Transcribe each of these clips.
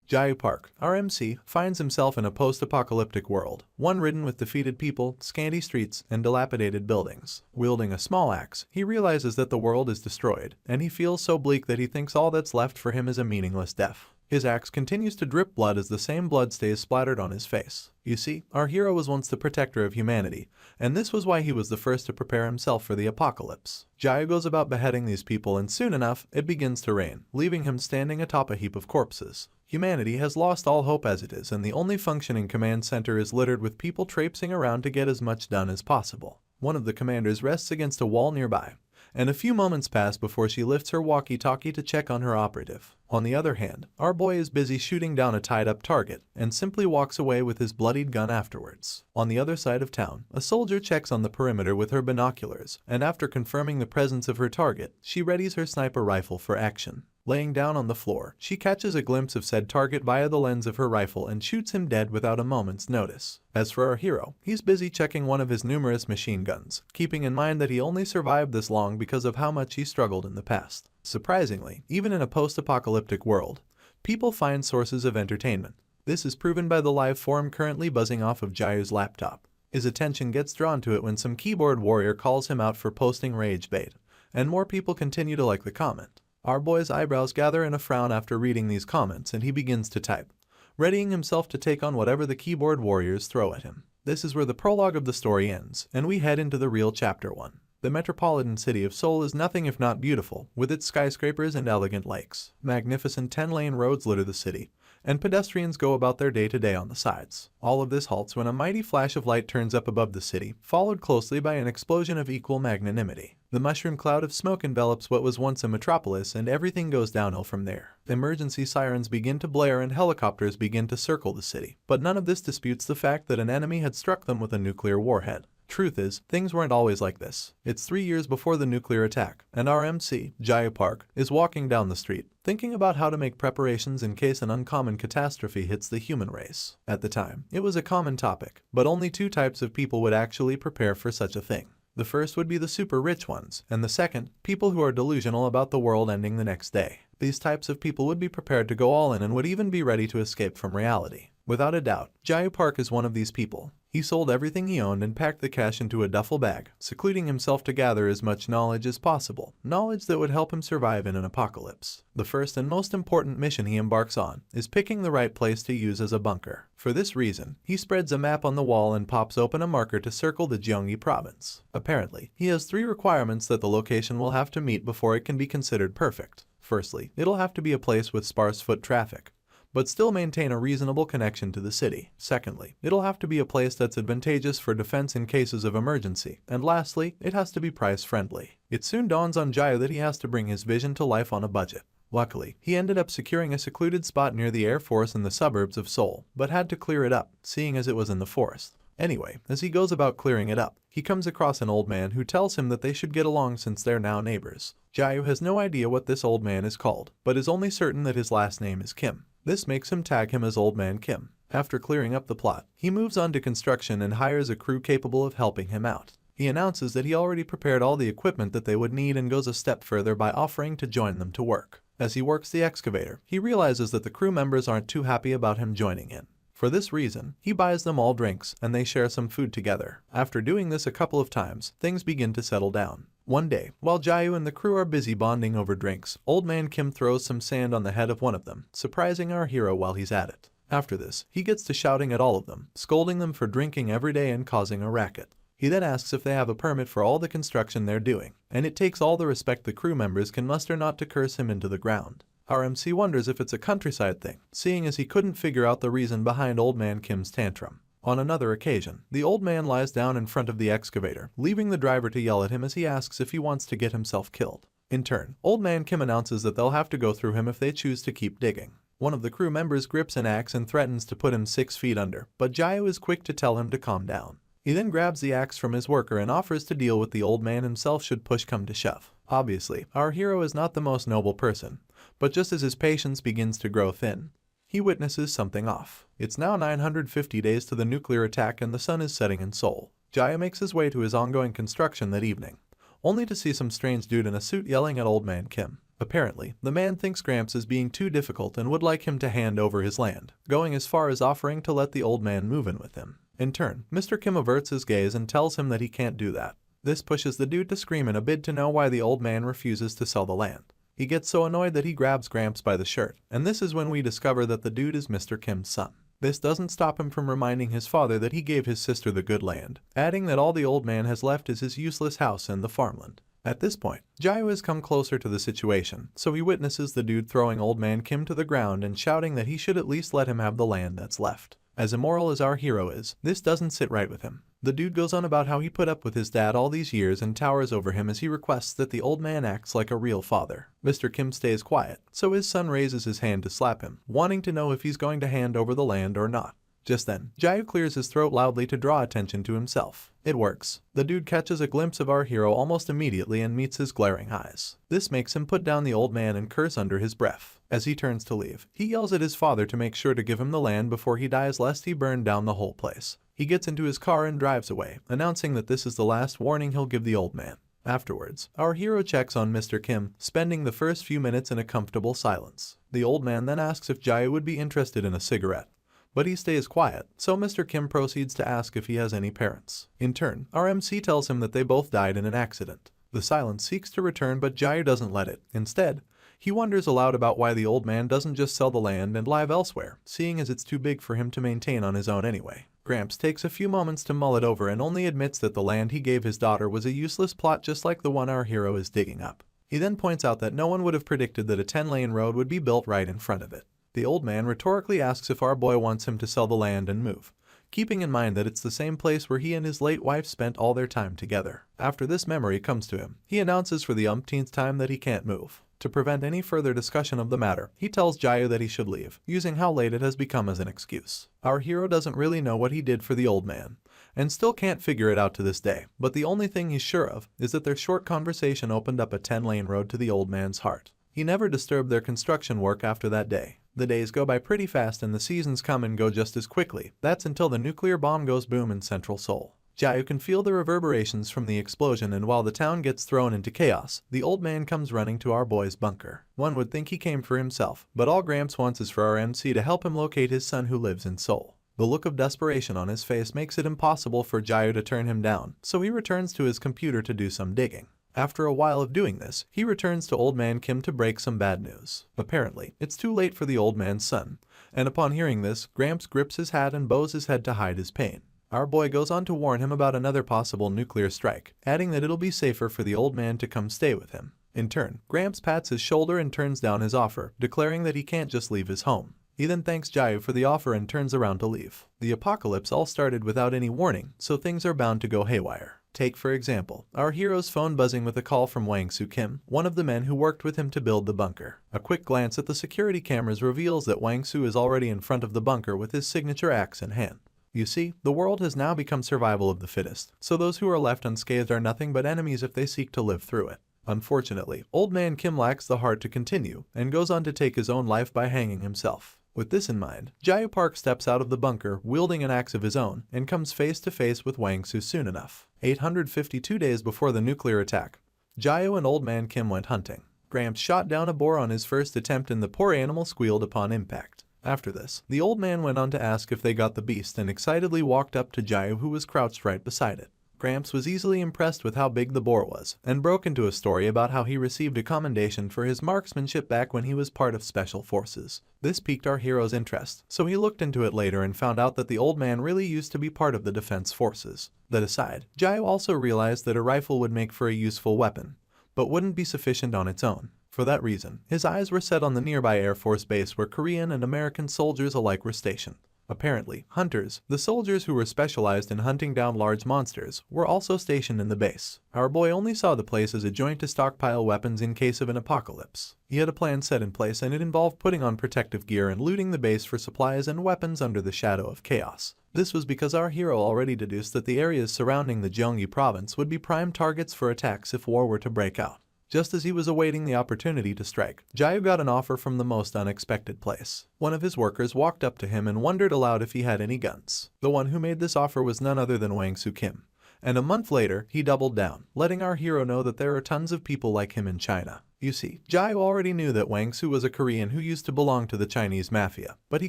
Jayu Park, RMC, finds himself in a post-apocalyptic world, one ridden with defeated people, scanty streets, and dilapidated buildings. Wielding a small axe, he realizes that the world is destroyed, and he feels so bleak that he thinks all that's left for him is a meaningless death. His axe continues to drip blood as the same blood stays splattered on his face. You see, our hero was once the protector of humanity, and this was why he was the first to prepare himself for the apocalypse. Jayu goes about beheading these people, and soon enough, it begins to rain, leaving him standing atop a heap of corpses. Humanity has lost all hope as it is, and the only functioning command center is littered with people traipsing around to get as much done as possible. One of the commanders rests against a wall nearby, and a few moments pass before she lifts her walkie-talkie to check on her operative. On the other hand, our boy is busy shooting down a tied-up target, and simply walks away with his bloodied gun afterwards. On the other side of town, a soldier checks on the perimeter with her binoculars, and after confirming the presence of her target, she readies her sniper rifle for action. Laying down on the floor, she catches a glimpse of said target via the lens of her rifle and shoots him dead without a moment's notice. As for our hero, he's busy checking one of his numerous machine guns, keeping in mind that he only survived this long because of how much he struggled in the past. Surprisingly, even in a post-apocalyptic world, people find sources of entertainment. This is proven by the live form currently buzzing off of Jayu's laptop. His attention gets drawn to it when some keyboard warrior calls him out for posting rage bait, and more people continue to like the comment. Our boy's eyebrows gather in a frown after reading these comments, and he begins to type, readying himself to take on whatever the keyboard warriors throw at him. This is where the prologue of the story ends, and we head into the real chapter 1. The metropolitan city of Seoul is nothing if not beautiful, with its skyscrapers and elegant lakes. Magnificent 10-lane roads litter the city, and pedestrians go about their day-to-day on the sides. All of this halts when a mighty flash of light turns up above the city, followed closely by an explosion of equal magnanimity. The mushroom cloud of smoke envelops what was once a metropolis, and everything goes downhill from there. Emergency sirens begin to blare and helicopters begin to circle the city, but none of this disputes the fact that an enemy had struck them with a nuclear warhead. Truth is, things weren't always like this. It's 3 years before the nuclear attack, and our MC, Jayu Park, is walking down the street, thinking about how to make preparations in case an uncommon catastrophe hits the human race. At the time, it was a common topic, but only 2 types of people would actually prepare for such a thing. The first would be the super rich ones, and the second, people who are delusional about the world ending the next day. These types of people would be prepared to go all in and would even be ready to escape from reality. Without a doubt, Jayu Park is one of these people. He sold everything he owned and packed the cash into a duffel bag, secluding himself to gather as much knowledge as possible, knowledge that would help him survive in an apocalypse. The first and most important mission he embarks on is picking the right place to use as a bunker. For this reason, he spreads a map on the wall and pops open a marker to circle the Gyeonggi province. Apparently, he has 3 requirements that the location will have to meet before it can be considered perfect. Firstly, it'll have to be a place with sparse foot traffic, but still maintain a reasonable connection to the city. Secondly, it'll have to be a place that's advantageous for defense in cases of emergency. And lastly, it has to be price-friendly. It soon dawns on Jayu that he has to bring his vision to life on a budget. Luckily, he ended up securing a secluded spot near the Air Force in the suburbs of Seoul, but had to clear it up, seeing as it was in the forest. Anyway, as he goes about clearing it up, he comes across an old man who tells him that they should get along since they're now neighbors. Jayu has no idea what this old man is called, but is only certain that his last name is Kim. This makes him tag him as Old Man Kim. After clearing up the plot, he moves on to construction and hires a crew capable of helping him out. He announces that he already prepared all the equipment that they would need and goes a step further by offering to join them to work. As he works the excavator, he realizes that the crew members aren't too happy about him joining in. For this reason, he buys them all drinks and they share some food together. After doing this a couple of times, things begin to settle down. One day, while Jayu and the crew are busy bonding over drinks, Old Man Kim throws some sand on the head of one of them, surprising our hero while he's at it. After this, he gets to shouting at all of them, scolding them for drinking every day and causing a racket. He then asks if they have a permit for all the construction they're doing, and it takes all the respect the crew members can muster not to curse him into the ground. Our MC wonders if it's a countryside thing, seeing as he couldn't figure out the reason behind Old Man Kim's tantrum. On another occasion, the old man lies down in front of the excavator, leaving the driver to yell at him as he asks if he wants to get himself killed. In turn, Old Man Kim announces that they'll have to go through him if they choose to keep digging. One of the crew members grips an axe and threatens to put him 6 feet under, but Jayu is quick to tell him to calm down. He then grabs the axe from his worker and offers to deal with the old man himself should push come to shove. Obviously, our hero is not the most noble person, but just as his patience begins to grow thin, he witnesses something off. It's now 950 days to the nuclear attack and the sun is setting in Seoul. Jayu makes his way to his ongoing construction that evening, only to see some strange dude in a suit yelling at Old Man Kim. Apparently, the man thinks Gramps is being too difficult and would like him to hand over his land, going as far as offering to let the old man move in with him. In turn, Mr. Kim averts his gaze and tells him that he can't do that. This pushes the dude to scream in a bid to know why the old man refuses to sell the land. He gets so annoyed that he grabs Gramps by the shirt, and this is when we discover that the dude is Mr. Kim's son. This doesn't stop him from reminding his father that he gave his sister the good land, adding that all the old man has left is his useless house and the farmland. At this point, Jayu has come closer to the situation, so he witnesses the dude throwing old man Kim to the ground and shouting that he should at least let him have the land that's left. As immoral as our hero is, this doesn't sit right with him. The dude goes on about how he put up with his dad all these years and towers over him as he requests that the old man acts like a real father. Mr. Kim stays quiet, so his son raises his hand to slap him, wanting to know if he's going to hand over the land or not. Just then, Jayu clears his throat loudly to draw attention to himself. It works. The dude catches a glimpse of our hero almost immediately and meets his glaring eyes. This makes him put down the old man and curse under his breath. As he turns to leave, he yells at his father to make sure to give him the land before he dies lest he burn down the whole place. He gets into his car and drives away, announcing that this is the last warning he'll give the old man. Afterwards, our hero checks on Mr. Kim, spending the first few minutes in a comfortable silence. The old man then asks if Jayu would be interested in a cigarette, but he stays quiet, so Mr. Kim proceeds to ask if he has any parents. In turn, our MC tells him that they both died in an accident. The silence seeks to return, but Jayu doesn't let it. Instead, he wonders aloud about why the old man doesn't just sell the land and live elsewhere, seeing as it's too big for him to maintain on his own anyway. Gramps takes a few moments to mull it over and only admits that the land he gave his daughter was a useless plot just like the one our hero is digging up. He then points out that no one would have predicted that a 10-lane road would be built right in front of it. The old man rhetorically asks if our boy wants him to sell the land and move, keeping in mind that it's the same place where he and his late wife spent all their time together. After this memory comes to him, he announces for the umpteenth time that he can't move. To prevent any further discussion of the matter, he tells Jayu that he should leave, using how late it has become as an excuse. Our hero doesn't really know what he did for the old man, and still can't figure it out to this day, but the only thing he's sure of is that their short conversation opened up a 10-lane road to the old man's heart. He never disturbed their construction work after that day. The days go by pretty fast and the seasons come and go just as quickly. That's until the nuclear bomb goes boom in Central Seoul. Jayu can feel the reverberations from the explosion, and while the town gets thrown into chaos, the old man comes running to our boy's bunker. One would think he came for himself, but all Gramps wants is for our MC to help him locate his son who lives in Seoul. The look of desperation on his face makes it impossible for Jayu to turn him down, so he returns to his computer to do some digging. After a while of doing this, he returns to old man Kim to break some bad news. Apparently, it's too late for the old man's son, and upon hearing this, Gramps grips his hat and bows his head to hide his pain. Our boy goes on to warn him about another possible nuclear strike, adding that it'll be safer for the old man to come stay with him. In turn, Gramps pats his shoulder and turns down his offer, declaring that he can't just leave his home. He then thanks Jayu for the offer and turns around to leave. The apocalypse all started without any warning, so things are bound to go haywire. Take, for example, our hero's phone buzzing with a call from Wang-Soo Kim, one of the men who worked with him to build the bunker. A quick glance at the security cameras reveals that Wang-Soo is already in front of the bunker with his signature axe in hand. You see, the world has now become survival of the fittest, so those who are left unscathed are nothing but enemies if they seek to live through it. Unfortunately, old man Kim lacks the heart to continue, and goes on to take his own life by hanging himself. With this in mind, Jayu Park steps out of the bunker, wielding an axe of his own, and comes face to face with Wang-Soo soon enough. 852 days before the nuclear attack, Jayu and old man Kim went hunting. Gramps shot down a boar on his first attempt and the poor animal squealed upon impact. After this, the old man went on to ask if they got the beast and excitedly walked up to Jayu, who was crouched right beside it. Gramps was easily impressed with how big the boar was, and broke into a story about how he received a commendation for his marksmanship back when he was part of Special Forces. This piqued our hero's interest, so he looked into it later and found out that the old man really used to be part of the Defense Forces. That aside, Jayu also realized that a rifle would make for a useful weapon, but wouldn't be sufficient on its own. For that reason, his eyes were set on the nearby Air Force base where Korean and American soldiers alike were stationed. Apparently, hunters, the soldiers who were specialized in hunting down large monsters, were also stationed in the base. Our boy only saw the place as a joint to stockpile weapons in case of an apocalypse. He had a plan set in place, and it involved putting on protective gear and looting the base for supplies and weapons under the shadow of chaos. This was because our hero already deduced that the areas surrounding the Gyeonggi province would be prime targets for attacks if war were to break out. Just as he was awaiting the opportunity to strike, Jayu got an offer from the most unexpected place. One of his workers walked up to him and wondered aloud if he had any guns. The one who made this offer was none other than Wang-Soo Kim, And a month later, he doubled down, letting our hero know that there are tons of people like him in China. You see, Jiao already knew that Wang Su was a Korean who used to belong to the Chinese mafia, but he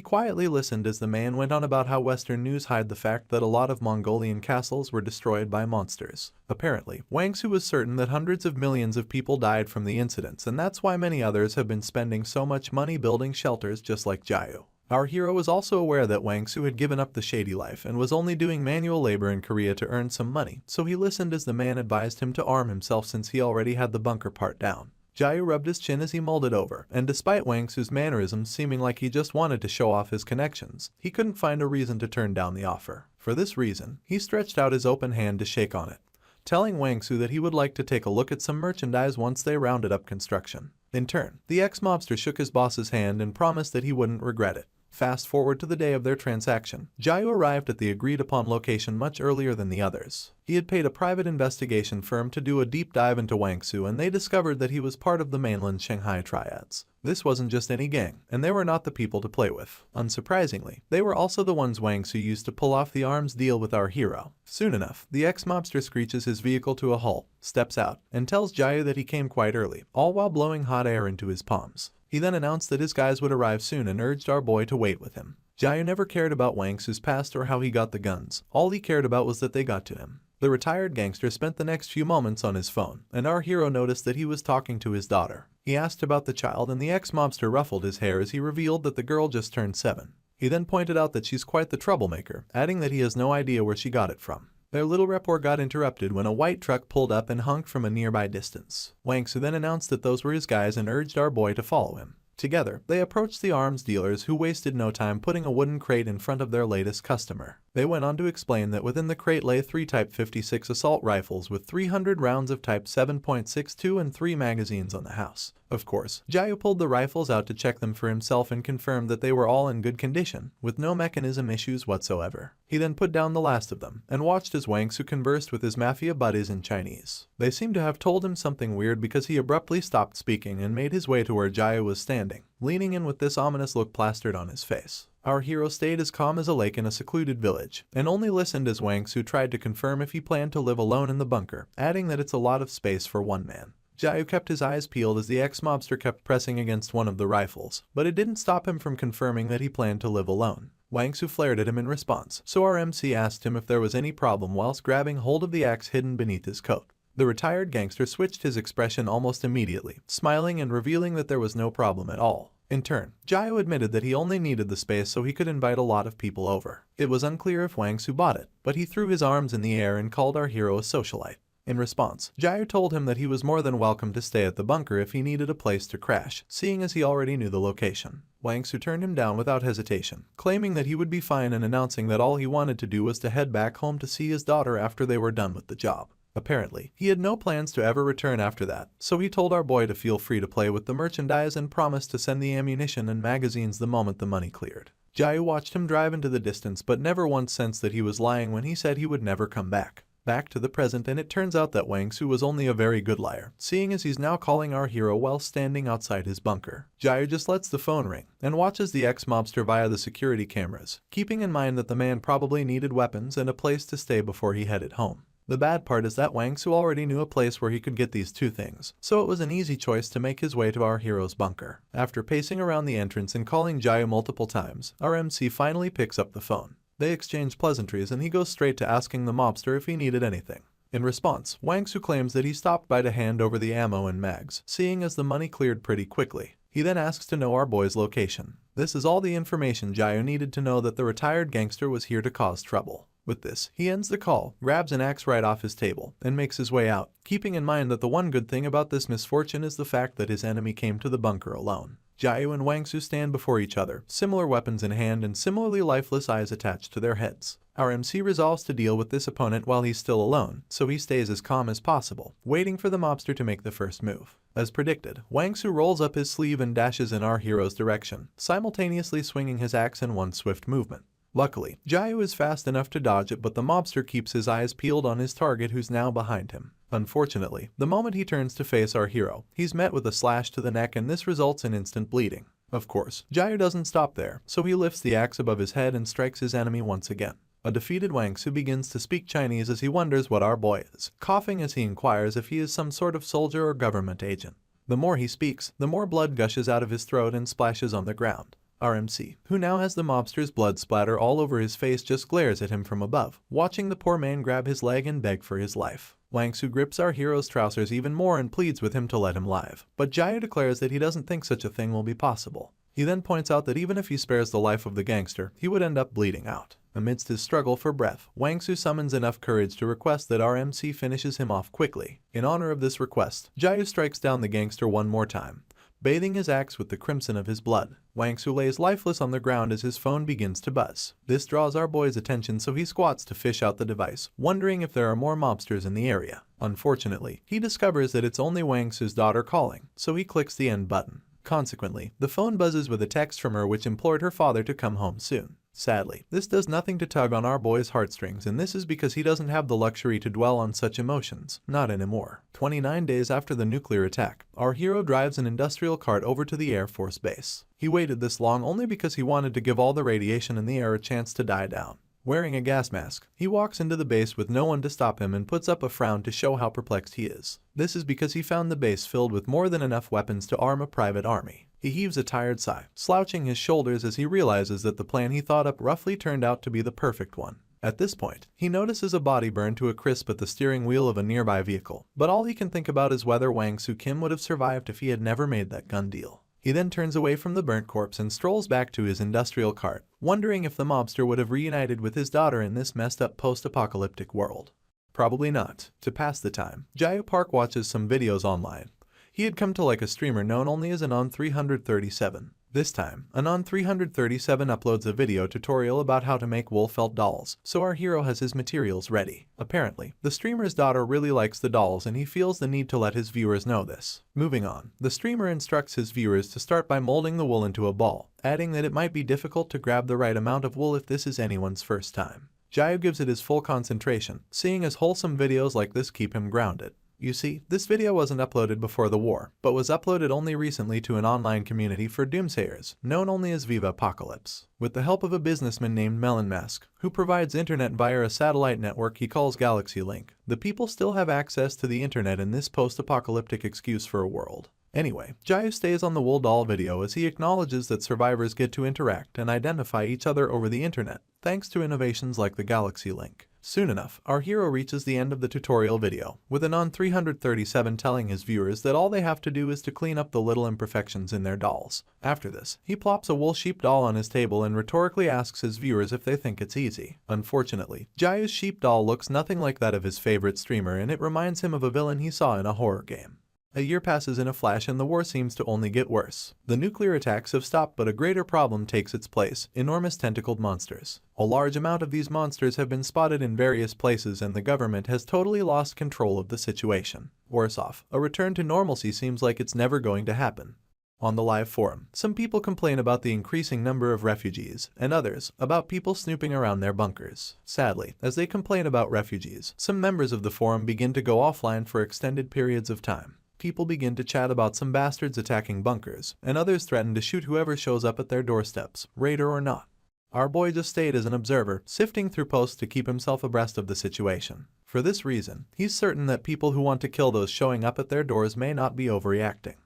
quietly listened as the man went on about how Western news hide the fact that a lot of Mongolian castles were destroyed by monsters. Apparently, Wang Su was certain that hundreds of millions of people died from the incidents, and that's why many others have been spending so much money building shelters just like Jiao. Our hero was also aware that Wang Su had given up the shady life and was only doing manual labor in Korea to earn some money, so he listened as the man advised him to arm himself since he already had the bunker part down. Jiao rubbed his chin as he mulled it over, and despite Wang Su's mannerisms seeming like he just wanted to show off his connections, he couldn't find a reason to turn down the offer. For this reason, he stretched out his open hand to shake on it, telling Wang Su that he would like to take a look at some merchandise once they rounded up construction. In turn, the ex-mobster shook his boss's hand and promised that he wouldn't regret it. Fast forward to the day of their transaction, Jiao arrived at the agreed-upon location much earlier than the others. He had paid a private investigation firm to do a deep dive into Wang Su, and they discovered that he was part of the mainland Shanghai triads. This wasn't just any gang, and they were not the people to play with. Unsurprisingly, they were also the ones Wang Su used to pull off the arms deal with our hero. Soon enough, the ex-mobster screeches his vehicle to a halt, steps out, and tells Jiao that he came quite early, all while blowing hot air into his palms. He then announced that his guys would arrive soon and urged our boy to wait with him. Jiao never cared about Wang Su's past or how he got the guns. All he cared about was that they got to him. The retired gangster spent the next few moments on his phone, and our hero noticed that he was talking to his daughter. He asked about the child, and the ex-mobster ruffled his hair as he revealed that the girl just turned 7. He then pointed out that she's quite the troublemaker, adding that he has no idea where she got it from. Their little rapport got interrupted when a white truck pulled up and honked from a nearby distance. Wang Su then announced that those were his guys and urged our boy to follow him. Together, they approached the arms dealers, who wasted no time putting a wooden crate in front of their latest customer. They went on to explain that within the crate lay 3 Type 56 assault rifles with 300 rounds of Type 7.62 and 3 magazines on the house. Of course, Jiao pulled the rifles out to check them for himself and confirmed that they were all in good condition, with no mechanism issues whatsoever. He then put down the last of them and watched as Wang Su conversed with his mafia buddies in Chinese. They seemed to have told him something weird because he abruptly stopped speaking and made his way to where Jiao was standing, leaning in with this ominous look plastered on his face. Our hero stayed as calm as a lake in a secluded village, and only listened as Wang Su tried to confirm if he planned to live alone in the bunker, adding that it's a lot of space for one man. Jiao kept his eyes peeled as the ex-mobster kept pressing against one of the rifles, but it didn't stop him from confirming that he planned to live alone. Wang Su flared at him in response, so our MC asked him if there was any problem whilst grabbing hold of the axe hidden beneath his coat. The retired gangster switched his expression almost immediately, smiling and revealing that there was no problem at all. In turn, Jiao admitted that he only needed the space so he could invite a lot of people over. It was unclear if Wang Su bought it, but he threw his arms in the air and called our hero a socialite. In response, Jiao told him that he was more than welcome to stay at the bunker if he needed a place to crash, seeing as he already knew the location. Wang Su turned him down without hesitation, claiming that he would be fine and announcing that all he wanted to do was to head back home to see his daughter after they were done with the job. Apparently, he had no plans to ever return after that, so he told our boy to feel free to play with the merchandise and promised to send the ammunition and magazines the moment the money cleared. Jiao watched him drive into the distance but never once sensed that he was lying when he said he would never come back. Back to the present, and it turns out that Wang Su was only a very good liar, seeing as he's now calling our hero while standing outside his bunker. Jiao just lets the phone ring and watches the ex-mobster via the security cameras, keeping in mind that the man probably needed weapons and a place to stay before he headed home. The bad part is that Wang Su already knew a place where he could get these two things, so it was an easy choice to make his way to our hero's bunker. After pacing around the entrance and calling Jiao multiple times, our MC finally picks up the phone. They exchange pleasantries and he goes straight to asking the mobster if he needed anything. In response, Wang Su claims that he stopped by to hand over the ammo and mags, seeing as the money cleared pretty quickly. He then asks to know our boy's location. This is all the information Jiao needed to know that the retired gangster was here to cause trouble. With this, he ends the call, grabs an axe right off his table, and makes his way out, keeping in mind that the one good thing about this misfortune is the fact that his enemy came to the bunker alone. Jiao and Wang Su stand before each other, similar weapons in hand and similarly lifeless eyes attached to their heads. Our MC resolves to deal with this opponent while he's still alone, so he stays as calm as possible, waiting for the mobster to make the first move. As predicted, Wang Su rolls up his sleeve and dashes in our hero's direction, simultaneously swinging his axe in one swift movement. Luckily, Jiao is fast enough to dodge it, but the mobster keeps his eyes peeled on his target, who's now behind him. Unfortunately, the moment he turns to face our hero, he's met with a slash to the neck, and this results in instant bleeding. Of course, Jiao doesn't stop there, so he lifts the axe above his head and strikes his enemy once again. A defeated Wangsu begins to speak Chinese as he wonders what our boy is, coughing as he inquires if he is some sort of soldier or government agent. The more he speaks, the more blood gushes out of his throat and splashes on the ground. RMC, who now has the mobster's blood splatter all over his face, just glares at him from above, watching the poor man grab his leg and beg for his life. Wangsu grips our hero's trousers even more and pleads with him to let him live, but Jiao declares that he doesn't think such a thing will be possible. He then points out that even if he spares the life of the gangster, he would end up bleeding out. Amidst his struggle for breath, Wangsu summons enough courage to request that RMC finishes him off quickly. In honor of this request, Jiao strikes down the gangster one more time, bathing his axe with the crimson of his blood. Wangsu lays lifeless on the ground as his phone begins to buzz. This draws our boy's attention, so he squats to fish out the device, wondering if there are more mobsters in the area. Unfortunately, he discovers that it's only Wangsu's daughter calling, so he clicks the end button. Consequently, the phone buzzes with a text from her which implored her father to come home soon. Sadly, this does nothing to tug on our boy's heartstrings, and this is because he doesn't have the luxury to dwell on such emotions. Not anymore. 29 days after the nuclear attack, our hero drives an industrial cart over to the Air Force base. He waited this long only because he wanted to give all the radiation in the air a chance to die down. Wearing a gas mask, he walks into the base with no one to stop him and puts up a frown to show how perplexed he is. This is because he found the base filled with more than enough weapons to arm a private army. He heaves a tired sigh, slouching his shoulders as he realizes that the plan he thought up roughly turned out to be the perfect one. At this point, he notices a body burn to a crisp at the steering wheel of a nearby vehicle, but all he can think about is whether Wangsu Kim would have survived if he had never made that gun deal. He then turns away from the burnt corpse and strolls back to his industrial cart, wondering if the mobster would have reunited with his daughter in this messed up post-apocalyptic world. Probably not. To pass the time, Jiao Park watches some videos online. He had come to like a streamer known only as Anon337. This time, Anon337 uploads a video tutorial about how to make wool felt dolls, so our hero has his materials ready. Apparently, the streamer's daughter really likes the dolls and he feels the need to let his viewers know this. Moving on, the streamer instructs his viewers to start by molding the wool into a ball, adding that it might be difficult to grab the right amount of wool if this is anyone's first time. Jiao gives it his full concentration, seeing as wholesome videos like this keep him grounded. You see, this video wasn't uploaded before the war, but was uploaded only recently to an online community for doomsayers, known only as Viva Apocalypse. With the help of a businessman named Melon Mask, who provides internet via a satellite network he calls Galaxy Link, the people still have access to the internet in this post-apocalyptic excuse for a world. Anyway, Jiao stays on the wool doll video as he acknowledges that survivors get to interact and identify each other over the internet, thanks to innovations like the Galaxy Link. Soon enough, our hero reaches the end of the tutorial video, with Anon337 telling his viewers that all they have to do is to clean up the little imperfections in their dolls. After this, he plops a wool sheep doll on his table and rhetorically asks his viewers if they think it's easy. Unfortunately, Jiao's sheep doll looks nothing like that of his favorite streamer, and it reminds him of a villain he saw in a horror game. A year passes in a flash and the war seems to only get worse. The nuclear attacks have stopped, but a greater problem takes its place: enormous tentacled monsters. A large amount of these monsters have been spotted in various places and the government has totally lost control of the situation. Worse off, a return to normalcy seems like it's never going to happen. On the live forum, some people complain about the increasing number of refugees, and others about people snooping around their bunkers. Sadly, as they complain about refugees, some members of the forum begin to go offline for extended periods of time. People begin to chat about some bastards attacking bunkers, and others threaten to shoot whoever shows up at their doorsteps, raider or not. Our boy just stayed as an observer, sifting through posts to keep himself abreast of the situation. For this reason, he's certain that people who want to kill those showing up at their doors may not be overreacting.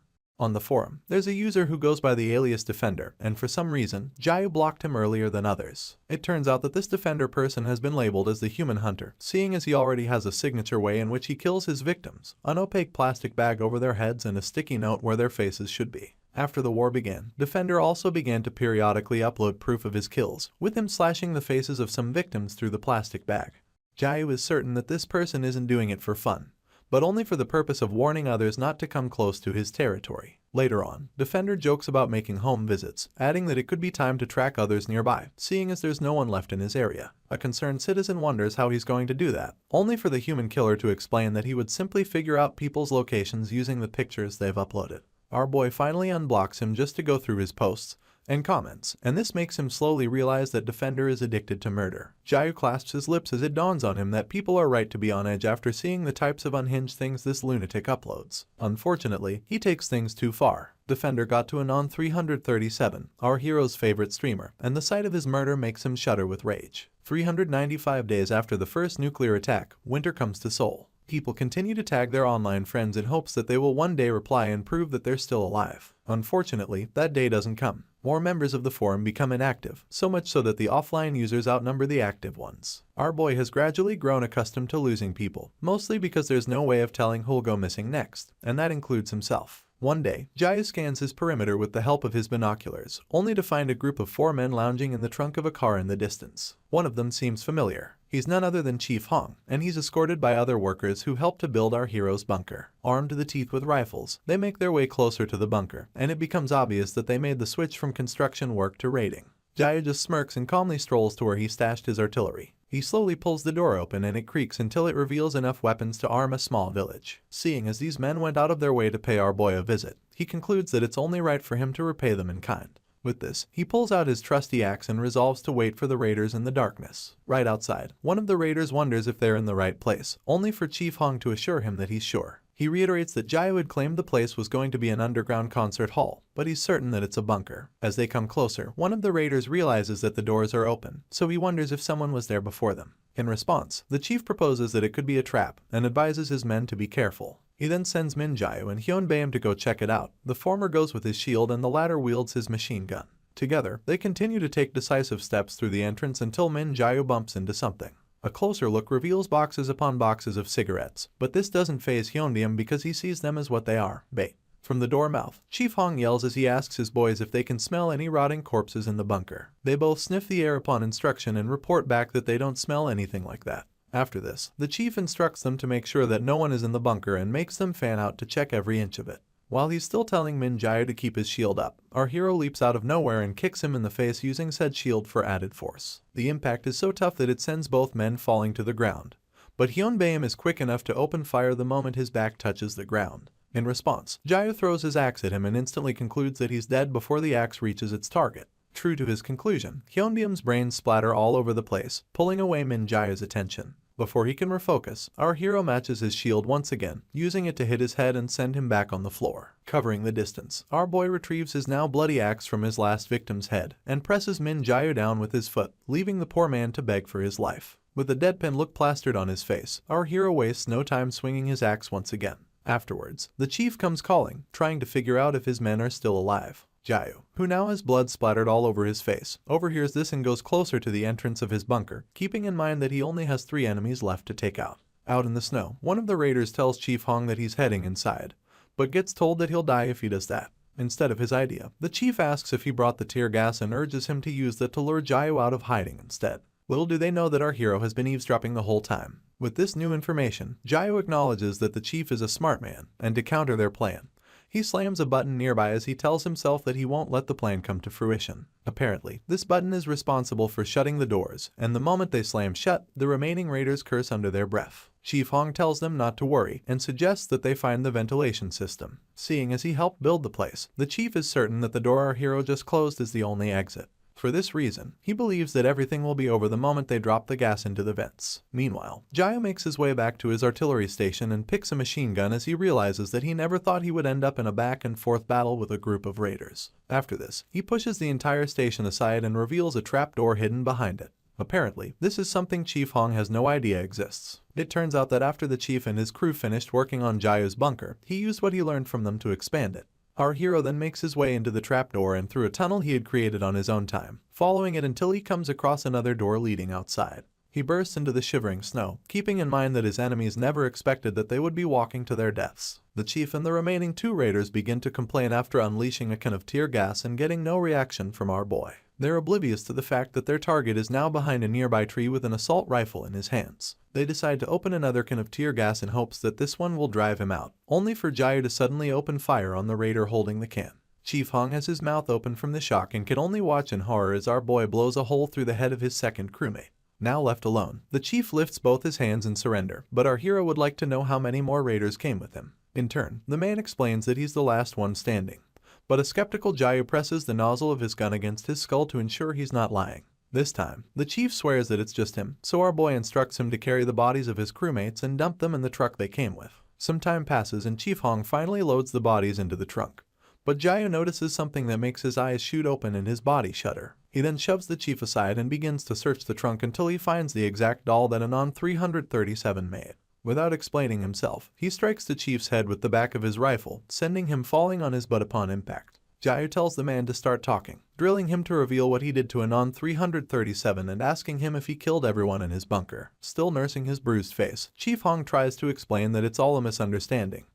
On the forum, there's a user who goes by the alias Defender, and for some reason, Jiao blocked him earlier than others. It turns out that this Defender person has been labeled as the Human Hunter, seeing as he already has a signature way in which he kills his victims: an opaque plastic bag over their heads and a sticky note where their faces should be. After the war began, Defender also began to periodically upload proof of his kills, with him slashing the faces of some victims through the plastic bag. Jiao is certain that this person isn't doing it for fun, but only for the purpose of warning others not to come close to his territory. Later on, Defender jokes about making home visits, adding that it could be time to track others nearby, seeing as there's no one left in his area. A concerned citizen wonders how he's going to do that, only for the human killer to explain that he would simply figure out people's locations using the pictures they've uploaded. Our boy finally unblocks him just to go through his posts, and comments, and this makes him slowly realize that Defender is addicted to murder. Jayu clasps his lips as it dawns on him that people are right to be on edge after seeing the types of unhinged things this lunatic uploads. Unfortunately, he takes things too far. Defender got to Anon 337, our hero's favorite streamer, and the sight of his murder makes him shudder with rage. 395 days after the first nuclear attack, winter comes to Seoul. People continue to tag their online friends in hopes that they will one day reply and prove that they're still alive. Unfortunately, that day doesn't come. More members of the forum become inactive, so much so that the offline users outnumber the active ones. Our boy has gradually grown accustomed to losing people, mostly because there's no way of telling who'll go missing next, and that includes himself. One day, Jayu scans his perimeter with the help of his binoculars, only to find a group of 4 men lounging in the trunk of a car in the distance. One of them seems familiar. He's none other than Chief Hong, and he's escorted by other workers who helped to build our hero's bunker. Armed to the teeth with rifles, they make their way closer to the bunker, and it becomes obvious that they made the switch from construction work to raiding. Jayu just smirks and calmly strolls to where he stashed his artillery. He slowly pulls the door open and it creaks until it reveals enough weapons to arm a small village. Seeing as these men went out of their way to pay our boy a visit, he concludes that it's only right for him to repay them in kind. With this, he pulls out his trusty axe and resolves to wait for the raiders in the darkness. Right outside, one of the raiders wonders if they're in the right place, only for Chief Hong to assure him that he's sure. He reiterates that Jayu had claimed the place was going to be an underground concert hall, but he's certain that it's a bunker. As they come closer, one of the raiders realizes that the doors are open, so he wonders if someone was there before them. In response, the chief proposes that it could be a trap and advises his men to be careful. He then sends Min Jayu and Hyunbaeum to go check it out. The former goes with his shield and the latter wields his machine gun. Together, they continue to take decisive steps through the entrance until Min Jayu bumps into something. A closer look reveals boxes upon boxes of cigarettes, but this doesn't faze Hyunbaeum because he sees them as what they are, bait. From the door mouth, Chief Hong yells as he asks his boys if they can smell any rotting corpses in the bunker. They both sniff the air upon instruction and report back that they don't smell anything like that. After this, the chief instructs them to make sure that no one is in the bunker and makes them fan out to check every inch of it. While he's still telling Min Jayu to keep his shield up, our hero leaps out of nowhere and kicks him in the face using said shield for added force. The impact is so tough that it sends both men falling to the ground. But Hyunbaeum is quick enough to open fire the moment his back touches the ground. In response, Jayu throws his axe at him and instantly concludes that he's dead before the axe reaches its target. True to his conclusion, Hyunbaeum's brains splatter all over the place, pulling away Min Jayu's attention. Before he can refocus, our hero matches his shield once again, using it to hit his head and send him back on the floor. Covering the distance, our boy retrieves his now bloody axe from his last victim's head and presses Min Jayu down with his foot, leaving the poor man to beg for his life. With a deadpan look plastered on his face, our hero wastes no time swinging his axe once again. Afterwards, the chief comes calling, trying to figure out if his men are still alive. Jayu, who now has blood splattered all over his face, overhears this and goes closer to the entrance of his bunker, keeping in mind that he only has 3 enemies left to take out. Out in the snow, one of the raiders tells Chief Hong that he's heading inside, but gets told that he'll die if he does that. Instead of his idea, the chief asks if he brought the tear gas and urges him to use that to lure Jayu out of hiding instead. Little do they know that our hero has been eavesdropping the whole time. With this new information, Jayu acknowledges that the chief is a smart man, and to counter their plan, he slams a button nearby as he tells himself that he won't let the plan come to fruition. Apparently, this button is responsible for shutting the doors, and the moment they slam shut, the remaining raiders curse under their breath. Chief Hong tells them not to worry and suggests that they find the ventilation system. Seeing as he helped build the place, the chief is certain that the door our hero just closed is the only exit. For this reason, he believes that everything will be over the moment they drop the gas into the vents. Meanwhile, Jayu makes his way back to his artillery station and picks a machine gun as he realizes that he never thought he would end up in a back and forth battle with a group of raiders. After this, he pushes the entire station aside and reveals a trapdoor hidden behind it. Apparently, this is something Chief Hong has no idea exists. It turns out that after the chief and his crew finished working on Jayu's bunker, he used what he learned from them to expand it. Our hero then makes his way into the trapdoor and through a tunnel he had created on his own time, following it until he comes across another door leading outside. He bursts into the shivering snow, keeping in mind that his enemies never expected that they would be walking to their deaths. The chief and the remaining 2 raiders begin to complain after unleashing a can of tear gas and getting no reaction from our boy. They're oblivious to the fact that their target is now behind a nearby tree with an assault rifle in his hands. They decide to open another can of tear gas in hopes that this one will drive him out, only for Jayu to suddenly open fire on the raider holding the can. Chief Hong has his mouth open from the shock and can only watch in horror as our boy blows a hole through the head of his second crewmate. Now left alone, the chief lifts both his hands in surrender, but our hero would like to know how many more raiders came with him. In turn, the man explains that he's the last one standing, but a skeptical Jayu presses the nozzle of his gun against his skull to ensure he's not lying. This time, the chief swears that it's just him, so our boy instructs him to carry the bodies of his crewmates and dump them in the truck they came with. Some time passes and Chief Hong finally loads the bodies into the trunk. But Jayu notices something that makes his eyes shoot open and his body shudder. He then shoves the chief aside and begins to search the trunk until he finds the exact doll that Anon 337 made. Without explaining himself, he strikes the chief's head with the back of his rifle, sending him falling on his butt upon impact. Jayu tells the man to start talking, drilling him to reveal what he did to Anon 337 and asking him if he killed everyone in his bunker. Still nursing his bruised face, Chief Hong tries to explain that it's all a misunderstanding.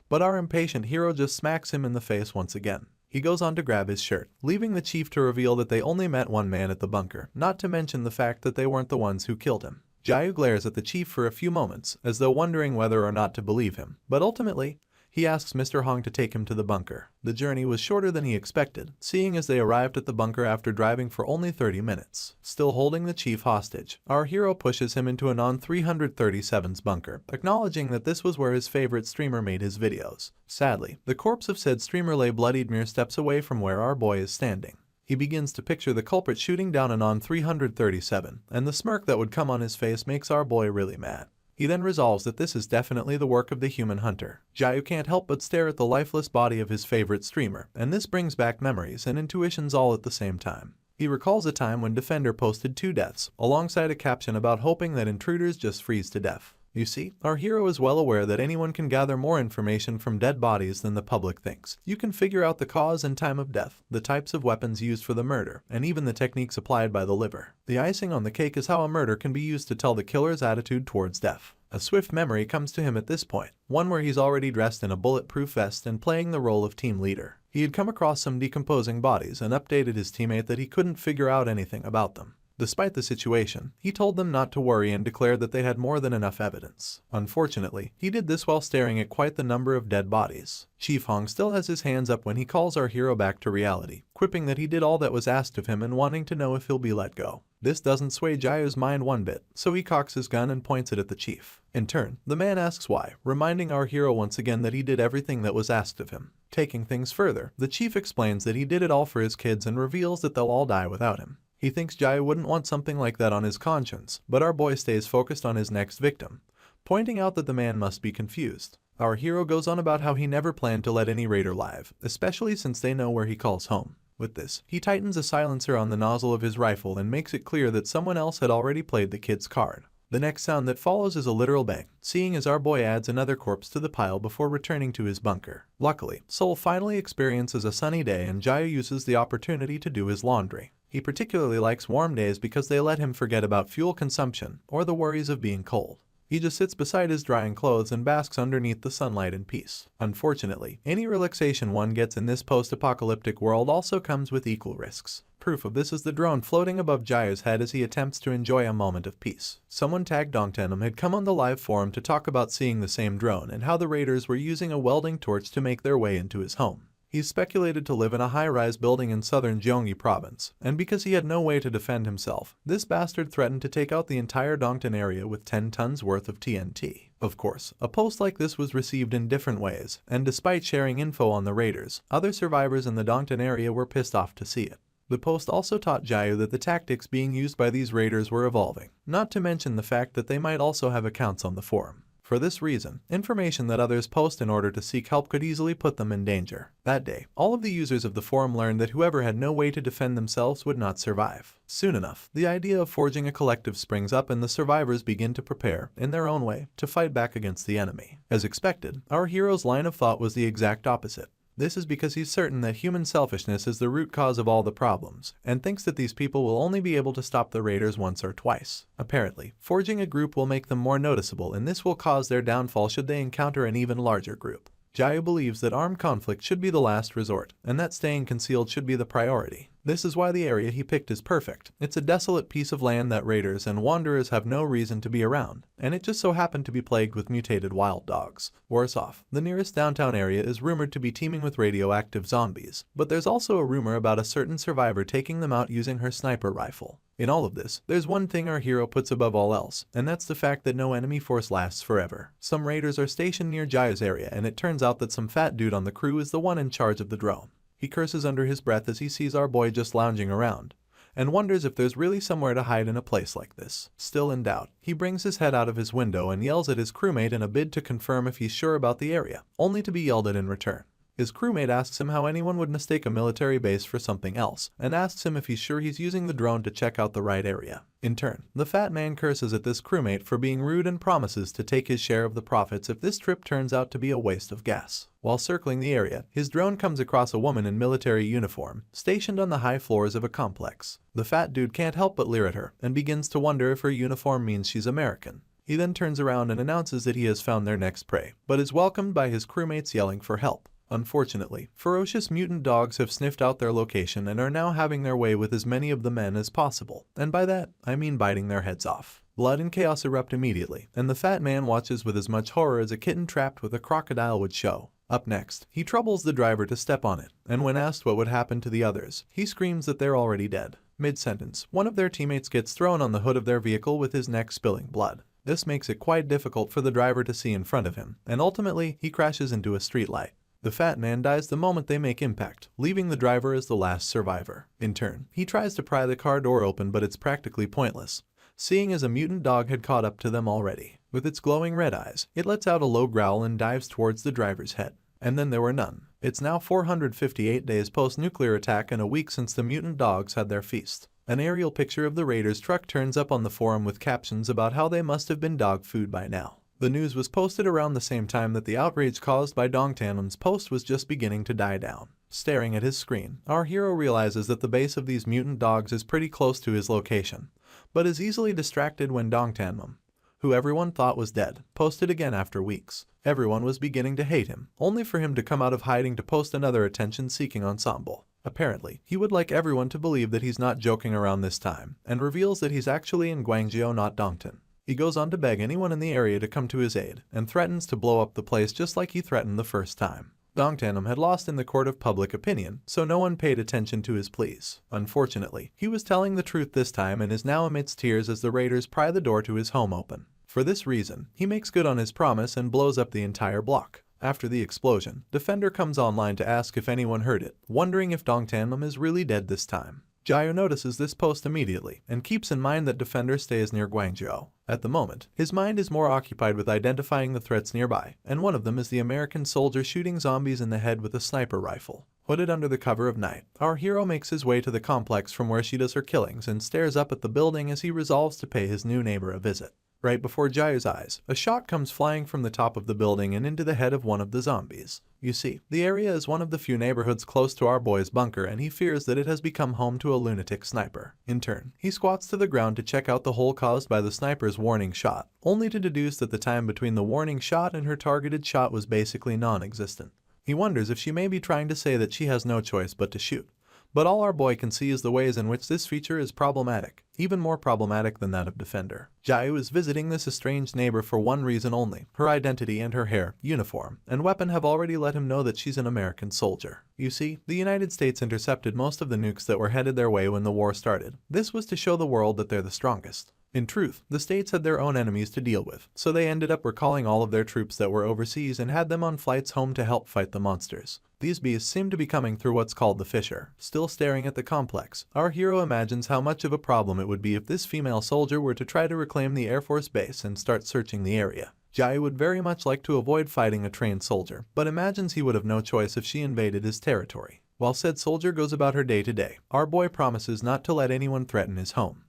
But our impatient hero just smacks him in the face once again. He goes on to grab his shirt, leaving the chief to reveal that they only met one man at the bunker, not to mention the fact that they weren't the ones who killed him. Jayu glares at the chief for a few moments, as though wondering whether or not to believe him, but ultimately, he asks Mr. Hong to take him to the bunker. The journey was shorter than he expected, seeing as they arrived at the bunker after driving for only 30 minutes. Still holding the chief hostage, our hero pushes him into Anon 337's bunker, acknowledging that this was where his favorite streamer made his videos. Sadly, the corpse of said streamer lay bloodied mere steps away from where our boy is standing. He begins to picture the culprit shooting down Anon 337, and the smirk that would come on his face makes our boy really mad. He then resolves that this is definitely the work of the human hunter. Jayu can't help but stare at the lifeless body of his favorite streamer, and this brings back memories and intuitions all at the same time. He recalls a time when Defender posted 2 deaths, alongside a caption about hoping that intruders just freeze to death. You see, our hero is well aware that anyone can gather more information from dead bodies than the public thinks. You can figure out the cause and time of death, the types of weapons used for the murder, and even the techniques applied by the liver. The icing on the cake is how a murder can be used to tell the killer's attitude towards death. A swift memory comes to him at this point, one where he's already dressed in a bulletproof vest and playing the role of team leader. He had come across some decomposing bodies and updated his teammate that he couldn't figure out anything about them. Despite the situation, he told them not to worry and declared that they had more than enough evidence. Unfortunately, he did this while staring at quite the number of dead bodies. Chief Hong still has his hands up when he calls our hero back to reality, quipping that he did all that was asked of him and wanting to know if he'll be let go. This doesn't sway Jayu's mind one bit, so he cocks his gun and points it at the chief. In turn, the man asks why, reminding our hero once again that he did everything that was asked of him. Taking things further, the chief explains that he did it all for his kids and reveals that they'll all die without him. He thinks Jayu wouldn't want something like that on his conscience, but our boy stays focused on his next victim, pointing out that the man must be confused. Our hero goes on about how he never planned to let any raider live, especially since they know where he calls home. With this, he tightens a silencer on the nozzle of his rifle and makes it clear that someone else had already played the kid's card. The next sound that follows is a literal bang, seeing as our boy adds another corpse to the pile before returning to his bunker. Luckily, Seoul finally experiences a sunny day and Jayu uses the opportunity to do his laundry. He particularly likes warm days because they let him forget about fuel consumption or the worries of being cold. He just sits beside his drying clothes and basks underneath the sunlight in peace. Unfortunately, any relaxation one gets in this post-apocalyptic world also comes with equal risks. Proof of this is the drone floating above Jayu's head as he attempts to enjoy a moment of peace. Someone tagged Dongtenum had come on the live forum to talk about seeing the same drone and how the raiders were using a welding torch to make their way into his home. He's speculated to live in a high-rise building in southern Gyeonggi province, and because he had no way to defend himself, this bastard threatened to take out the entire Dongtan area with 10 tons worth of TNT. Of course, a post like this was received in different ways, and despite sharing info on the raiders, other survivors in the Dongtan area were pissed off to see it. The post also taught Jayu that the tactics being used by these raiders were evolving, not to mention the fact that they might also have accounts on the forum. For this reason, information that others post in order to seek help could easily put them in danger. That day, all of the users of the forum learned that whoever had no way to defend themselves would not survive. Soon enough, the idea of forging a collective springs up and the survivors begin to prepare, in their own way, to fight back against the enemy. As expected, our hero's line of thought was the exact opposite. This is because he's certain that human selfishness is the root cause of all the problems, and thinks that these people will only be able to stop the raiders once or twice. Apparently, forging a group will make them more noticeable, and this will cause their downfall should they encounter an even larger group. Jayu believes that armed conflict should be the last resort, and that staying concealed should be the priority. This is why the area he picked is perfect. It's a desolate piece of land that raiders and wanderers have no reason to be around, and it just so happened to be plagued with mutated wild dogs. Worse off, the nearest downtown area is rumored to be teeming with radioactive zombies, but there's also a rumor about a certain survivor taking them out using her sniper rifle. In all of this, there's one thing our hero puts above all else, and that's the fact that no enemy force lasts forever. Some raiders are stationed near Jayu's area, and it turns out that some fat dude on the crew is the one in charge of the drone. He curses under his breath as he sees our boy just lounging around, and wonders if there's really somewhere to hide in a place like this. Still in doubt, he brings his head out of his window and yells at his crewmate in a bid to confirm if he's sure about the area, only to be yelled at in return. His crewmate asks him how anyone would mistake a military base for something else, and asks him if he's sure he's using the drone to check out the right area. In turn, the fat man curses at this crewmate for being rude and promises to take his share of the profits if this trip turns out to be a waste of gas. While circling the area, his drone comes across a woman in military uniform, stationed on the high floors of a complex. The fat dude can't help but leer at her, and begins to wonder if her uniform means she's American. He then turns around and announces that he has found their next prey, but is welcomed by his crewmates yelling for help. Unfortunately, ferocious mutant dogs have sniffed out their location and are now having their way with as many of the men as possible, and by that, I mean biting their heads off. Blood and chaos erupt immediately, and the fat man watches with as much horror as a kitten trapped with a crocodile would show. Up next, he troubles the driver to step on it, and when asked what would happen to the others, he screams that they're already dead. Mid-sentence, one of their teammates gets thrown on the hood of their vehicle with his neck spilling blood. This makes it quite difficult for the driver to see in front of him, and ultimately, he crashes into a streetlight. The fat man dies the moment they make impact, leaving the driver as the last survivor. In turn, he tries to pry the car door open, but it's practically pointless, seeing as a mutant dog had caught up to them already. With its glowing red eyes, it lets out a low growl and dives towards the driver's head. And then there were none. It's now 458 days post-nuclear attack and a week since the mutant dogs had their feast. An aerial picture of the raiders' truck turns up on the forum with captions about how they must have been dog food by now. The news was posted around the same time that the outrage caused by Dongtanum's post was just beginning to die down. Staring at his screen, our hero realizes that the base of these mutant dogs is pretty close to his location, but is easily distracted when Dongtanum, who everyone thought was dead, posted again after weeks. Everyone was beginning to hate him, only for him to come out of hiding to post another attention-seeking ensemble. Apparently, he would like everyone to believe that he's not joking around this time, and reveals that he's actually in Guangzhou, not Dongtan. He goes on to beg anyone in the area to come to his aid, and threatens to blow up the place just like he threatened the first time. Dongtanum had lost in the court of public opinion, so no one paid attention to his pleas. Unfortunately, he was telling the truth this time and is now amidst tears as the raiders pry the door to his home open. For this reason, he makes good on his promise and blows up the entire block. After the explosion, Defender comes online to ask if anyone heard it, wondering if Dongtanum is really dead this time. Jiao notices this post immediately, and keeps in mind that Defender stays near Guangzhou. At the moment, his mind is more occupied with identifying the threats nearby, and one of them is the American soldier shooting zombies in the head with a sniper rifle. Hooded under the cover of night, our hero makes his way to the complex from where she does her killings and stares up at the building as he resolves to pay his new neighbor a visit. Right before Jaya's eyes, a shot comes flying from the top of the building and into the head of one of the zombies. You see, the area is one of the few neighborhoods close to our boy's bunker, and he fears that it has become home to a lunatic sniper. In turn, he squats to the ground to check out the hole caused by the sniper's warning shot, only to deduce that the time between the warning shot and her targeted shot was basically non-existent. He wonders if she may be trying to say that she has no choice but to shoot. But all our boy can see is the ways in which this feature is problematic, even more problematic than that of Defender. Jiao is visiting this estranged neighbor for one reason only: her identity and her hair, uniform, and weapon have already let him know that she's an American soldier. You see, the United States intercepted most of the nukes that were headed their way when the war started. This was to show the world that they're the strongest. In truth, the states had their own enemies to deal with, so they ended up recalling all of their troops that were overseas and had them on flights home to help fight the monsters. These beasts seem to be coming through what's called the fissure. Still staring at the complex, our hero imagines how much of a problem it would be if this female soldier were to try to reclaim the Air Force base and start searching the area. Jai would very much like to avoid fighting a trained soldier, but imagines he would have no choice if she invaded his territory. While said soldier goes about her day to day, our boy promises not to let anyone threaten his home.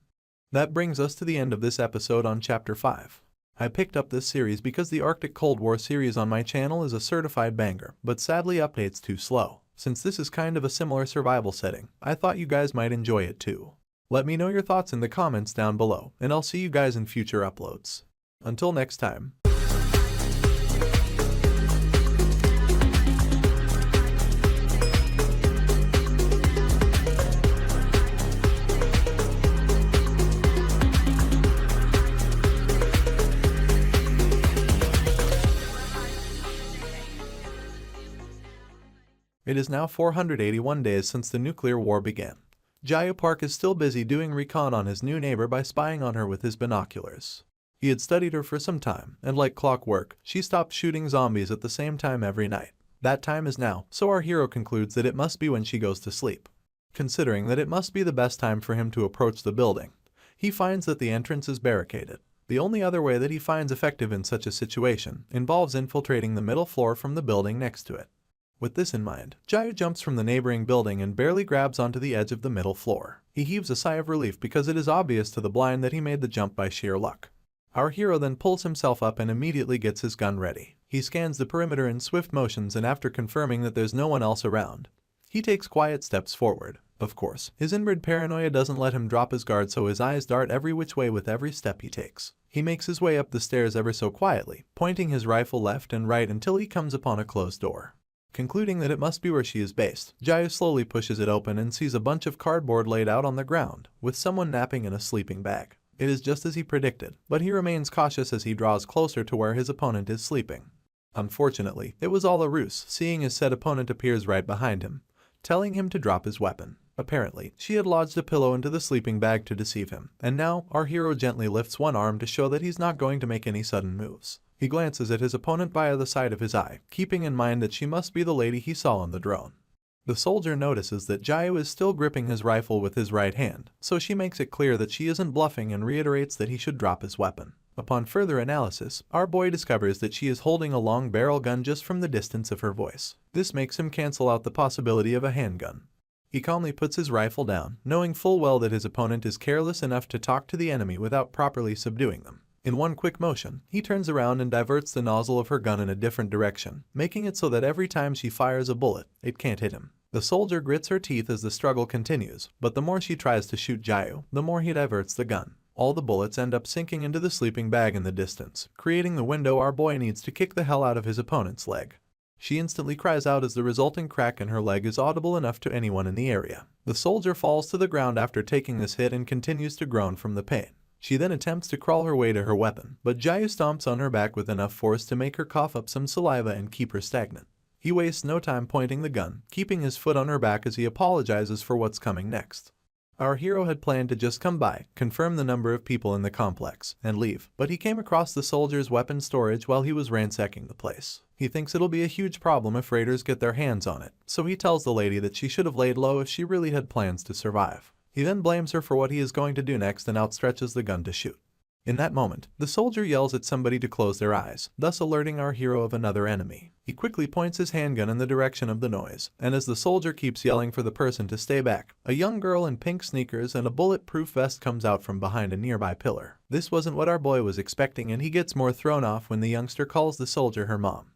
That brings us to the end of this episode on Chapter 5. I picked up this series because the Arctic Cold War series on my channel is a certified banger, but sadly updates too slow. Since this is kind of a similar survival setting, I thought you guys might enjoy it too. Let me know your thoughts in the comments down below, and I'll see you guys in future uploads. Until next time. It is now 481 days since the nuclear war began. Jayu Park is still busy doing recon on his new neighbor by spying on her with his binoculars. He had studied her for some time, and like clockwork, she stopped shooting zombies at the same time every night. That time is now, so our hero concludes that it must be when she goes to sleep. Considering that it must be the best time for him to approach the building, he finds that the entrance is barricaded. The only other way that he finds effective in such a situation involves infiltrating the middle floor from the building next to it. With this in mind, Jayu jumps from the neighboring building and barely grabs onto the edge of the middle floor. He heaves a sigh of relief because it is obvious to the blind that he made the jump by sheer luck. Our hero then pulls himself up and immediately gets his gun ready. He scans the perimeter in swift motions, and after confirming that there's no one else around, he takes quiet steps forward. Of course, his inbred paranoia doesn't let him drop his guard, so his eyes dart every which way with every step he takes. He makes his way up the stairs ever so quietly, pointing his rifle left and right until he comes upon a closed door. Concluding that it must be where she is based, Jayu slowly pushes it open and sees a bunch of cardboard laid out on the ground, with someone napping in a sleeping bag. It is just as he predicted, but he remains cautious as he draws closer to where his opponent is sleeping. Unfortunately, it was all a ruse, seeing as said opponent appears right behind him, telling him to drop his weapon. Apparently, she had lodged a pillow into the sleeping bag to deceive him, and now our hero gently lifts one arm to show that he's not going to make any sudden moves. He glances at his opponent via the side of his eye, keeping in mind that she must be the lady he saw on the drone. The soldier notices that Jayu is still gripping his rifle with his right hand, so she makes it clear that she isn't bluffing and reiterates that he should drop his weapon. Upon further analysis, our boy discovers that she is holding a long barrel gun just from the distance of her voice. This makes him cancel out the possibility of a handgun. He calmly puts his rifle down, knowing full well that his opponent is careless enough to talk to the enemy without properly subduing them. In one quick motion, he turns around and diverts the nozzle of her gun in a different direction, making it so that every time she fires a bullet, it can't hit him. The soldier grits her teeth as the struggle continues, but the more she tries to shoot Jayu, the more he diverts the gun. All the bullets end up sinking into the sleeping bag in the distance, creating the window our boy needs to kick the hell out of his opponent's leg. She instantly cries out as the resulting crack in her leg is audible enough to anyone in the area. The soldier falls to the ground after taking this hit and continues to groan from the pain. She then attempts to crawl her way to her weapon, but Jayu stomps on her back with enough force to make her cough up some saliva and keep her stagnant. He wastes no time pointing the gun, keeping his foot on her back as he apologizes for what's coming next. Our hero had planned to just come by, confirm the number of people in the complex, and leave, but he came across the soldier's weapon storage while he was ransacking the place. He thinks it'll be a huge problem if raiders get their hands on it, so he tells the lady that she should have laid low if she really had plans to survive. He then blames her for what he is going to do next and outstretches the gun to shoot. In that moment, the soldier yells at somebody to close their eyes, thus alerting our hero of another enemy. He quickly points his handgun in the direction of the noise, and as the soldier keeps yelling for the person to stay back, a young girl in pink sneakers and a bulletproof vest comes out from behind a nearby pillar. This wasn't what our boy was expecting, and he gets more thrown off when the youngster calls the soldier her mom.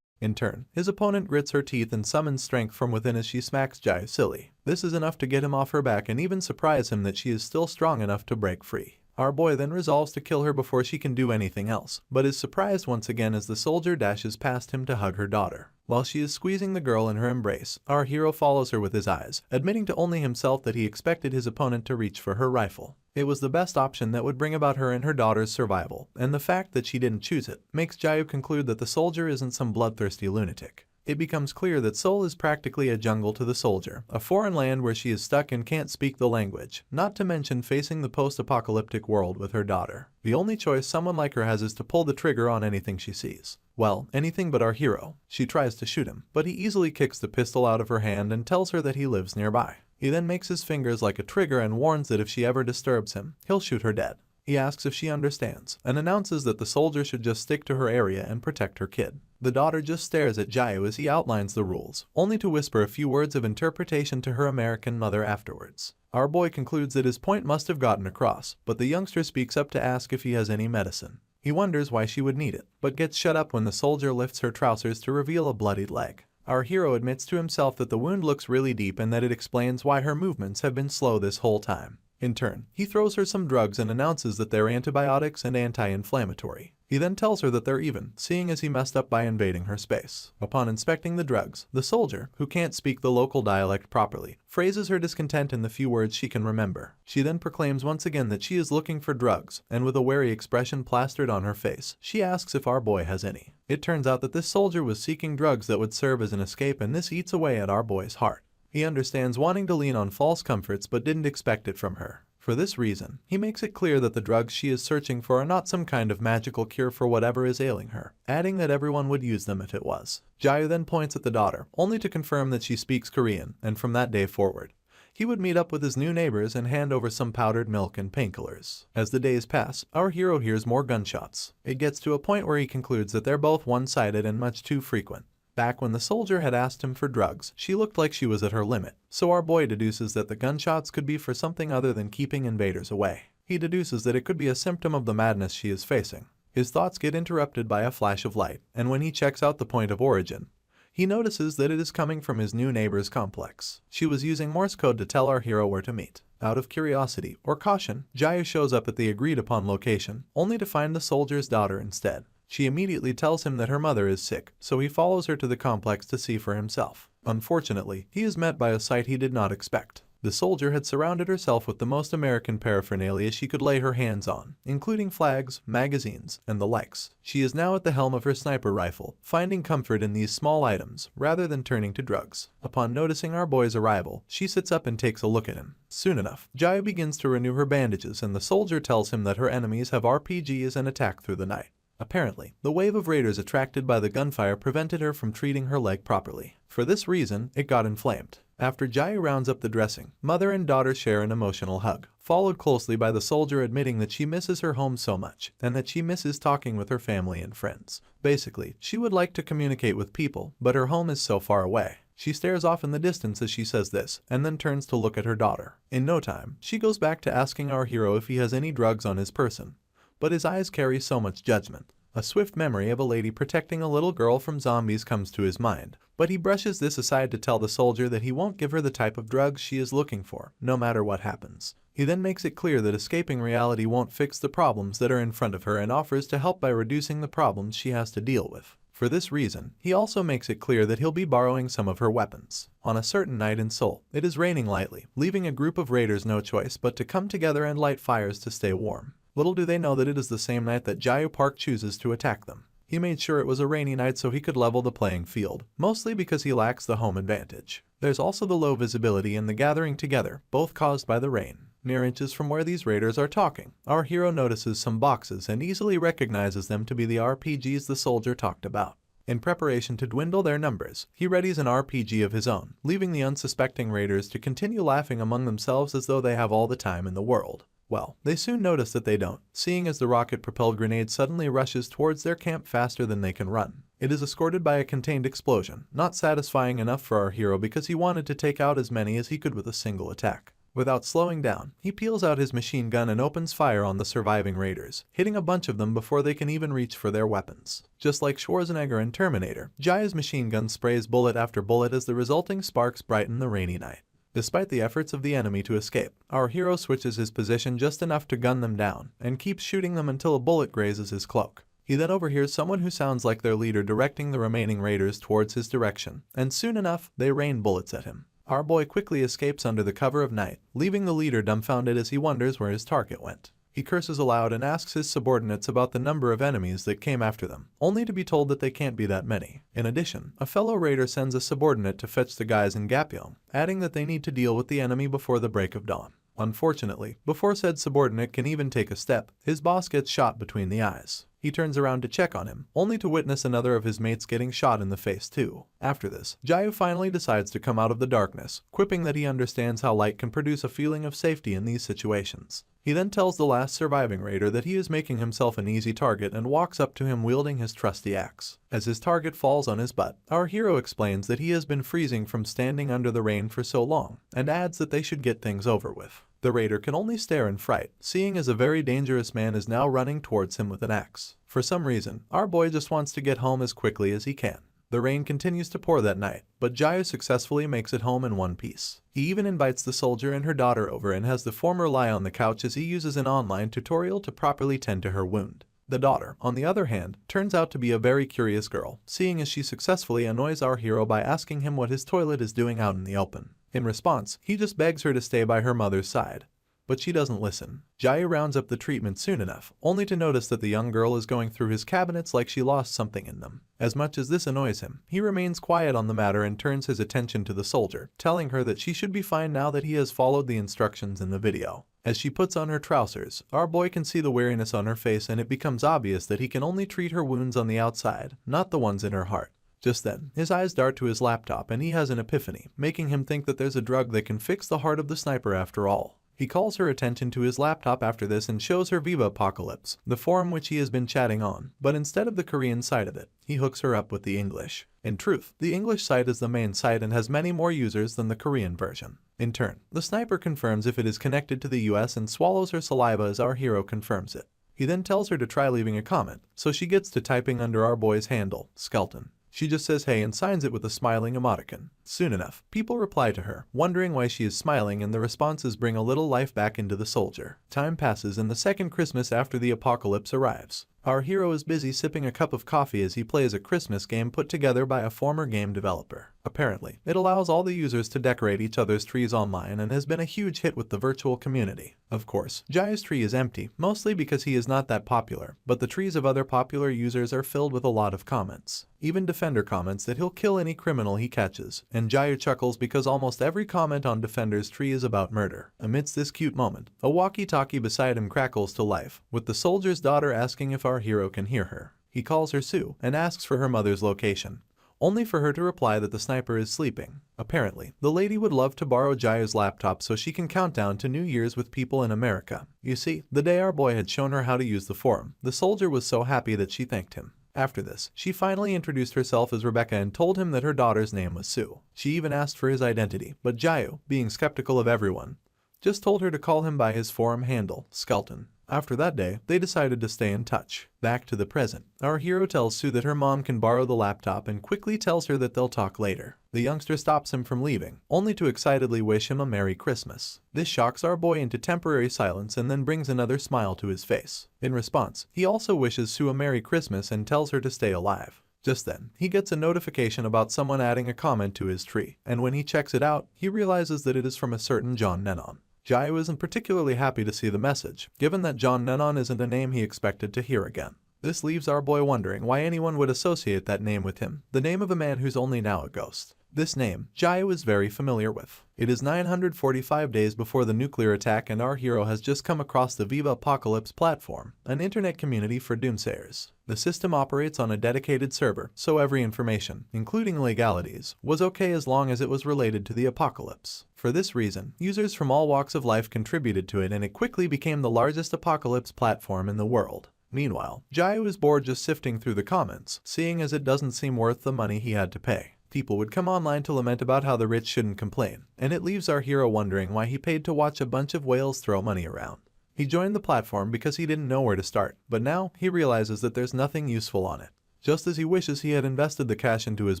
In turn, his opponent grits her teeth and summons strength from within as she smacks Jayu silly. This is enough to get him off her back and even surprise him that she is still strong enough to break free. Our boy then resolves to kill her before she can do anything else, but is surprised once again as the soldier dashes past him to hug her daughter. While she is squeezing the girl in her embrace, our hero follows her with his eyes, admitting to only himself that he expected his opponent to reach for her rifle. It was the best option that would bring about her and her daughter's survival, and the fact that she didn't choose it makes Jayu conclude that the soldier isn't some bloodthirsty lunatic. It becomes clear that Seoul is practically a jungle to the soldier, a foreign land where she is stuck and can't speak the language, not to mention facing the post-apocalyptic world with her daughter. The only choice someone like her has is to pull the trigger on anything she sees. Well, anything but our hero. She tries to shoot him, but he easily kicks the pistol out of her hand and tells her that he lives nearby. He then makes his fingers like a trigger and warns that if she ever disturbs him, he'll shoot her dead. He asks if she understands, and announces that the soldier should just stick to her area and protect her kid. The daughter just stares at Jayu as he outlines the rules, only to whisper a few words of interpretation to her American mother afterwards. Our boy concludes that his point must have gotten across, but the youngster speaks up to ask if he has any medicine. He wonders why she would need it, but gets shut up when the soldier lifts her trousers to reveal a bloodied leg. Our hero admits to himself that the wound looks really deep and that it explains why her movements have been slow this whole time. In turn, he throws her some drugs and announces that they're antibiotics and anti-inflammatory. He then tells her that they're even, seeing as he messed up by invading her space. Upon inspecting the drugs, the soldier, who can't speak the local dialect properly, phrases her discontent in the few words she can remember. She then proclaims once again that she is looking for drugs, and with a wary expression plastered on her face, she asks if our boy has any. It turns out that this soldier was seeking drugs that would serve as an escape, and this eats away at our boy's heart. He understands wanting to lean on false comforts but didn't expect it from her. For this reason, he makes it clear that the drugs she is searching for are not some kind of magical cure for whatever is ailing her, adding that everyone would use them if it was. Jayu then points at the daughter, only to confirm that she speaks Korean, and from that day forward, he would meet up with his new neighbors and hand over some powdered milk and painkillers. As the days pass, our hero hears more gunshots. It gets to a point where he concludes that they're both one-sided and much too frequent. Back when the soldier had asked him for drugs, she looked like she was at her limit, so our boy deduces that the gunshots could be for something other than keeping invaders away. He deduces that it could be a symptom of the madness she is facing. His thoughts get interrupted by a flash of light, and when he checks out the point of origin, he notices that it is coming from his new neighbor's complex. She was using Morse code to tell our hero where to meet. Out of curiosity or caution, Jayu shows up at the agreed-upon location, only to find the soldier's daughter instead. She immediately tells him that her mother is sick, so he follows her to the complex to see for himself. Unfortunately, he is met by a sight he did not expect. The soldier had surrounded herself with the most American paraphernalia she could lay her hands on, including flags, magazines, and the likes. She is now at the helm of her sniper rifle, finding comfort in these small items, rather than turning to drugs. Upon noticing our boy's arrival, she sits up and takes a look at him. Soon enough, Jayu begins to renew her bandages and the soldier tells him that her enemies have RPGs and attack through the night. Apparently, the wave of raiders attracted by the gunfire prevented her from treating her leg properly. For this reason, it got inflamed. After Jayu rounds up the dressing, mother and daughter share an emotional hug, followed closely by the soldier admitting that she misses her home so much, and that she misses talking with her family and friends. Basically, she would like to communicate with people, but her home is so far away. She stares off in the distance as she says this, and then turns to look at her daughter. In no time, she goes back to asking our hero if he has any drugs on his person, but his eyes carry so much judgment. A swift memory of a lady protecting a little girl from zombies comes to his mind, but he brushes this aside to tell the soldier that he won't give her the type of drugs she is looking for, no matter what happens. He then makes it clear that escaping reality won't fix the problems that are in front of her and offers to help by reducing the problems she has to deal with. For this reason, he also makes it clear that he'll be borrowing some of her weapons. On a certain night in Seoul, it is raining lightly, leaving a group of raiders no choice but to come together and light fires to stay warm. Little do they know that it is the same night that Jayu Park chooses to attack them. He made sure it was a rainy night so he could level the playing field, mostly because he lacks the home advantage. There's also the low visibility and the gathering together, both caused by the rain. Mere inches from where these raiders are talking, our hero notices some boxes and easily recognizes them to be the RPGs the soldier talked about. In preparation to dwindle their numbers, he readies an RPG of his own, leaving the unsuspecting raiders to continue laughing among themselves as though they have all the time in the world. Well, they soon notice that they don't, seeing as the rocket-propelled grenade suddenly rushes towards their camp faster than they can run. It is escorted by a contained explosion, not satisfying enough for our hero because he wanted to take out as many as he could with a single attack. Without slowing down, he peels out his machine gun and opens fire on the surviving raiders, hitting a bunch of them before they can even reach for their weapons. Just like Schwarzenegger in Terminator, Jayu's machine gun sprays bullet after bullet as the resulting sparks brighten the rainy night. Despite the efforts of the enemy to escape, our hero switches his position just enough to gun them down, and keeps shooting them until a bullet grazes his cloak. He then overhears someone who sounds like their leader directing the remaining raiders towards his direction, and soon enough, they rain bullets at him. Our boy quickly escapes under the cover of night, leaving the leader dumbfounded as he wonders where his target went. He curses aloud and asks his subordinates about the number of enemies that came after them, only to be told that they can't be that many. In addition, a fellow raider sends a subordinate to fetch the guys in Gapyeong, adding that they need to deal with the enemy before the break of dawn. Unfortunately, before said subordinate can even take a step, his boss gets shot between the eyes. He turns around to check on him, only to witness another of his mates getting shot in the face too. After this, Jayu finally decides to come out of the darkness, quipping that he understands how light can produce a feeling of safety in these situations. He then tells the last surviving raider that he is making himself an easy target and walks up to him wielding his trusty axe. As his target falls on his butt, our hero explains that he has been freezing from standing under the rain for so long, and adds that they should get things over with. The raider can only stare in fright, seeing as a very dangerous man is now running towards him with an axe. For some reason, our boy just wants to get home as quickly as he can. The rain continues to pour that night, but Jayu successfully makes it home in one piece. He even invites the soldier and her daughter over and has the former lie on the couch as he uses an online tutorial to properly tend to her wound. The daughter, on the other hand, turns out to be a very curious girl, seeing as she successfully annoys our hero by asking him what his toilet is doing out in the open. In response, he just begs her to stay by her mother's side, but she doesn't listen. Jayu rounds up the treatment soon enough, only to notice that the young girl is going through his cabinets like she lost something in them. As much as this annoys him, he remains quiet on the matter and turns his attention to the soldier, telling her that she should be fine now that he has followed the instructions in the video. As she puts on her trousers, our boy can see the weariness on her face, and it becomes obvious that he can only treat her wounds on the outside, not the ones in her heart. Just then, his eyes dart to his laptop and he has an epiphany, making him think that there's a drug that can fix the heart of the sniper after all. He calls her attention to his laptop after this and shows her Viva Apocalypse, the forum which he has been chatting on, but instead of the Korean side of it, he hooks her up with the English. In truth, the English site is the main site and has many more users than the Korean version. In turn, the sniper confirms if it is connected to the US and swallows her saliva as our hero confirms it. He then tells her to try leaving a comment, so she gets to typing under our boy's handle, Skelton. She just says hey and signs it with a smiling emoticon. Soon enough, people reply to her, wondering why she is smiling, and the responses bring a little life back into the soldier. Time passes and the second Christmas after the apocalypse arrives. Our hero is busy sipping a cup of coffee as he plays a Christmas game put together by a former game developer. Apparently, it allows all the users to decorate each other's trees online and has been a huge hit with the virtual community. Of course, Jai's tree is empty, mostly because he is not that popular, but the trees of other popular users are filled with a lot of comments. Even Defender comments that he'll kill any criminal he catches, and Jai chuckles because almost every comment on Defender's tree is about murder. Amidst this cute moment, a walkie-talkie beside him crackles to life, with the soldier's daughter asking if our hero can hear her. He calls her Sue and asks for her mother's location, only for her to reply that the sniper is sleeping. Apparently, the lady would love to borrow Jaya's laptop so she can count down to New Year's with people in America. You see, the day our boy had shown her how to use the forum, the soldier was so happy that she thanked him. After this, she finally introduced herself as Rebecca and told him that her daughter's name was Sue. She even asked for his identity, but Jayu, being skeptical of everyone, just told her to call him by his forum handle, Skelton. After that day, they decided to stay in touch. Back to the present, our hero tells Sue that her mom can borrow the laptop and quickly tells her that they'll talk later. The youngster stops him from leaving, only to excitedly wish him a Merry Christmas. This shocks our boy into temporary silence and then brings another smile to his face. In response, he also wishes Sue a Merry Christmas and tells her to stay alive. Just then, he gets a notification about someone adding a comment to his tree, and when he checks it out, he realizes that it is from a certain John Nennon. Jai isn't particularly happy to see the message, given that John Nennon isn't a name he expected to hear again. This leaves our boy wondering why anyone would associate that name with him, the name of a man who's only now a ghost. This name, Jai is very familiar with. It is 945 days before the nuclear attack and our hero has just come across the Viva Apocalypse platform, an internet community for doomsayers. The system operates on a dedicated server, so every information, including legalities, was okay as long as it was related to the apocalypse. For this reason, users from all walks of life contributed to it and it quickly became the largest apocalypse platform in the world. Meanwhile, Jai was bored just sifting through the comments, seeing as it doesn't seem worth the money he had to pay. People would come online to lament about how the rich shouldn't complain, and it leaves our hero wondering why he paid to watch a bunch of whales throw money around. He joined the platform because he didn't know where to start, but now he realizes that there's nothing useful on it. Just as he wishes he had invested the cash into his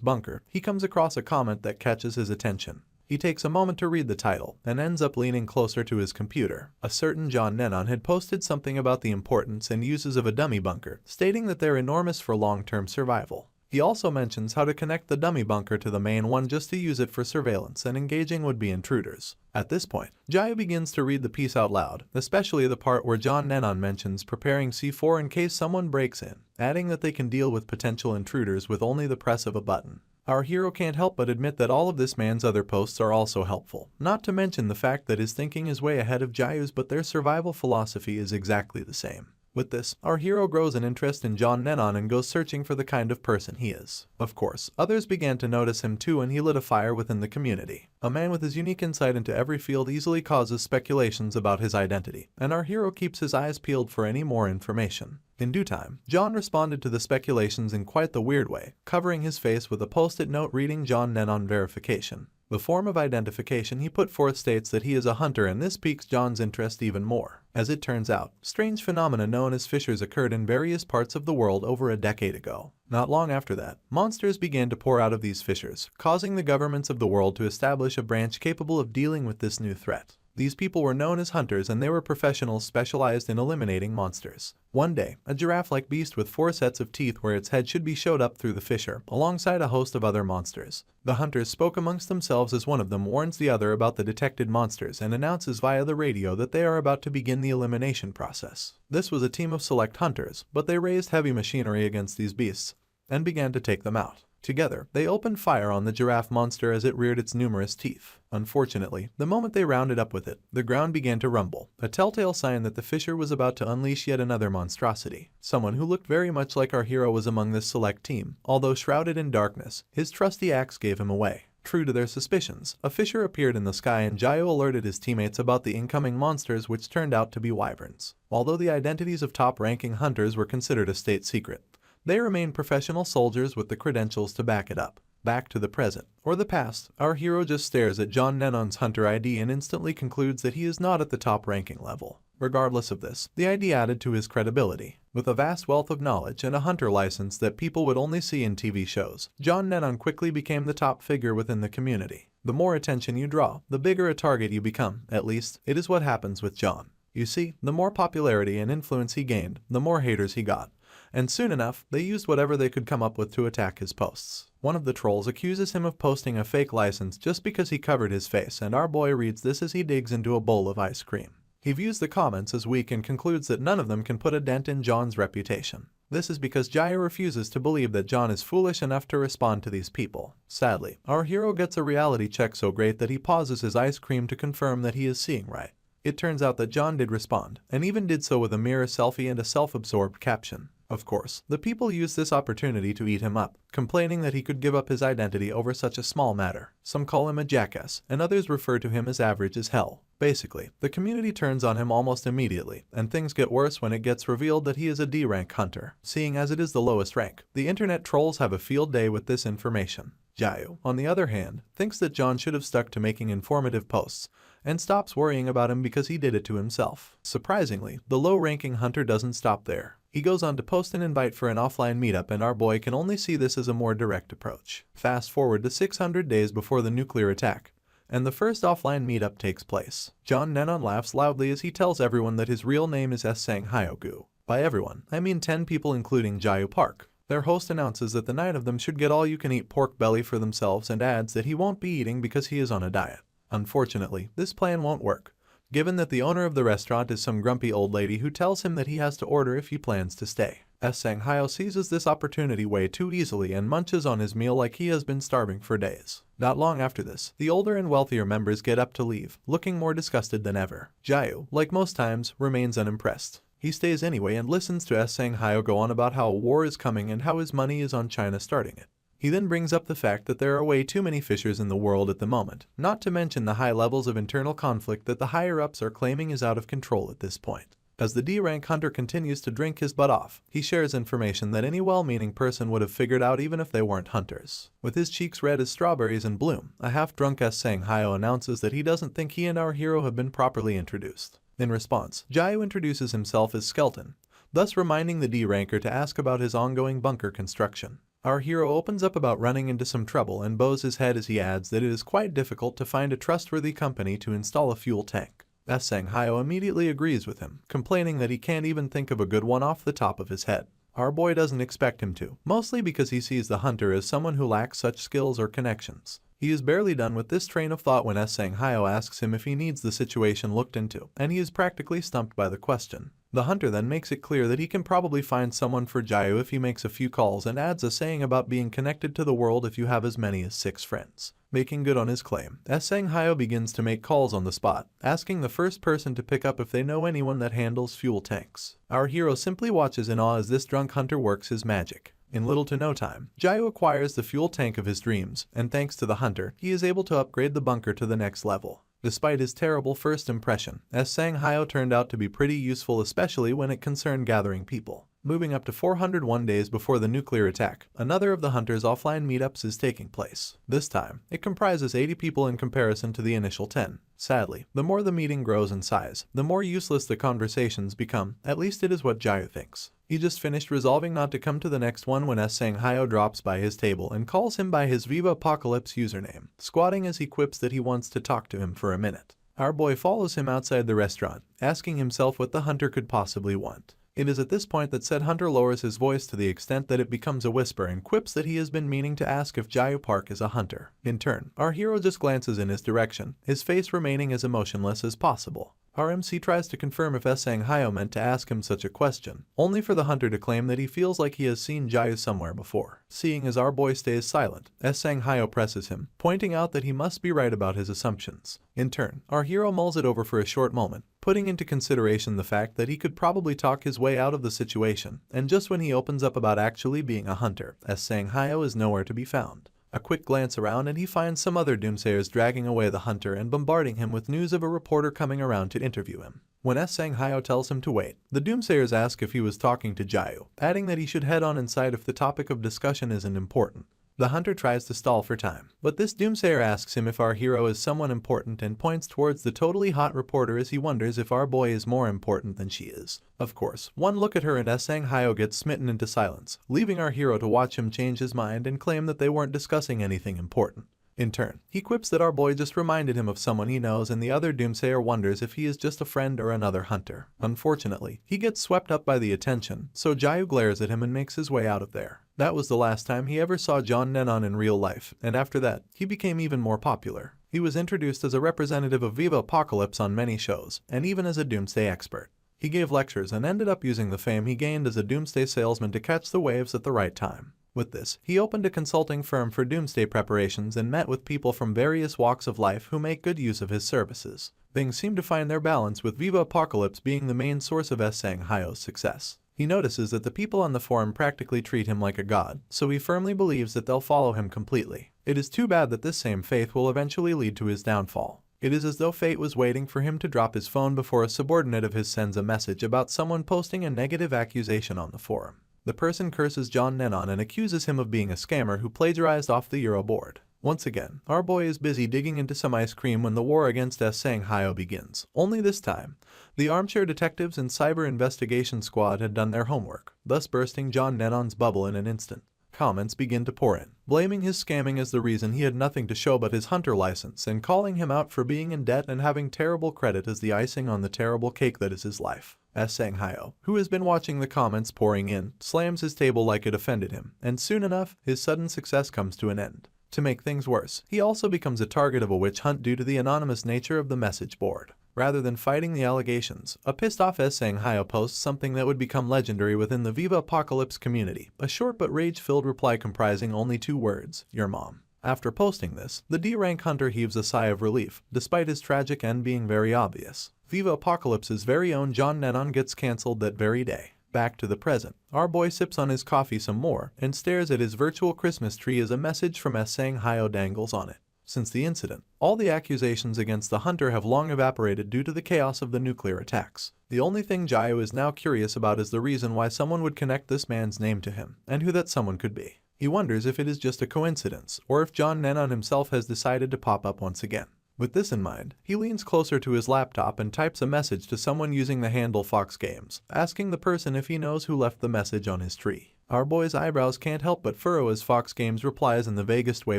bunker, he comes across a comment that catches his attention. He takes a moment to read the title, and ends up leaning closer to his computer. A certain John Nennon had posted something about the importance and uses of a dummy bunker, stating that they're enormous for long-term survival. He also mentions how to connect the dummy bunker to the main one just to use it for surveillance and engaging would-be intruders. At this point, Jaya begins to read the piece out loud, especially the part where John Nennon mentions preparing C4 in case someone breaks in, adding that they can deal with potential intruders with only the press of a button. Our hero can't help but admit that all of this man's other posts are also helpful, not to mention the fact that his thinking is way ahead of Jayu's, but their survival philosophy is exactly the same. With this, our hero grows an interest in John Nennon and goes searching for the kind of person he is. Of course, others began to notice him too and he lit a fire within the community. A man with his unique insight into every field easily causes speculations about his identity, and our hero keeps his eyes peeled for any more information. In due time, John responded to the speculations in quite the weird way, covering his face with a post-it note reading John Nennon verification. The form of identification he put forth states that he is a hunter, and this piques John's interest even more. As it turns out, strange phenomena known as fissures occurred in various parts of the world over a decade ago. Not long after that, monsters began to pour out of these fissures, causing the governments of the world to establish a branch capable of dealing with this new threat. These people were known as hunters and they were professionals specialized in eliminating monsters. One day, a giraffe-like beast with 4 sets of teeth where its head should be showed up through the fissure, alongside a host of other monsters. The hunters spoke amongst themselves as one of them warns the other about the detected monsters and announces via the radio that they are about to begin the elimination process. This was a team of select hunters, but they raised heavy machinery against these beasts and began to take them out. Together, they opened fire on the giraffe monster as it reared its numerous teeth. Unfortunately, the moment they rounded up with it, the ground began to rumble, a telltale sign that the fisher was about to unleash yet another monstrosity. Someone who looked very much like our hero was among this select team. Although shrouded in darkness, his trusty axe gave him away. True to their suspicions, a fisher appeared in the sky and Jayu alerted his teammates about the incoming monsters, which turned out to be wyverns. Although the identities of top-ranking hunters were considered a state secret, they remain professional soldiers with the credentials to back it up. Back to the present, or the past, our hero just stares at John Nennon's hunter ID and instantly concludes that he is not at the top-ranking level. Regardless of this, the ID added to his credibility. With a vast wealth of knowledge and a hunter license that people would only see in TV shows, John Nennon quickly became the top figure within the community. The more attention you draw, the bigger a target you become. At least, it is what happens with John. You see, the more popularity and influence he gained, the more haters he got. And soon enough, they used whatever they could come up with to attack his posts. One of the trolls accuses him of posting a fake license just because he covered his face, and our boy reads this as he digs into a bowl of ice cream. He views the comments as weak and concludes that none of them can put a dent in John's reputation. This is because Jayu refuses to believe that John is foolish enough to respond to these people. Sadly, our hero gets a reality check so great that he pauses his ice cream to confirm that he is seeing right. It turns out that John did respond, and even did so with a mirror selfie and a self-absorbed caption. Of course, the people used this opportunity to eat him up, complaining that he could give up his identity over such a small matter. Some call him a jackass, and others refer to him as average as hell. Basically, the community turns on him almost immediately, and things get worse when it gets revealed that he is a D-rank hunter. Seeing as it is the lowest rank, the internet trolls have a field day with this information. Jayu, on the other hand, thinks that John should have stuck to making informative posts, and stops worrying about him because he did it to himself. Surprisingly, the low-ranking hunter doesn't stop there. He goes on to post an invite for an offline meetup, and our boy can only see this as a more direct approach. Fast forward to 600 days before the nuclear attack, and the first offline meetup takes place. John Nennon laughs loudly as he tells everyone that his real name is Sang Hyogu. By everyone, I mean 10 people including Jayu Park. Their host announces that the 9 of them should get all-you-can-eat pork belly for themselves and adds that he won't be eating because he is on a diet. Unfortunately, this plan won't work, given that the owner of the restaurant is some grumpy old lady who tells him that he has to order if he plans to stay. Sang Hyo seizes this opportunity way too easily and munches on his meal like he has been starving for days. Not long after this, the older and wealthier members get up to leave, looking more disgusted than ever. Jayu, like most times, remains unimpressed. He stays anyway and listens to Sang Hyo go on about how a war is coming and how his money is on China starting it. He then brings up the fact that there are way too many fishers in the world at the moment, not to mention the high levels of internal conflict that the higher-ups are claiming is out of control at this point. As the D-rank hunter continues to drink his butt off, he shares information that any well-meaning person would have figured out even if they weren't hunters. With his cheeks red as strawberries in bloom, a half-drunk Sang Hyo announces that he doesn't think he and our hero have been properly introduced. In response, Jayu introduces himself as Skeleton, thus reminding the D-ranker to ask about his ongoing bunker construction. Our hero opens up about running into some trouble and bows his head as he adds that it is quite difficult to find a trustworthy company to install a fuel tank. Sang Hyo immediately agrees with him, complaining that he can't even think of a good one off the top of his head. Our boy doesn't expect him to, mostly because he sees the hunter as someone who lacks such skills or connections. He is barely done with this train of thought when Sang Hyo asks him if he needs the situation looked into, and he is practically stumped by the question. The hunter then makes it clear that he can probably find someone for Jayu if he makes a few calls and adds a saying about being connected to the world if you have as many as 6 friends. Making good on his claim, Sang Hyo begins to make calls on the spot, asking the first person to pick up if they know anyone that handles fuel tanks. Our hero simply watches in awe as this drunk hunter works his magic. In little to no time, Jayu acquires the fuel tank of his dreams, and thanks to the hunter, he is able to upgrade the bunker to the next level. Despite his terrible first impression, Sang Hyo turned out to be pretty useful, especially when it concerned gathering people. Moving up to 401 days before the nuclear attack, another of the hunter's offline meetups is taking place. This time, it comprises 80 people in comparison to the initial 10. Sadly, the more the meeting grows in size, the more useless the conversations become, at least it is what Jayu thinks. He just finished resolving not to come to the next one when Sang Hyo drops by his table and calls him by his Viva Apocalypse username, squatting as he quips that he wants to talk to him for a minute. Our boy follows him outside the restaurant, asking himself what the hunter could possibly want. It is at this point that said hunter lowers his voice to the extent that it becomes a whisper and quips that he has been meaning to ask if Jayu Park is a hunter. In turn, our hero just glances in his direction, his face remaining as emotionless as possible. Our MC tries to confirm if Hayo meant to ask him such a question, only for the hunter to claim that he feels like he has seen Jayu somewhere before. Seeing as our boy stays silent, Hayo presses him, pointing out that he must be right about his assumptions. In turn, our hero mulls it over for a short moment, putting into consideration the fact that he could probably talk his way out of the situation, and just when he opens up about actually being a hunter, Hayo is nowhere to be found. A quick glance around and he finds some other doomsayers dragging away the hunter and bombarding him with news of a reporter coming around to interview him. When Hayo tells him to wait, the doomsayers ask if he was talking to Jayu, adding that he should head on inside if the topic of discussion isn't important. The hunter tries to stall for time, but this doomsayer asks him if our hero is someone important and points towards the totally hot reporter as he wonders if our boy is more important than she is. Of course, one look at her and Hayo gets smitten into silence, leaving our hero to watch him change his mind and claim that they weren't discussing anything important. In turn, he quips that our boy just reminded him of someone he knows and the other doomsayer wonders if he is just a friend or another hunter. Unfortunately, he gets swept up by the attention, so Jayu glares at him and makes his way out of there. That was the last time he ever saw John Nenon in real life, and after that, he became even more popular. He was introduced as a representative of Viva Apocalypse on many shows, and even as a doomsday expert. He gave lectures and ended up using the fame he gained as a doomsday salesman to catch the waves at the right time. With this, he opened a consulting firm for doomsday preparations and met with people from various walks of life who make good use of his services. Things seem to find their balance, with Viva Apocalypse being the main source of Hayo's success. He notices that the people on the forum practically treat him like a god, so he firmly believes that they'll follow him completely. It is too bad that this same faith will eventually lead to his downfall. It is as though fate was waiting for him to drop his phone before a subordinate of his sends a message about someone posting a negative accusation on the forum. The person curses John Nenon and accuses him of being a scammer who plagiarized off the Euro board. Once again, our boy is busy digging into some ice cream when the war against Hayo begins. Only this time, the armchair detectives and cyber investigation squad had done their homework, thus bursting John Nenon's bubble in an instant. Comments begin to pour in, blaming his scamming as the reason he had nothing to show but his hunter license and calling him out for being in debt and having terrible credit as the icing on the terrible cake that is his life. Hayo, who has been watching the comments pouring in, slams his table like it offended him, and soon enough, his sudden success comes to an end. To make things worse, he also becomes a target of a witch hunt due to the anonymous nature of the message board. Rather than fighting the allegations, a pissed-off Hayo posts something that would become legendary within the Viva Apocalypse community, a short but rage-filled reply comprising only 2 words, "Your mom." After posting this, the D-rank hunter heaves a sigh of relief, despite his tragic end being very obvious. Viva Apocalypse's very own John Nenon gets cancelled that very day. Back to the present, our boy sips on his coffee some more and stares at his virtual Christmas tree as a message from Hayo dangles on it. Since the incident, all the accusations against the hunter have long evaporated due to the chaos of the nuclear attacks. The only thing Jayu is now curious about is the reason why someone would connect this man's name to him, and who that someone could be. He wonders if it is just a coincidence, or if John Nenon himself has decided to pop up once again. With this in mind, he leans closer to his laptop and types a message to someone using the handle Fox Games, asking the person if he knows who left the message on his tree. Our boy's eyebrows can't help but furrow as Fox Games replies in the vaguest way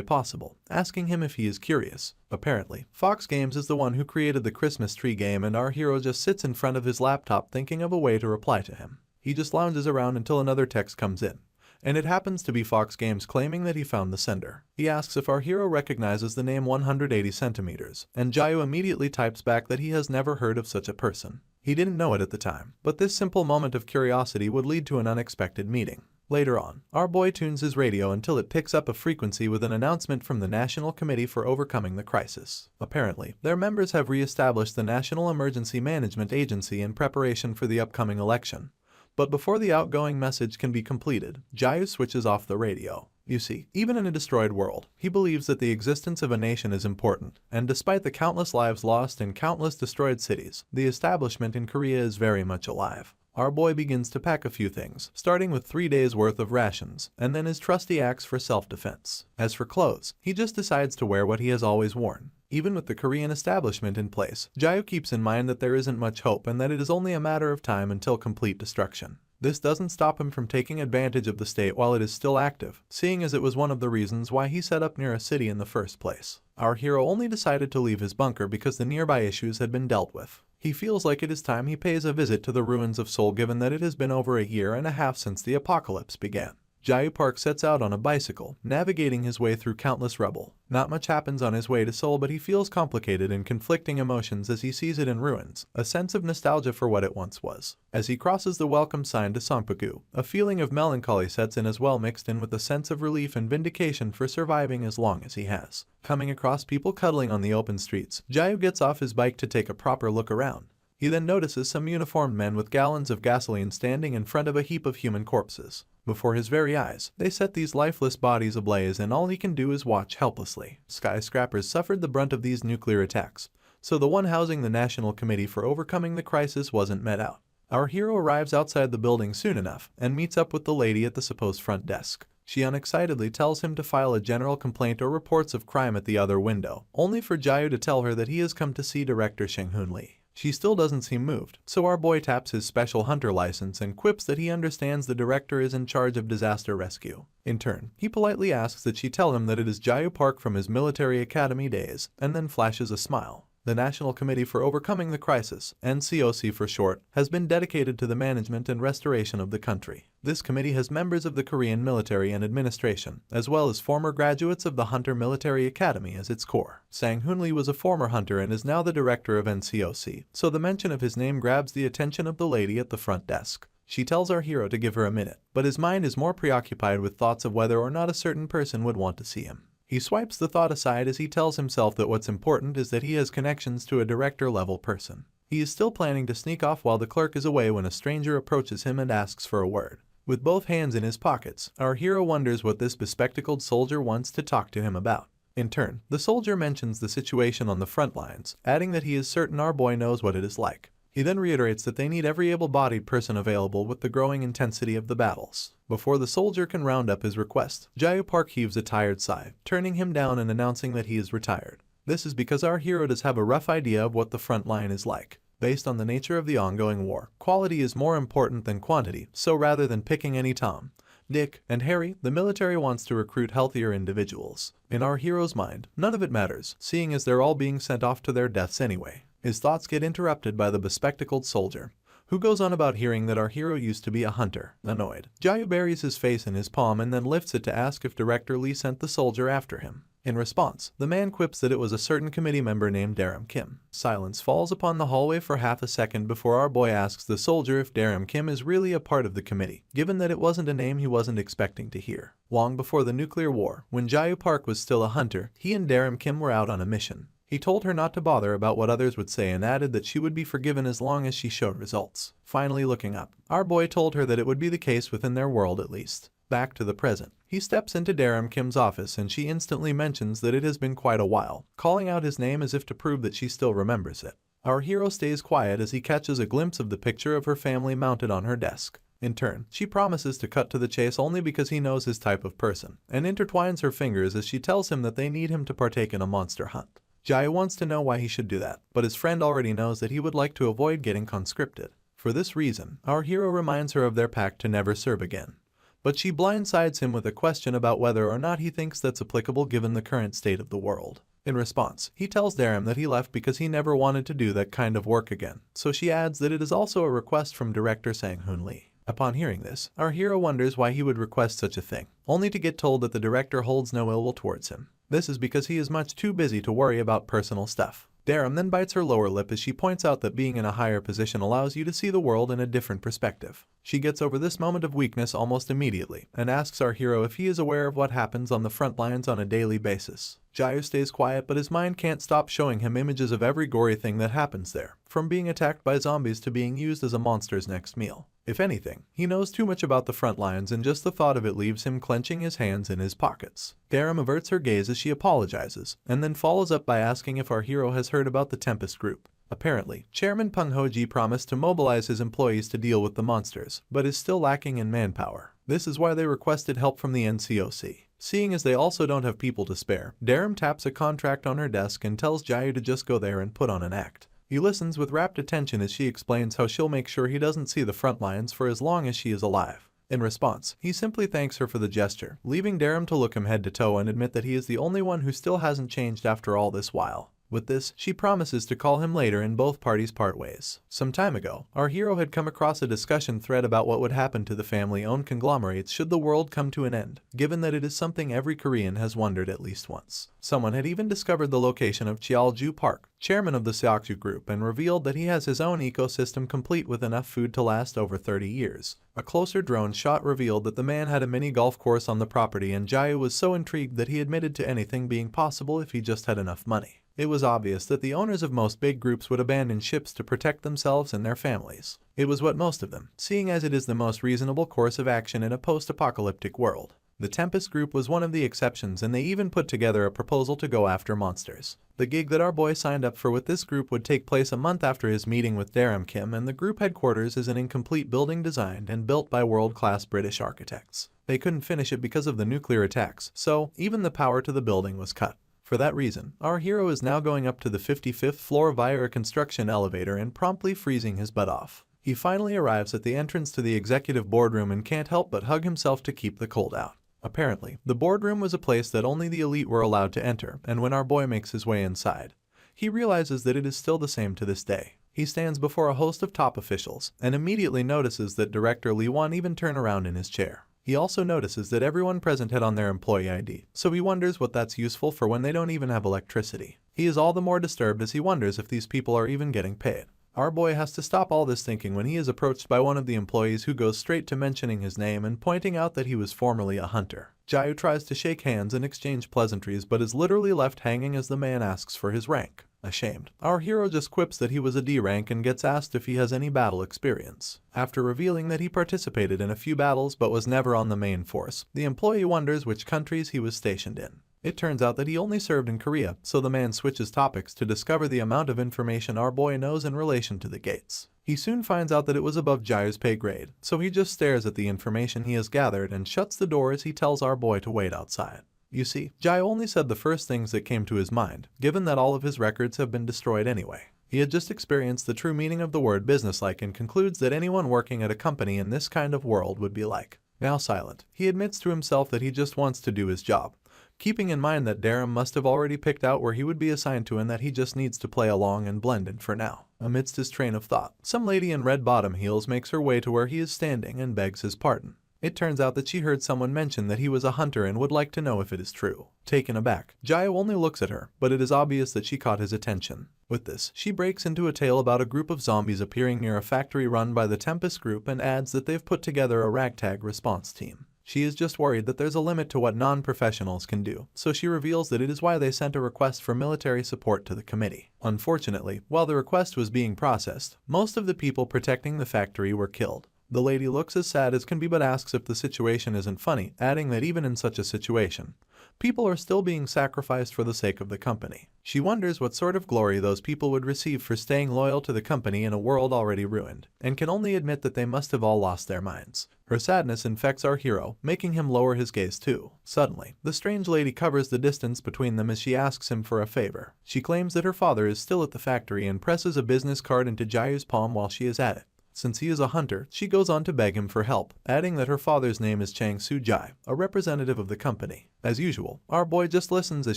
possible, asking him if he is curious. Apparently, Fox Games is the one who created the Christmas tree game, and our hero just sits in front of his laptop thinking of a way to reply to him. He just lounges around until another text comes in, and it happens to be Fox Games claiming that he found the sender. He asks if our hero recognizes the name 180 centimeters, and Jayu immediately types back that he has never heard of such a person. He didn't know it at the time, but this simple moment of curiosity would lead to an unexpected meeting. Later on, our boy tunes his radio until it picks up a frequency with an announcement from the National Committee for Overcoming the Crisis. Apparently, their members have re-established the National Emergency Management Agency in preparation for the upcoming election. But before the outgoing message can be completed, Jayu switches off the radio. You see, even in a destroyed world, he believes that the existence of a nation is important, and despite the countless lives lost in countless destroyed cities, the establishment in Korea is very much alive. Our boy begins to pack a few things, starting with 3 days worth of rations, and then his trusty axe for self-defense. As for clothes, he just decides to wear what he has always worn. Even with the Korean establishment in place, Jayu keeps in mind that there isn't much hope and that it is only a matter of time until complete destruction. This doesn't stop him from taking advantage of the state while it is still active, seeing as it was one of the reasons why he set up near a city in the first place. Our hero only decided to leave his bunker because the nearby issues had been dealt with. He feels like it is time he pays a visit to the ruins of Seoul, given that it has been over a year and a half since the apocalypse began. Jayu Park sets out on a bicycle, navigating his way through countless rubble. Not much happens on his way to Seoul, but he feels complicated and conflicting emotions as he sees it in ruins, a sense of nostalgia for what it once was. As he crosses the welcome sign to Songpagu, a feeling of melancholy sets in as well, mixed in with a sense of relief and vindication for surviving as long as he has. Coming across people cuddling on the open streets, Jayu gets off his bike to take a proper look around. He then notices some uniformed men with gallons of gasoline standing in front of a heap of human corpses. Before his very eyes, they set these lifeless bodies ablaze, and all he can do is watch helplessly. Skyscrapers suffered the brunt of these nuclear attacks, so the one housing the National Committee for Overcoming the Crisis wasn't met out. Our hero arrives outside the building soon enough and meets up with the lady at the supposed front desk. She unexcitedly tells him to file a general complaint or reports of crime at the other window, only for Jayu to tell her that he has come to see director Sheng-Hoon Lee. She still doesn't seem moved, so our boy taps his special hunter license and quips that he understands the director is in charge of disaster rescue. In turn, he politely asks that she tell him that it is Jayu Park from his military academy days, and then flashes a smile. The National Committee for Overcoming the Crisis, NCOC for short, has been dedicated to the management and restoration of the country. This committee has members of the Korean military and administration, as well as former graduates of the Hunter Military Academy as its core. Sang-Hoon Lee was a former hunter and is now the director of NCOC, so the mention of his name grabs the attention of the lady at the front desk. She tells our hero to give her a minute, but his mind is more preoccupied with thoughts of whether or not a certain person would want to see him. He swipes the thought aside as he tells himself that what's important is that he has connections to a director-level person. He is still planning to sneak off while the clerk is away when a stranger approaches him and asks for a word. With both hands in his pockets, our hero wonders what this bespectacled soldier wants to talk to him about. In turn, the soldier mentions the situation on the front lines, adding that he is certain our boy knows what it is like. He then reiterates that they need every able-bodied person available with the growing intensity of the battles. Before the soldier can round up his request, Jayu Park heaves a tired sigh, turning him down and announcing that he is retired. This is because our hero does have a rough idea of what the front line is like. Based on the nature of the ongoing war, quality is more important than quantity, so rather than picking any Tom, Dick, and Harry, the military wants to recruit healthier individuals. In our hero's mind, none of it matters, seeing as they're all being sent off to their deaths anyway. His thoughts get interrupted by the bespectacled soldier, who goes on about hearing that our hero used to be a hunter. Annoyed, Jayu buries his face in his palm and then lifts it to ask if Director Lee sent the soldier after him. In response, the man quips that it was a certain committee member named Daram Kim. Silence falls upon the hallway for half a second before our boy asks the soldier if Daram Kim is really a part of the committee, given that it wasn't a name he wasn't expecting to hear. Long before the nuclear war, when Jayu Park was still a hunter, he and Daram Kim were out on a mission. He told her not to bother about what others would say and added that she would be forgiven as long as she showed results. Finally looking up, our boy told her that it would be the case within their world at least. Back to the present. He steps into Daram Kim's office and she instantly mentions that it has been quite a while, calling out his name as if to prove that she still remembers it. Our hero stays quiet as he catches a glimpse of the picture of her family mounted on her desk. In turn, she promises to cut to the chase only because he knows his type of person, and intertwines her fingers as she tells him that they need him to partake in a monster hunt. Jayu wants to know why he should do that, but his friend already knows that he would like to avoid getting conscripted. For this reason, our hero reminds her of their pact to never serve again. But she blindsides him with a question about whether or not he thinks that's applicable given the current state of the world. In response, he tells Daram that he left because he never wanted to do that kind of work again, so she adds that it is also a request from director Sang-Hoon Lee. Upon hearing this, our hero wonders why he would request such a thing, only to get told that the director holds no ill will towards him. This is because he is much too busy to worry about personal stuff. Daram then bites her lower lip as she points out that being in a higher position allows you to see the world in a different perspective. She gets over this moment of weakness almost immediately and asks our hero if he is aware of what happens on the front lines on a daily basis. Jayu stays quiet, but his mind can't stop showing him images of every gory thing that happens there, from being attacked by zombies to being used as a monster's next meal. If anything, he knows too much about the front lines and just the thought of it leaves him clenching his hands in his pockets. Daram averts her gaze as she apologizes, and then follows up by asking if our hero has heard about the Tempest Group. Apparently, Chairman Peng Ho-ji promised to mobilize his employees to deal with the monsters, but is still lacking in manpower. This is why they requested help from the NCOC. Seeing as they also don't have people to spare, Daram taps a contract on her desk and tells Jayu to just go there and put on an act. He listens with rapt attention as she explains how she'll make sure he doesn't see the front lines for as long as she is alive. In response, he simply thanks her for the gesture, leaving Darum to look him head to toe and admit that he is the only one who still hasn't changed after all this while. With this, she promises to call him later and both parties part ways. Some time ago, our hero had come across a discussion thread about what would happen to the family-owned conglomerates should the world come to an end, given that it is something every Korean has wondered at least once. Someone had even discovered the location of Cheolju Park, chairman of the Seokju Group, and revealed that he has his own ecosystem complete with enough food to last over 30 years. A closer drone shot revealed that the man had a mini golf course on the property, and Jayu was so intrigued that he admitted to anything being possible if he just had enough money. It was obvious that the owners of most big groups would abandon ships to protect themselves and their families. It was what most of them, seeing as it is the most reasonable course of action in a post-apocalyptic world. The Tempest Group was one of the exceptions, and they even put together a proposal to go after monsters. The gig that our boy signed up for with this group would take place a month after his meeting with Darum Kim, and the group headquarters is an incomplete building designed and built by world-class British architects. They couldn't finish it because of the nuclear attacks, so even the power to the building was cut. For that reason, our hero is now going up to the 55th floor via a construction elevator and promptly freezing his butt off. He finally arrives at the entrance to the executive boardroom and can't help but hug himself to keep the cold out. Apparently, the boardroom was a place that only the elite were allowed to enter, and when our boy makes his way inside, he realizes that it is still the same to this day. He stands before a host of top officials, and immediately notices that Director Lee Won even turn around in his chair. He also notices that everyone present had on their employee ID, so he wonders what that's useful for when they don't even have electricity. He is all the more disturbed as he wonders if these people are even getting paid. Our boy has to stop all this thinking when he is approached by one of the employees who goes straight to mentioning his name and pointing out that he was formerly a hunter. Jayu tries to shake hands and exchange pleasantries but is literally left hanging as the man asks for his rank. Ashamed, our hero just quips that he was a D rank and gets asked if he has any battle experience. After revealing that he participated in a few battles but was never on the main force, the employee wonders which countries he was stationed in. It turns out that he only served in Korea, so the man switches topics to discover the amount of information our boy knows in relation to the gates. He soon finds out that it was above Jayu's pay grade, so he just stares at the information he has gathered and shuts the door as he tells our boy to wait outside. You see, Jayu only said the first things that came to his mind, given that all of his records have been destroyed anyway. He had just experienced the true meaning of the word businesslike and concludes that anyone working at a company in this kind of world would be like. Now silent, he admits to himself that he just wants to do his job, keeping in mind that Darum must have already picked out where he would be assigned to and that he just needs to play along and blend in for now. Amidst his train of thought, some lady in red bottom heels makes her way to where he is standing and begs his pardon. It turns out that she heard someone mention that he was a hunter and would like to know if it is true. Taken aback, Jayu only looks at her, but it is obvious that she caught his attention. With this, she breaks into a tale about a group of zombies appearing near a factory run by the Tempest Group and adds that they've put together a ragtag response team. She is just worried that there's a limit to what non-professionals can do, so she reveals that it is why they sent a request for military support to the committee. Unfortunately, while the request was being processed, most of the people protecting the factory were killed. The lady looks as sad as can be but asks if the situation isn't funny, adding that even in such a situation, people are still being sacrificed for the sake of the company. She wonders what sort of glory those people would receive for staying loyal to the company in a world already ruined, and can only admit that they must have all lost their minds. Her sadness infects our hero, making him lower his gaze too. Suddenly, the strange lady covers the distance between them as she asks him for a favor. She claims that her father is still at the factory and presses a business card into Jayu's palm while she is at it. Since he is a hunter, she goes on to beg him for help, adding that her father's name is Chang Soo-jae, a representative of the company. As usual, our boy just listens as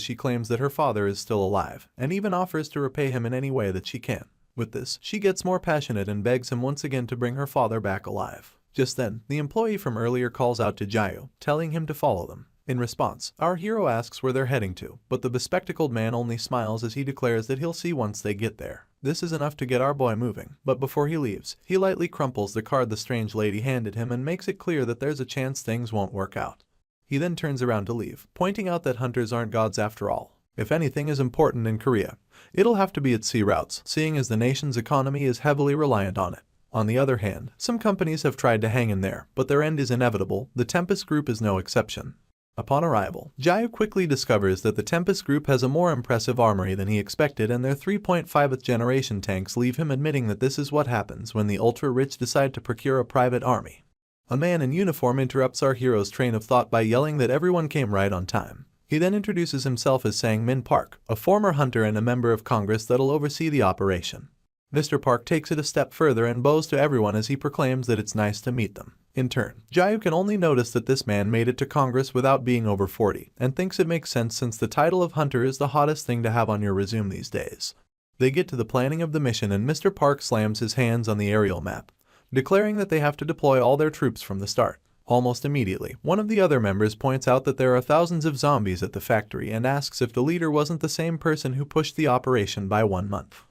she claims that her father is still alive, and even offers to repay him in any way that she can. With this, she gets more passionate and begs him once again to bring her father back alive. Just then, the employee from earlier calls out to Jayu, telling him to follow them. In response, our hero asks where they're heading to, but the bespectacled man only smiles as he declares that he'll see once they get there. This is enough to get our boy moving, but before he leaves, he lightly crumples the card the strange lady handed him and makes it clear that there's a chance things won't work out. He then turns around to leave, pointing out that hunters aren't gods after all. If anything is important in Korea, it'll have to be its sea routes, seeing as the nation's economy is heavily reliant on it. On the other hand, some companies have tried to hang in there, but their end is inevitable. The Tempest Group is no exception. Upon arrival, Jayu quickly discovers that the Tempest Group has a more impressive armory than he expected, and their 3.5th generation tanks leave him admitting that this is what happens when the ultra-rich decide to procure a private army. A man in uniform interrupts our hero's train of thought by yelling that everyone came right on time. He then introduces himself as Sang Min Park, a former hunter and a member of Congress that'll oversee the operation. Mr. Park takes it a step further and bows to everyone as he proclaims that it's nice to meet them. In turn, Jayu can only notice that this man made it to Congress without being over 40, and thinks it makes sense since the title of Hunter is the hottest thing to have on your resume these days. They get to the planning of the mission and Mr. Park slams his hands on the aerial map, declaring that they have to deploy all their troops from the start. Almost immediately, one of the other members points out that there are thousands of zombies at the factory and asks if the leader wasn't the same person who pushed the operation by 1 month.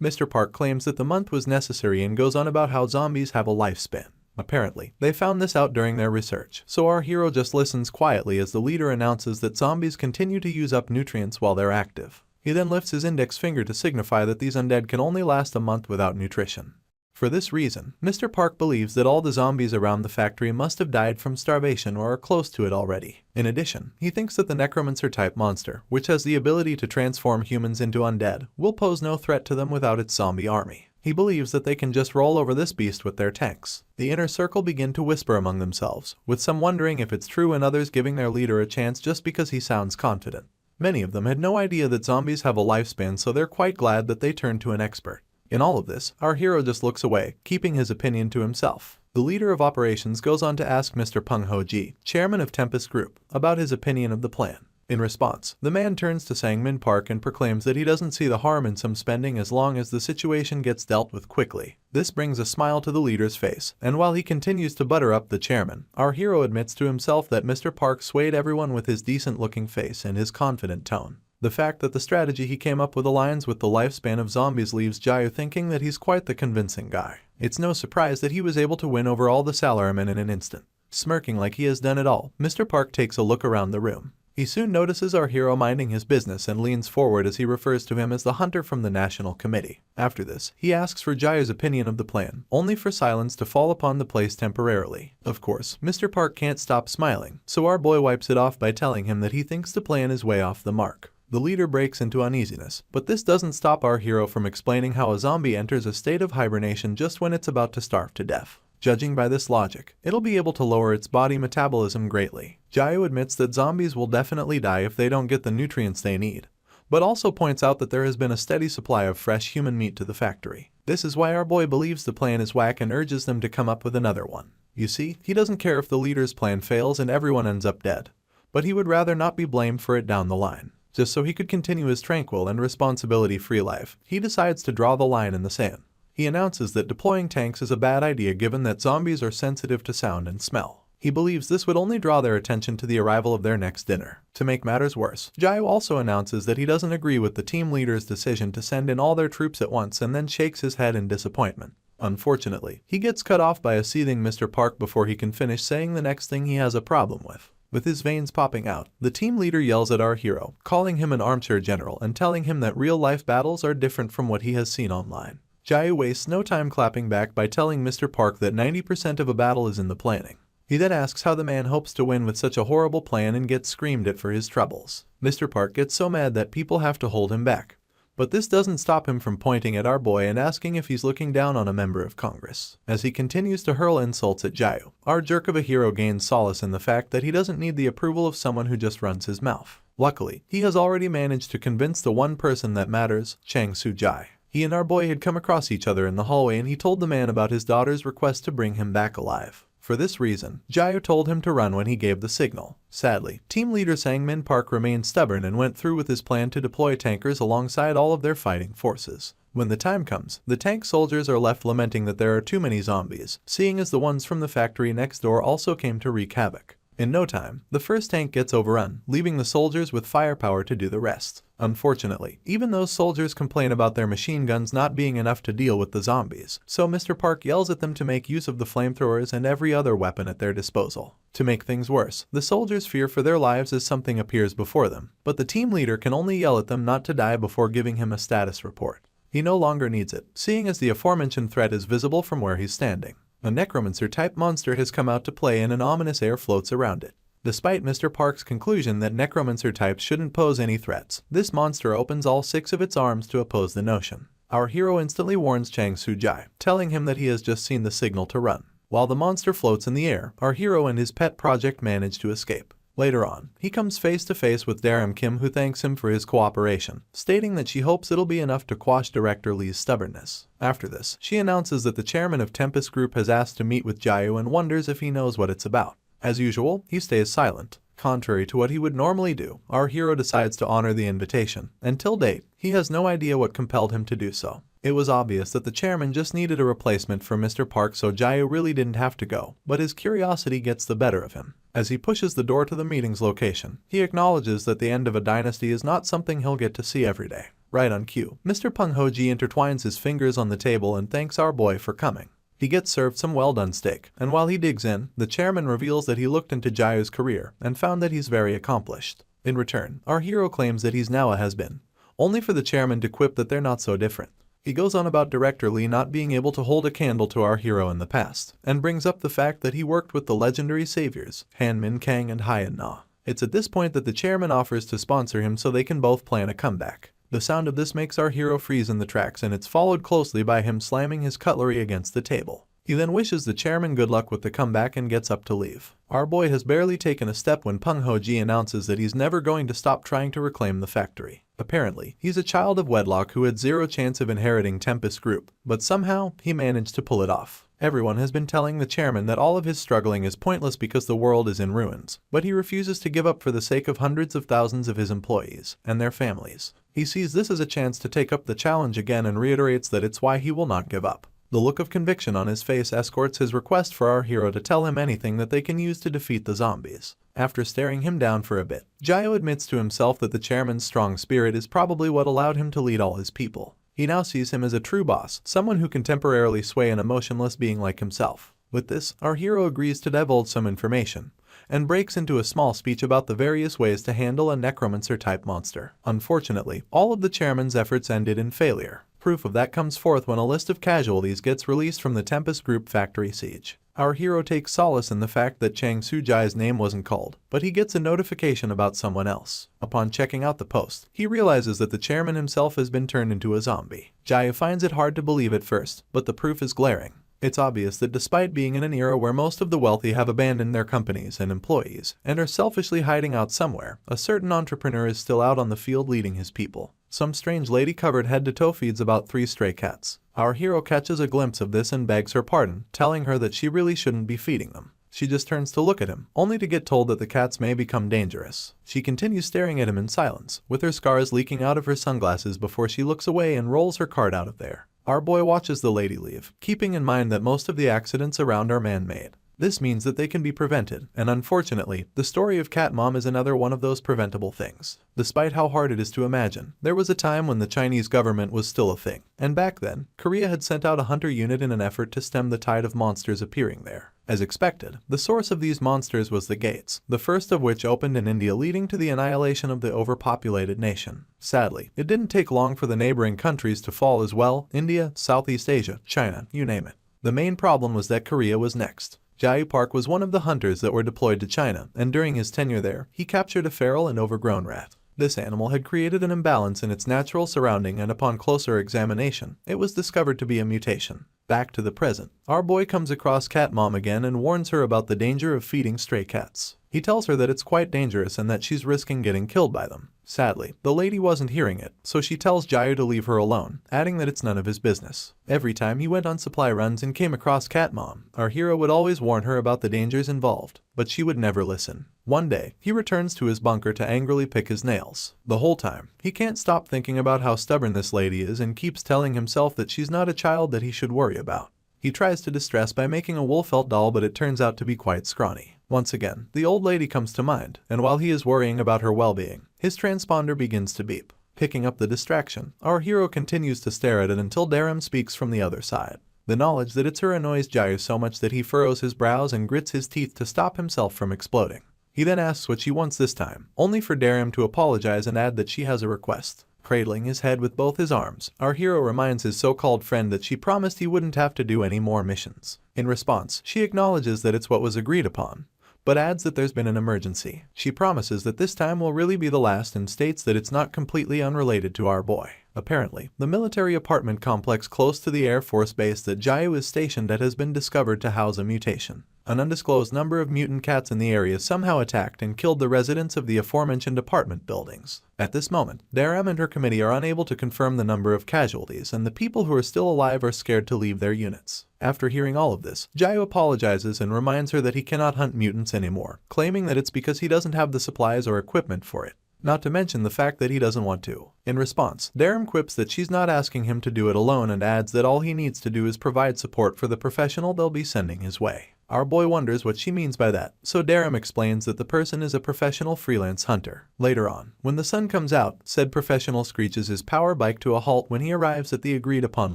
Mr. Park claims that the month was necessary and goes on about how zombies have a lifespan. Apparently, they found this out during their research, so our hero just listens quietly as the leader announces that zombies continue to use up nutrients while they're active. He then lifts his index finger to signify that these undead can only last a month without nutrition. For this reason, Mr. Park believes that all the zombies around the factory must have died from starvation or are close to it already. In addition, he thinks that the necromancer-type monster, which has the ability to transform humans into undead, will pose no threat to them without its zombie army. He believes that they can just roll over this beast with their tanks. The inner circle begin to whisper among themselves, with some wondering if it's true and others giving their leader a chance just because he sounds confident. Many of them had no idea that zombies have a lifespan, so they're quite glad that they turned to an expert. In all of this, our hero just looks away, keeping his opinion to himself. The leader of operations goes on to ask Mr. Peng Ho-ji, chairman of Tempest Group, about his opinion of the plan. In response, the man turns to Sang-min Park and proclaims that he doesn't see the harm in some spending as long as the situation gets dealt with quickly. This brings a smile to the leader's face, and while he continues to butter up the chairman, our hero admits to himself that Mr. Park swayed everyone with his decent-looking face and his confident tone. The fact that the strategy he came up with aligns with the lifespan of zombies leaves Jayu thinking that he's quite the convincing guy. It's no surprise that he was able to win over all the salarymen in an instant. Smirking like he has done it all, Mr. Park takes a look around the room. He soon notices our hero minding his business and leans forward as he refers to him as the hunter from the National Committee. After this, he asks for Jayu's opinion of the plan, only for silence to fall upon the place temporarily. Of course, Mr. Park can't stop smiling, so our boy wipes it off by telling him that he thinks the plan is way off the mark. The leader breaks into uneasiness, but this doesn't stop our hero from explaining how a zombie enters a state of hibernation just when it's about to starve to death. Judging by this logic, it'll be able to lower its body metabolism greatly. Jayu admits that zombies will definitely die if they don't get the nutrients they need, but also points out that there has been a steady supply of fresh human meat to the factory. This is why our boy believes the plan is whack and urges them to come up with another one. You see, he doesn't care if the leader's plan fails and everyone ends up dead, but he would rather not be blamed for it down the line. Just so he could continue his tranquil and responsibility-free life, he decides to draw the line in the sand. He announces that deploying tanks is a bad idea given that zombies are sensitive to sound and smell. He believes this would only draw their attention to the arrival of their next dinner. To make matters worse, Jayu also announces that he doesn't agree with the team leader's decision to send in all their troops at once and then shakes his head in disappointment. Unfortunately, he gets cut off by a seething Mr. Park before he can finish saying the next thing he has a problem with. With his veins popping out, the team leader yells at our hero, calling him an armchair general and telling him that real-life battles are different from what he has seen online. Jayu wastes no time clapping back by telling Mr. Park that 90% of a battle is in the planning. He then asks how the man hopes to win with such a horrible plan and gets screamed at for his troubles. Mr. Park gets so mad that people have to hold him back. But this doesn't stop him from pointing at our boy and asking if he's looking down on a member of Congress. As he continues to hurl insults at Jayu, our jerk of a hero gains solace in the fact that he doesn't need the approval of someone who just runs his mouth. Luckily, he has already managed to convince the one person that matters, Chang Su-jai. He and our boy had come across each other in the hallway and he told the man about his daughter's request to bring him back alive. For this reason, Jayu told him to run when he gave the signal. Sadly, team leader Sang-min Park remained stubborn and went through with his plan to deploy tankers alongside all of their fighting forces. When the time comes, the tank soldiers are left lamenting that there are too many zombies, seeing as the ones from the factory next door also came to wreak havoc. In no time, the first tank gets overrun, leaving the soldiers with firepower to do the rest. Unfortunately, even those soldiers complain about their machine guns not being enough to deal with the zombies, so Mr. Park yells at them to make use of the flamethrowers and every other weapon at their disposal. To make things worse, the soldiers fear for their lives as something appears before them, but the team leader can only yell at them not to die before giving him a status report. He no longer needs it, seeing as the aforementioned threat is visible from where he's standing. A necromancer-type monster has come out to play and an ominous air floats around it. Despite Mr. Park's conclusion that necromancer types shouldn't pose any threats, this monster opens all 6 of its arms to oppose the notion. Our hero instantly warns Chang Su-jai, telling him that he has just seen the signal to run. While the monster floats in the air, our hero and his pet project manage to escape. Later on, he comes face to face with Daram Kim, who thanks him for his cooperation, stating that she hopes it'll be enough to quash Director Lee's stubbornness. After this, she announces that the chairman of Tempest Group has asked to meet with Jayu and wonders if he knows what it's about. As usual, he stays silent. Contrary to what he would normally do, our hero decides to honor the invitation. Until date, he has no idea what compelled him to do so. It was obvious that the chairman just needed a replacement for Mr. Park, so Jayu really didn't have to go, but his curiosity gets the better of him. As he pushes the door to the meeting's location, he acknowledges that the end of a dynasty is not something he'll get to see every day. Right on cue, Mr. Peng Hoji intertwines his fingers on the table and thanks our boy for coming. He gets served some well-done steak, and while he digs in, the chairman reveals that he looked into Jayu's career and found that he's very accomplished. In return, our hero claims that he's now a has-been, only for the chairman to quip that they're not so different. He goes on about Director Lee not being able to hold a candle to our hero in the past, and brings up the fact that he worked with the legendary saviors, Han Min Kang and Hyan Na. It's at this point that the chairman offers to sponsor him so they can both plan a comeback. The sound of this makes our hero freeze in the tracks, and it's followed closely by him slamming his cutlery against the table. He then wishes the chairman good luck with the comeback and gets up to leave. Our boy has barely taken a step when Peng Hoji announces that he's never going to stop trying to reclaim the factory. Apparently, he's a child of wedlock who had zero chance of inheriting Tempest Group, but somehow he managed to pull it off. Everyone has been telling the chairman that all of his struggling is pointless because the world is in ruins, but he refuses to give up for the sake of hundreds of thousands of his employees and their families. He sees this as a chance to take up the challenge again and reiterates that it's why he will not give up. The look of conviction on his face escorts his request for our hero to tell him anything that they can use to defeat the zombies. After staring him down for a bit, Jayu admits to himself that the chairman's strong spirit is probably what allowed him to lead all his people. He now sees him as a true boss, someone who can temporarily sway an emotionless being like himself. With this, our hero agrees to divulge some information, and breaks into a small speech about the various ways to handle a necromancer-type monster. Unfortunately, all of the chairman's efforts ended in failure. Proof of that comes forth when a list of casualties gets released from the Tempest Group factory siege. Our hero takes solace in the fact that Chang Sujai's name wasn't called, but he gets a notification about someone else. Upon checking out the post, he realizes that the chairman himself has been turned into a zombie. Jayu finds it hard to believe at first, but the proof is glaring. It's obvious that despite being in an era where most of the wealthy have abandoned their companies and employees and are selfishly hiding out somewhere, a certain entrepreneur is still out on the field leading his people. Some strange lady covered head to toe feeds about 3 stray cats. Our hero catches a glimpse of this and begs her pardon, telling her that she really shouldn't be feeding them. She just turns to look at him, only to get told that the cats may become dangerous. She continues staring at him in silence, with her scars leaking out of her sunglasses before she looks away and rolls her cart out of there. Our boy watches the lady leave, keeping in mind that most of the accidents around are man-made. This means that they can be prevented, and unfortunately, the story of Cat Mom is another one of those preventable things. Despite how hard it is to imagine, there was a time when the Chinese government was still a thing, and back then, Korea had sent out a hunter unit in an effort to stem the tide of monsters appearing there. As expected, the source of these monsters was the gates, the first of which opened in India, leading to the annihilation of the overpopulated nation. Sadly, it didn't take long for the neighboring countries to fall as well: India, Southeast Asia, China, you name it. The main problem was that Korea was next. Jayu Park was one of the hunters that were deployed to China, and during his tenure there, he captured a feral and overgrown rat. This animal had created an imbalance in its natural surrounding, and upon closer examination, it was discovered to be a mutation. Back to the present, our boy comes across Cat Mom again and warns her about the danger of feeding stray cats. He tells her that it's quite dangerous and that she's risking getting killed by them. Sadly, the lady wasn't hearing it, so she tells Jayu to leave her alone, adding that it's none of his business. Every time he went on supply runs and came across Cat Mom, our hero would always warn her about the dangers involved, but she would never listen. One day, he returns to his bunker to angrily pick his nails. The whole time, he can't stop thinking about how stubborn this lady is and keeps telling himself that she's not a child that he should worry about. He tries to distress by making a wool felt doll, but it turns out to be quite scrawny. Once again, the old lady comes to mind, and while he is worrying about her well-being, his transponder begins to beep. Picking up the distraction, our hero continues to stare at it until Daram speaks from the other side. The knowledge that it's her annoys Jayu so much that he furrows his brows and grits his teeth to stop himself from exploding. He then asks what she wants this time, only for Daram to apologize and add that she has a request. Cradling his head with both his arms, our hero reminds his so-called friend that she promised he wouldn't have to do any more missions. In response, she acknowledges that it's what was agreed upon, but adds that there's been an emergency. She promises that this time will really be the last and states that it's not completely unrelated to our boy. Apparently, the military apartment complex close to the Air Force base that Jayu is stationed at has been discovered to house a mutation. An undisclosed number of mutant cats in the area somehow attacked and killed the residents of the aforementioned apartment buildings. At this moment, Daram and her committee are unable to confirm the number of casualties, and the people who are still alive are scared to leave their units. After hearing all of this, Jayu apologizes and reminds her that he cannot hunt mutants anymore, claiming that it's because he doesn't have the supplies or equipment for it. Not to mention the fact that he doesn't want to. In response, Daram quips that she's not asking him to do it alone and adds that all he needs to do is provide support for the professional they'll be sending his way. Our boy wonders what she means by that, so Daram explains that the person is a professional freelance hunter. Later on, when the sun comes out, said professional screeches his power bike to a halt when he arrives at the agreed upon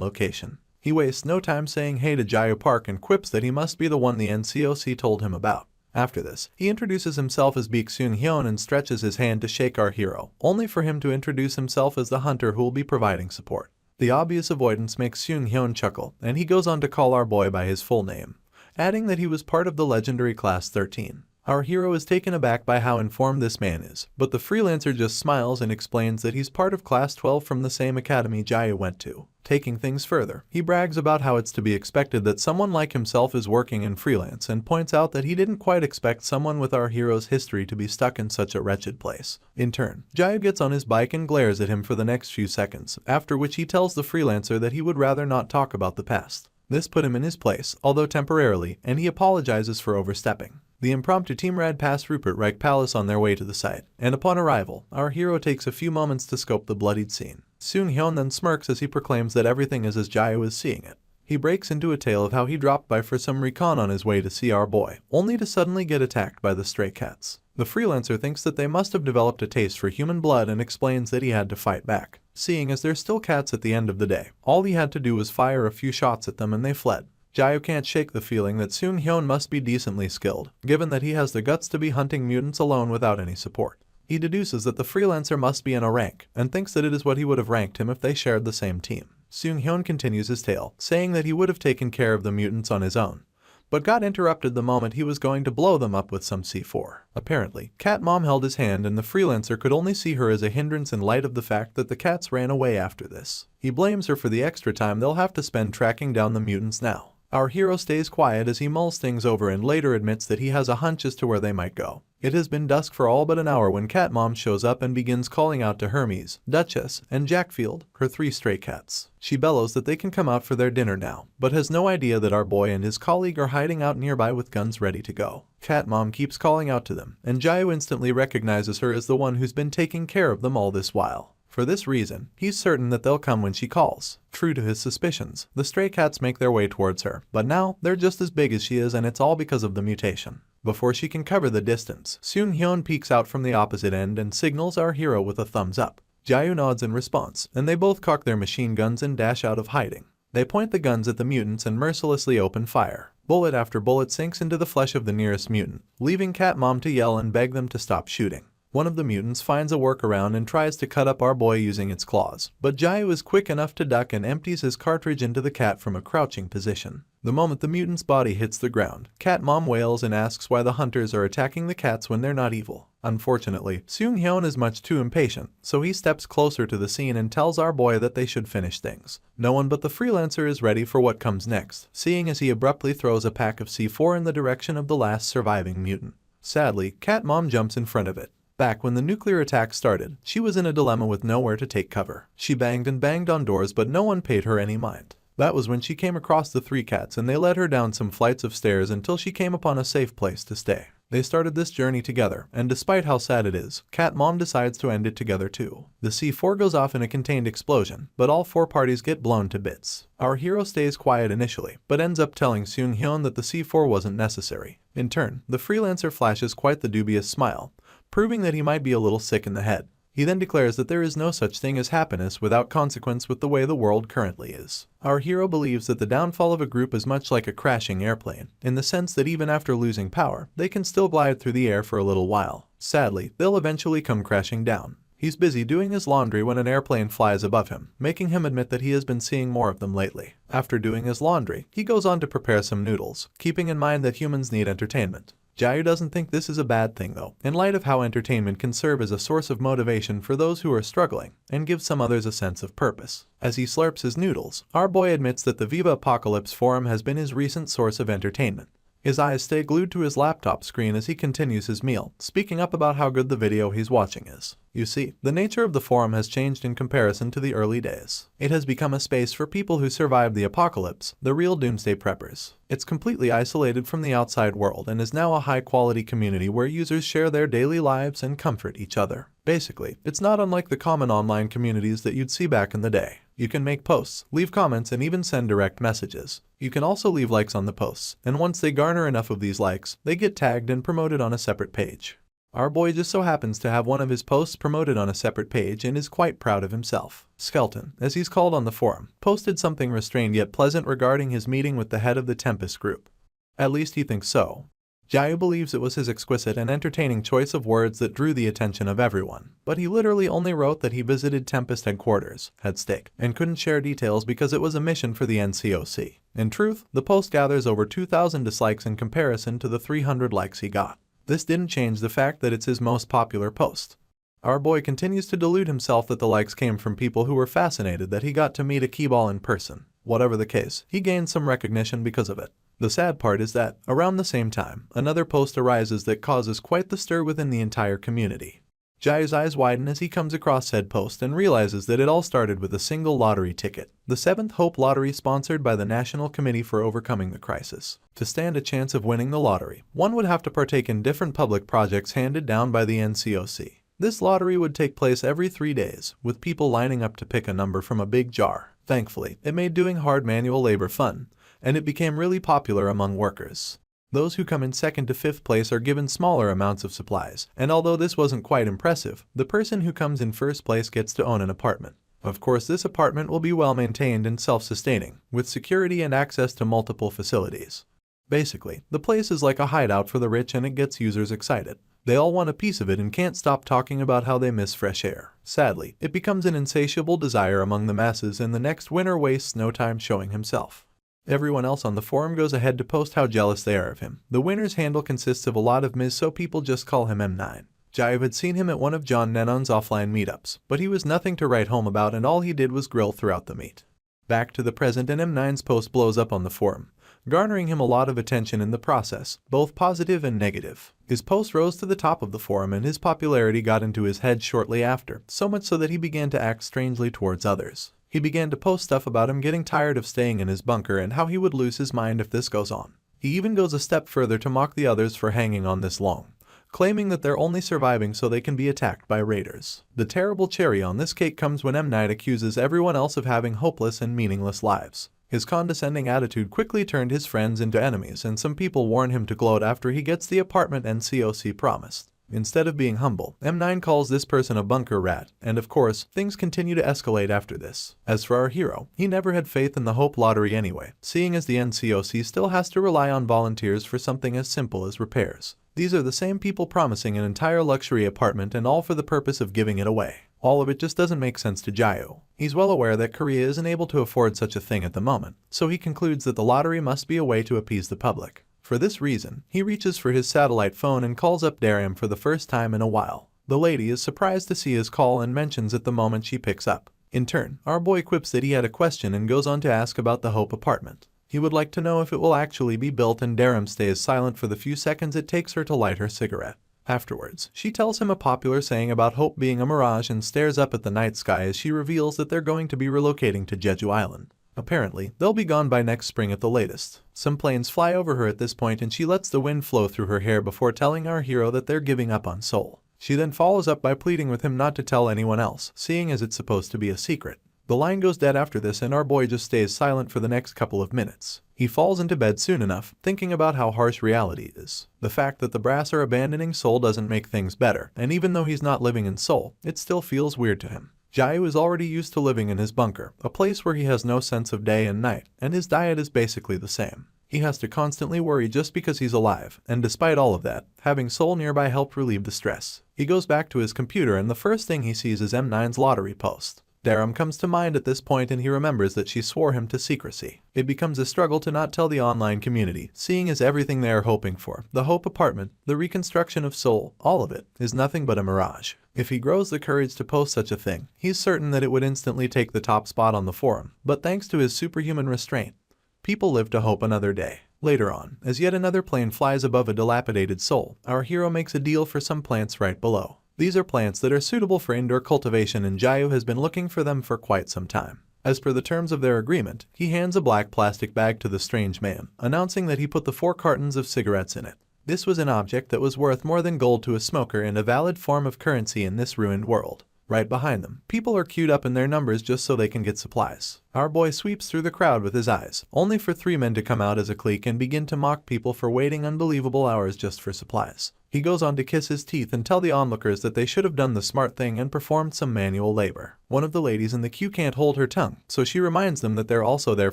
location. He wastes no time saying hey to Jayu Park and quips that he must be the one the NCOC told him about. After this, he introduces himself as Baek Seung-hyun and stretches his hand to shake our hero, only for him to introduce himself as the hunter who will be providing support. The obvious avoidance makes Seung-hyun chuckle, and he goes on to call our boy by his full name, adding that he was part of the legendary Class 13. Our hero is taken aback by how informed this man is, but the freelancer just smiles and explains that he's part of Class 12 from the same academy Jayu went to. Taking things further, he brags about how it's to be expected that someone like himself is working in freelance and points out that he didn't quite expect someone with our hero's history to be stuck in such a wretched place. In turn, Jayu gets on his bike and glares at him for the next few seconds, after which he tells the freelancer that he would rather not talk about the past. This put him in his place, although temporarily, and he apologizes for overstepping. The impromptu team ride past Rupert Reich Palace on their way to the site, and upon arrival, our hero takes a few moments to scope the bloodied scene. Seung-hyun then smirks as he proclaims that everything is as Jayu is seeing it. He breaks into a tale of how he dropped by for some recon on his way to see our boy, only to suddenly get attacked by the stray cats. The freelancer thinks that they must have developed a taste for human blood and explains that he had to fight back. Seeing as they're still cats at the end of the day, all he had to do was fire a few shots at them and they fled. Jayu can't shake the feeling that Seung-hyun must be decently skilled, given that he has the guts to be hunting mutants alone without any support. He deduces that the freelancer must be in a rank, and thinks that it is what he would have ranked him if they shared the same team. Seung-hyun continues his tale, saying that he would have taken care of the mutants on his own, but got interrupted the moment he was going to blow them up with some C4. Apparently, Cat Mom held his hand and the freelancer could only see her as a hindrance in light of the fact that the cats ran away after this. He blames her for the extra time they'll have to spend tracking down the mutants now. Our hero stays quiet as he mulls things over and later admits that he has a hunch as to where they might go. It has been dusk for all but an hour when Cat Mom shows up and begins calling out to Hermes, Duchess, and Jackfield, her 3 stray cats. She bellows that they can come out for their dinner now, but has no idea that our boy and his colleague are hiding out nearby with guns ready to go. Cat Mom keeps calling out to them, and Jayu instantly recognizes her as the one who's been taking care of them all this while. For this reason, he's certain that they'll come when she calls. True to his suspicions, the stray cats make their way towards her, but now they're just as big as she is and it's all because of the mutation. Before she can cover the distance, Seung-hyun peeks out from the opposite end and signals our hero with a thumbs up. Jayu nods in response, and they both cock their machine guns and dash out of hiding. They point the guns at the mutants and mercilessly open fire. Bullet after bullet sinks into the flesh of the nearest mutant, leaving Cat Mom to yell and beg them to stop shooting. One of the mutants finds a workaround and tries to cut up our boy using its claws, but Jayu is quick enough to duck and empties his cartridge into the cat from a crouching position. The moment the mutant's body hits the ground, Cat Mom wails and asks why the hunters are attacking the cats when they're not evil. Unfortunately, Seung-hyun is much too impatient, so he steps closer to the scene and tells our boy that they should finish things. No one but the freelancer is ready for what comes next, seeing as he abruptly throws a pack of C4 in the direction of the last surviving mutant. Sadly, Cat Mom jumps in front of it. Back when the nuclear attack started, she was in a dilemma with nowhere to take cover. She banged and banged on doors but no one paid her any mind. That was when she came across the 3 cats and they led her down some flights of stairs until she came upon a safe place to stay. They started this journey together, and despite how sad it is, Cat Mom decides to end it together too. The C4 goes off in a contained explosion, but all 4 parties get blown to bits. Our hero stays quiet initially, but ends up telling Seung-hyun that the C4 wasn't necessary. In turn, the freelancer flashes quite the dubious smile, proving that he might be a little sick in the head. He then declares that there is no such thing as happiness without consequence with the way the world currently is. Our hero believes that the downfall of a group is much like a crashing airplane, in the sense that even after losing power, they can still glide through the air for a little while. Sadly, they'll eventually come crashing down. He's busy doing his laundry when an airplane flies above him, making him admit that he has been seeing more of them lately. After doing his laundry, he goes on to prepare some noodles, keeping in mind that humans need entertainment. Jayu doesn't think this is a bad thing though, in light of how entertainment can serve as a source of motivation for those who are struggling, and give some others a sense of purpose. As he slurps his noodles, our boy admits that the Viva Apocalypse forum has been his recent source of entertainment. His eyes stay glued to his laptop screen as he continues his meal, speaking up about how good the video he's watching is. You see, the nature of the forum has changed in comparison to the early days. It has become a space for people who survived the apocalypse, the real doomsday preppers. It's completely isolated from the outside world and is now a high-quality community where users share their daily lives and comfort each other. Basically, it's not unlike the common online communities that you'd see back in the day. You can make posts, leave comments, and even send direct messages. You can also leave likes on the posts, and once they garner enough of these likes, they get tagged and promoted on a separate page. Our boy just so happens to have one of his posts promoted on a separate page and is quite proud of himself. Skeleton, as he's called on the forum, posted something restrained yet pleasant regarding his meeting with the head of the Tempest group. At least he thinks so. Jayu believes it was his exquisite and entertaining choice of words that drew the attention of everyone, but he literally only wrote that he visited Tempest headquarters, had steak, and couldn't share details because it was a mission for the NCOC. In truth, the post gathers over 2,000 dislikes in comparison to the 300 likes he got. This didn't change the fact that it's his most popular post. Our boy continues to delude himself that the likes came from people who were fascinated that he got to meet a keyball in person. Whatever the case, he gained some recognition because of it. The sad part is that, around the same time, another post arises that causes quite the stir within the entire community. Jayu's eyes widen as he comes across said post and realizes that it all started with a single lottery ticket, the 7th Hope Lottery sponsored by the National Committee for Overcoming the Crisis. To stand a chance of winning the lottery, one would have to partake in different public projects handed down by the NCOC. This lottery would take place every 3 days, with people lining up to pick a number from a big jar. Thankfully, it made doing hard manual labor fun, and it became really popular among workers. Those who come in 2nd to 5th place are given smaller amounts of supplies, and although this wasn't quite impressive, the person who comes in 1st place gets to own an apartment. Of course, this apartment will be well maintained and self-sustaining, with security and access to multiple facilities. Basically, the place is like a hideout for the rich and it gets users excited. They all want a piece of it and can't stop talking about how they miss fresh air. Sadly, it becomes an insatiable desire among the masses and the next winner wastes no time showing himself. Everyone else on the forum goes ahead to post how jealous they are of him. The winner's handle consists of a lot of Ms, so people just call him M9. Jayu had seen him at one of John Nennon's offline meetups, but he was nothing to write home about and all he did was grill throughout the meet. Back to the present, and M9's post blows up on the forum, garnering him a lot of attention in the process, both positive and negative. His post rose to the top of the forum and his popularity got into his head shortly after, so much so that he began to act strangely towards others. He began to post stuff about him getting tired of staying in his bunker and how he would lose his mind if this goes on. He even goes a step further to mock the others for hanging on this long, claiming that they're only surviving so they can be attacked by raiders. The terrible cherry on this cake comes when M. Night accuses everyone else of having hopeless and meaningless lives. His condescending attitude quickly turned his friends into enemies, and some people warn him to gloat after he gets the apartment NCOC promised. Instead of being humble, M9 calls this person a bunker rat, and of course, things continue to escalate after this. As for our hero, he never had faith in the Hope Lottery anyway, seeing as the NCOC still has to rely on volunteers for something as simple as repairs. These are the same people promising an entire luxury apartment and all for the purpose of giving it away. All of it just doesn't make sense to Jayu. He's well aware that Korea isn't able to afford such a thing at the moment, so he concludes that the lottery must be a way to appease the public. For this reason, he reaches for his satellite phone and calls up Darium for the first time in a while. The lady is surprised to see his call and mentions it the moment she picks up. In turn, our boy quips that he had a question and goes on to ask about the Hope apartment. He would like to know if it will actually be built, and Darium stays silent for the few seconds it takes her to light her cigarette. Afterwards, she tells him a popular saying about Hope being a mirage and stares up at the night sky as she reveals that they're going to be relocating to Jeju Island. Apparently, they'll be gone by next spring at the latest. Some planes fly over her at this point and she lets the wind flow through her hair before telling our hero that they're giving up on Seoul. She then follows up by pleading with him not to tell anyone else, seeing as it's supposed to be a secret. The line goes dead after this and our boy just stays silent for the next couple of minutes. He falls into bed soon enough, thinking about how harsh reality is. The fact that the brass are abandoning Seoul doesn't make things better, and even though he's not living in Seoul, it still feels weird to him. Jayu is already used to living in his bunker, a place where he has no sense of day and night, and his diet is basically the same. He has to constantly worry just because he's alive, and despite all of that, having Seoul nearby helped relieve the stress. He goes back to his computer and the first thing he sees is M9's lottery post. Darum comes to mind at this point and he remembers that she swore him to secrecy. It becomes a struggle to not tell the online community, seeing as everything they are hoping for, the Hope Apartment, the reconstruction of Seoul, all of it, is nothing but a mirage. If he grows the courage to post such a thing, he's certain that it would instantly take the top spot on the forum, but thanks to his superhuman restraint, people live to hope another day. Later on, as yet another plane flies above a dilapidated Seoul, our hero makes a deal for some plants right below. These are plants that are suitable for indoor cultivation and Jayu has been looking for them for quite some time. As per the terms of their agreement, he hands a black plastic bag to the strange man, announcing that he put the 4 cartons of cigarettes in it. This was an object that was worth more than gold to a smoker and a valid form of currency in this ruined world. Right behind them, people are queued up in their numbers just so they can get supplies. Our boy sweeps through the crowd with his eyes, only for 3 men to come out as a clique and begin to mock people for waiting unbelievable hours just for supplies. He goes on to kiss his teeth and tell the onlookers that they should have done the smart thing and performed some manual labor. One of the ladies in the queue can't hold her tongue, so she reminds them that they're also there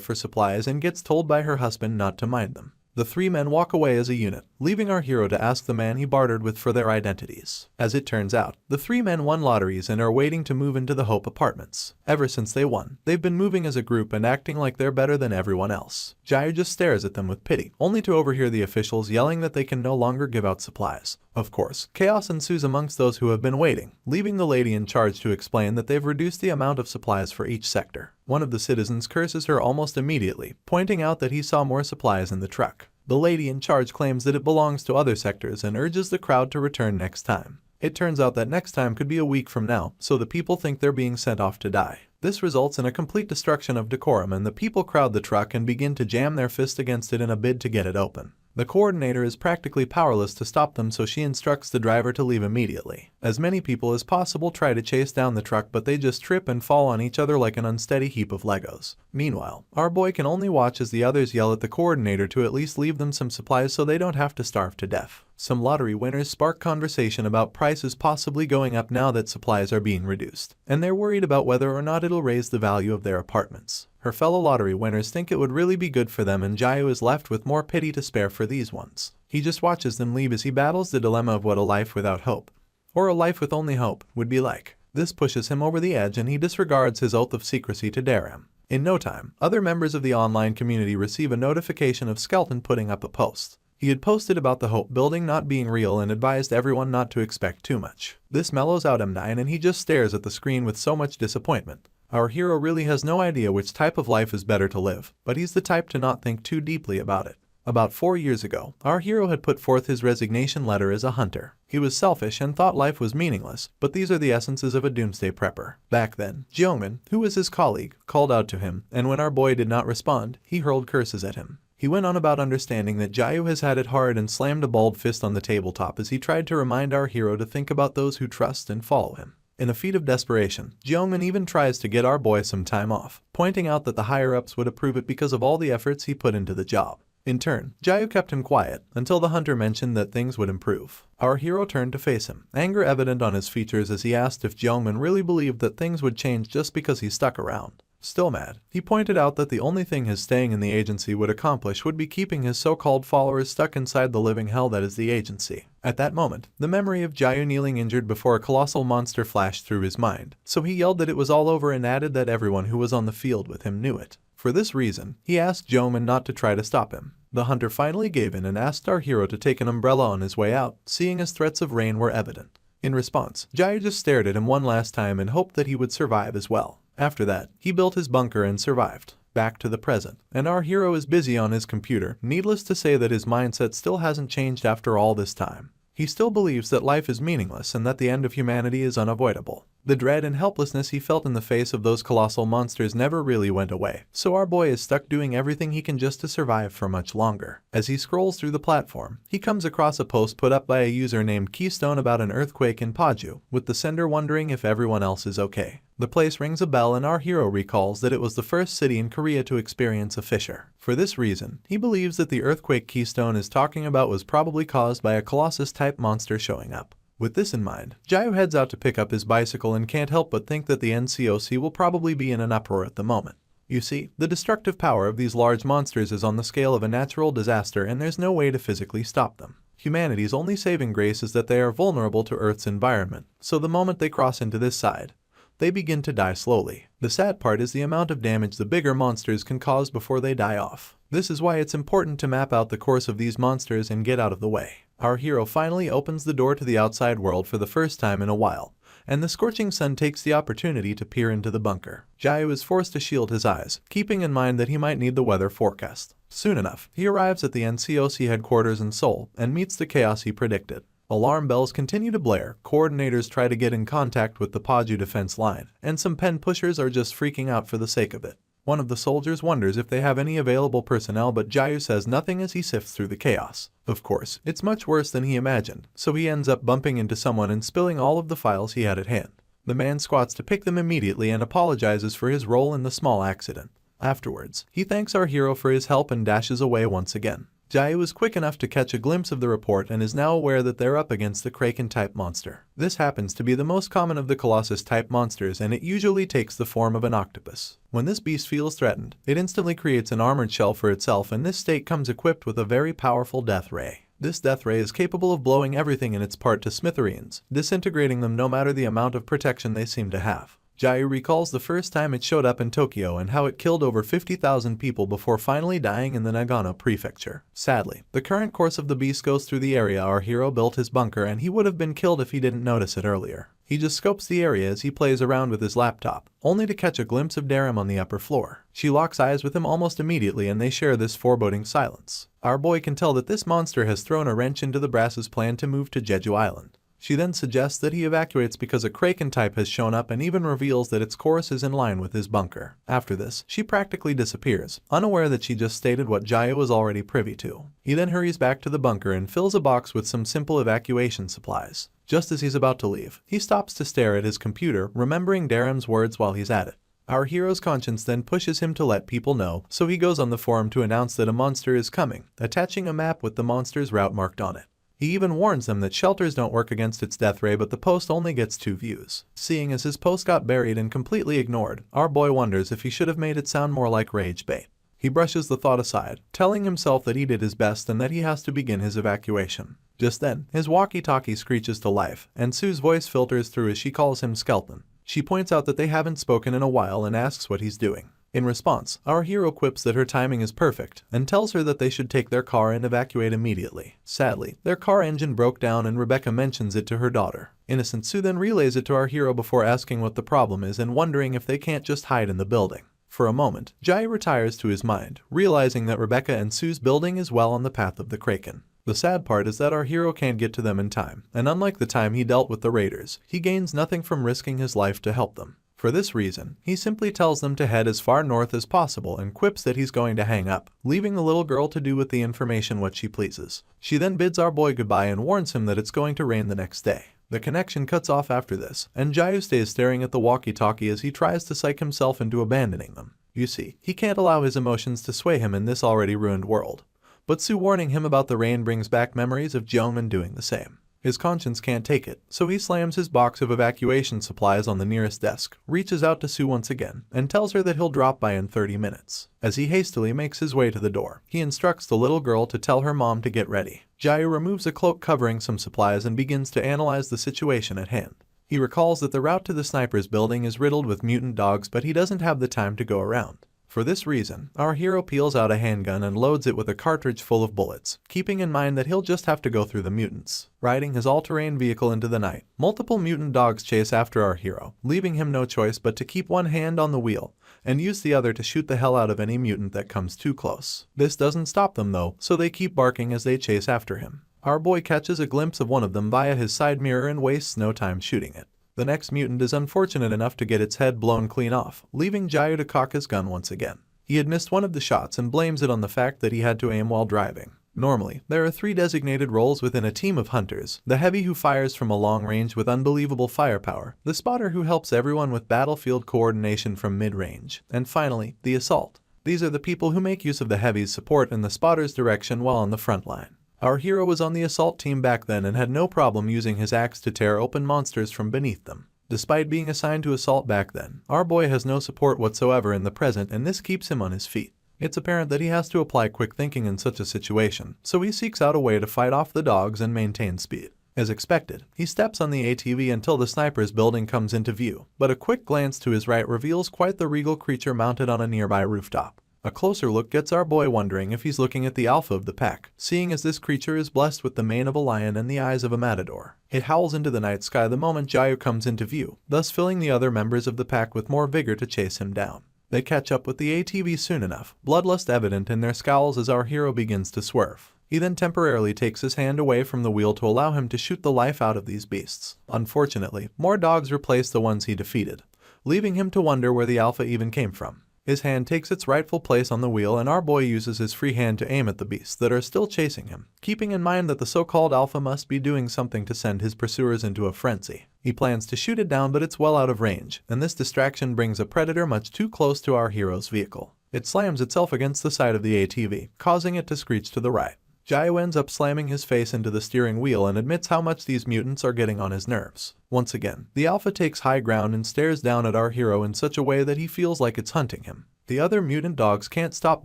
for supplies and gets told by her husband not to mind them. The 3 men walk away as a unit, leaving our hero to ask the man he bartered with for their identities. As it turns out, the 3 men won lotteries and are waiting to move into the Hope Apartments. Ever since they won, they've been moving as a group and acting like they're better than everyone else. Jayu just stares at them with pity, only to overhear the officials yelling that they can no longer give out supplies. Of course, chaos ensues amongst those who have been waiting, leaving the lady in charge to explain that they've reduced the amount of supplies for each sector. One of the citizens curses her almost immediately, pointing out that he saw more supplies in the truck. The lady in charge claims that it belongs to other sectors and urges the crowd to return next time. It turns out that next time could be a week from now, so the people think they're being sent off to die. This results in a complete destruction of decorum and the people crowd the truck and begin to jam their fist against it in a bid to get it open. The coordinator is practically powerless to stop them, so she instructs the driver to leave immediately. As many people as possible try to chase down the truck, but they just trip and fall on each other like an unsteady heap of Legos. Meanwhile, our boy can only watch as the others yell at the coordinator to at least leave them some supplies so they don't have to starve to death. Some lottery winners spark conversation about prices possibly going up now that supplies are being reduced, and they're worried about whether or not it'll raise the value of their apartments. Her fellow lottery winners think it would really be good for them, and Jayu is left with more pity to spare for these ones. He just watches them leave as he battles the dilemma of what a life without hope, or a life with only hope, would be like. This pushes him over the edge and he disregards his oath of secrecy to dare him. In no time, other members of the online community receive a notification of Skelton putting up a post. He had posted about the Hope building not being real and advised everyone not to expect too much. This mellows out M9 and he just stares at the screen with so much disappointment. Our hero really has no idea which type of life is better to live, but he's the type to not think too deeply about it. About 4 years ago, our hero had put forth his resignation letter as a hunter. He was selfish and thought life was meaningless, but these are the essences of a doomsday prepper. Back then, Jeongmin, who was his colleague, called out to him, and when our boy did not respond, he hurled curses at him. He went on about understanding that Jayu has had it hard and slammed a bald fist on the tabletop as he tried to remind our hero to think about those who trust and follow him. In a feat of desperation, Jeongmin even tries to get our boy some time off, pointing out that the higher-ups would approve it because of all the efforts he put into the job. In turn, Jayu kept him quiet until the hunter mentioned that things would improve. Our hero turned to face him, anger evident on his features as he asked if Jeongmin really believed that things would change just because he stuck around. Still mad, he pointed out that the only thing his staying in the agency would accomplish would be keeping his so-called followers stuck inside the living hell that is the agency. At that moment, the memory of Jayu kneeling injured before a colossal monster flashed through his mind, so he yelled that it was all over and added that everyone who was on the field with him knew it. For this reason, he asked Jeongmin not to try to stop him. The hunter finally gave in and asked our hero to take an umbrella on his way out, seeing as threats of rain were evident. In response, Jayu just stared at him one last time and hoped that he would survive as well. After that, he built his bunker and survived. Back to the present, and our hero is busy on his computer. Needless to say that his mindset still hasn't changed after all this time. He still believes that life is meaningless and that the end of humanity is unavoidable. The dread and helplessness he felt in the face of those colossal monsters never really went away, so our boy is stuck doing everything he can just to survive for much longer. As he scrolls through the platform, he comes across a post put up by a user named Keystone about an earthquake in Paju, with the sender wondering if everyone else is okay. The place rings a bell and our hero recalls that it was the first city in Korea to experience a fissure. For this reason, he believes that the earthquake Keystone is talking about was probably caused by a colossus-type monster showing up. With this in mind, Jayu heads out to pick up his bicycle and can't help but think that the NCOC will probably be in an uproar at the moment. You see, the destructive power of these large monsters is on the scale of a natural disaster and there's no way to physically stop them. Humanity's only saving grace is that they are vulnerable to Earth's environment, so the moment they cross into this side, they begin to die slowly. The sad part is the amount of damage the bigger monsters can cause before they die off. This is why it's important to map out the course of these monsters and get out of the way. Our hero finally opens the door to the outside world for the first time in a while, and the scorching sun takes the opportunity to peer into the bunker. Jiao is forced to shield his eyes, keeping in mind that he might need the weather forecast. Soon enough, he arrives at the NCOC headquarters in Seoul and meets the chaos he predicted. Alarm bells continue to blare, coordinators try to get in contact with the Paju defense line, and some pen pushers are just freaking out for the sake of it. One of the soldiers wonders if they have any available personnel, but Jiao says nothing as he sifts through the chaos. Of course, it's much worse than he imagined, so he ends up bumping into someone and spilling all of the files he had at hand. The man squats to pick them immediately and apologizes for his role in the small accident. Afterwards, he thanks our hero for his help and dashes away once again. Jiao is quick enough to catch a glimpse of the report and is now aware that they're up against the Kraken-type monster. This happens to be the most common of the Colossus-type monsters, and it usually takes the form of an octopus. When this beast feels threatened, it instantly creates an armored shell for itself, and this state comes equipped with a very powerful death ray. This death ray is capable of blowing everything in its path to smithereens, disintegrating them no matter the amount of protection they seem to have. Jiao recalls the first time it showed up in Tokyo and how it killed over 50,000 people before finally dying in the Nagano prefecture. Sadly, the current course of the beast goes through the area our hero built his bunker, and he would have been killed if he didn't notice it earlier. He just scopes the area as he plays around with his laptop, only to catch a glimpse of Darim on the upper floor. She locks eyes with him almost immediately, and they share this foreboding silence. Our boy can tell that this monster has thrown a wrench into the Brass's plan to move to Jeju Island. She then suggests that he evacuates because a Kraken type has shown up, and even reveals that its course is in line with his bunker. After this, she practically disappears, unaware that she just stated what Jiao was already privy to. He then hurries back to the bunker and fills a box with some simple evacuation supplies. Just as he's about to leave, he stops to stare at his computer, remembering Darim's words while he's at it. Our hero's conscience then pushes him to let people know, so he goes on the forum to announce that a monster is coming, attaching a map with the monster's route marked on it. He even warns them that shelters don't work against its death ray, but the post only gets 2 views. Seeing as his post got buried and completely ignored, our boy wonders if he should have made it sound more like rage bait. He brushes the thought aside, telling himself that he did his best and that he has to begin his evacuation. Just then, his walkie-talkie screeches to life, and Sue's voice filters through as she calls him Skeleton. She points out that they haven't spoken in a while and asks what he's doing. In response, our hero quips that her timing is perfect and tells her that they should take their car and evacuate immediately. Sadly, their car engine broke down, and Rebecca mentions it to her daughter. Innocent Sue then relays it to our hero before asking what the problem is and wondering if they can't just hide in the building. For a moment, Jiao retires to his mind, realizing that Rebecca and Sue's building is well on the path of the Kraken. The sad part is that our hero can't get to them in time, and unlike the time he dealt with the raiders, he gains nothing from risking his life to help them. For this reason, he simply tells them to head as far north as possible and quips that he's going to hang up, leaving the little girl to do with the information what she pleases. She then bids our boy goodbye and warns him that it's going to rain the next day. The connection cuts off after this, and Jiao stays staring at the walkie-talkie as he tries to psych himself into abandoning them. You see, he can't allow his emotions to sway him in this already ruined world. But Sue warning him about the rain brings back memories of Joman doing the same. His conscience can't take it, so he slams his box of evacuation supplies on the nearest desk, reaches out to Sue once again, and tells her that he'll drop by in 30 minutes. As he hastily makes his way to the door, he instructs the little girl to tell her mom to get ready. Jiao removes a cloak covering some supplies and begins to analyze the situation at hand. He recalls that the route to the sniper's building is riddled with mutant dogs, but he doesn't have the time to go around. For this reason, our hero peels out a handgun and loads it with a cartridge full of bullets, keeping in mind that he'll just have to go through the mutants. Riding his all-terrain vehicle into the night, multiple mutant dogs chase after our hero, leaving him no choice but to keep one hand on the wheel and use the other to shoot the hell out of any mutant that comes too close. This doesn't stop them though, so they keep barking as they chase after him. Our boy catches a glimpse of one of them via his side mirror and wastes no time shooting it. The next mutant is unfortunate enough to get its head blown clean off, leaving Jiao to cock his gun once again. He had missed one of the shots and blames it on the fact that he had to aim while driving. Normally, there are 3 designated roles within a team of hunters: the heavy who fires from a long range with unbelievable firepower, the spotter who helps everyone with battlefield coordination from mid-range, and finally, the assault. These are the people who make use of the heavy's support and the spotter's direction while on the front line. Our hero was on the assault team back then and had no problem using his axe to tear open monsters from beneath them. Despite being assigned to assault back then, our boy has no support whatsoever in the present, and this keeps him on his feet. It's apparent that he has to apply quick thinking in such a situation, so he seeks out a way to fight off the dogs and maintain speed. As expected, he steps on the ATV until the sniper's building comes into view, but a quick glance to his right reveals quite the regal creature mounted on a nearby rooftop. A closer look gets our boy wondering if he's looking at the alpha of the pack, seeing as this creature is blessed with the mane of a lion and the eyes of a matador. It howls into the night sky the moment Jayu comes into view, thus filling the other members of the pack with more vigor to chase him down. They catch up with the ATV soon enough, bloodlust evident in their scowls as our hero begins to swerve. He then temporarily takes his hand away from the wheel to allow him to shoot the life out of these beasts. Unfortunately, more dogs replace the ones he defeated, leaving him to wonder where the alpha even came from. His hand takes its rightful place on the wheel and our boy uses his free hand to aim at the beasts that are still chasing him, keeping in mind that the so-called alpha must be doing something to send his pursuers into a frenzy. He plans to shoot it down but it's well out of range, and this distraction brings a predator much too close to our hero's vehicle. It slams itself against the side of the ATV, causing it to screech to the right. Jayu ends up slamming his face into the steering wheel and admits how much these mutants are getting on his nerves. Once again, the alpha takes high ground and stares down at our hero in such a way that he feels like it's hunting him. The other mutant dogs can't stop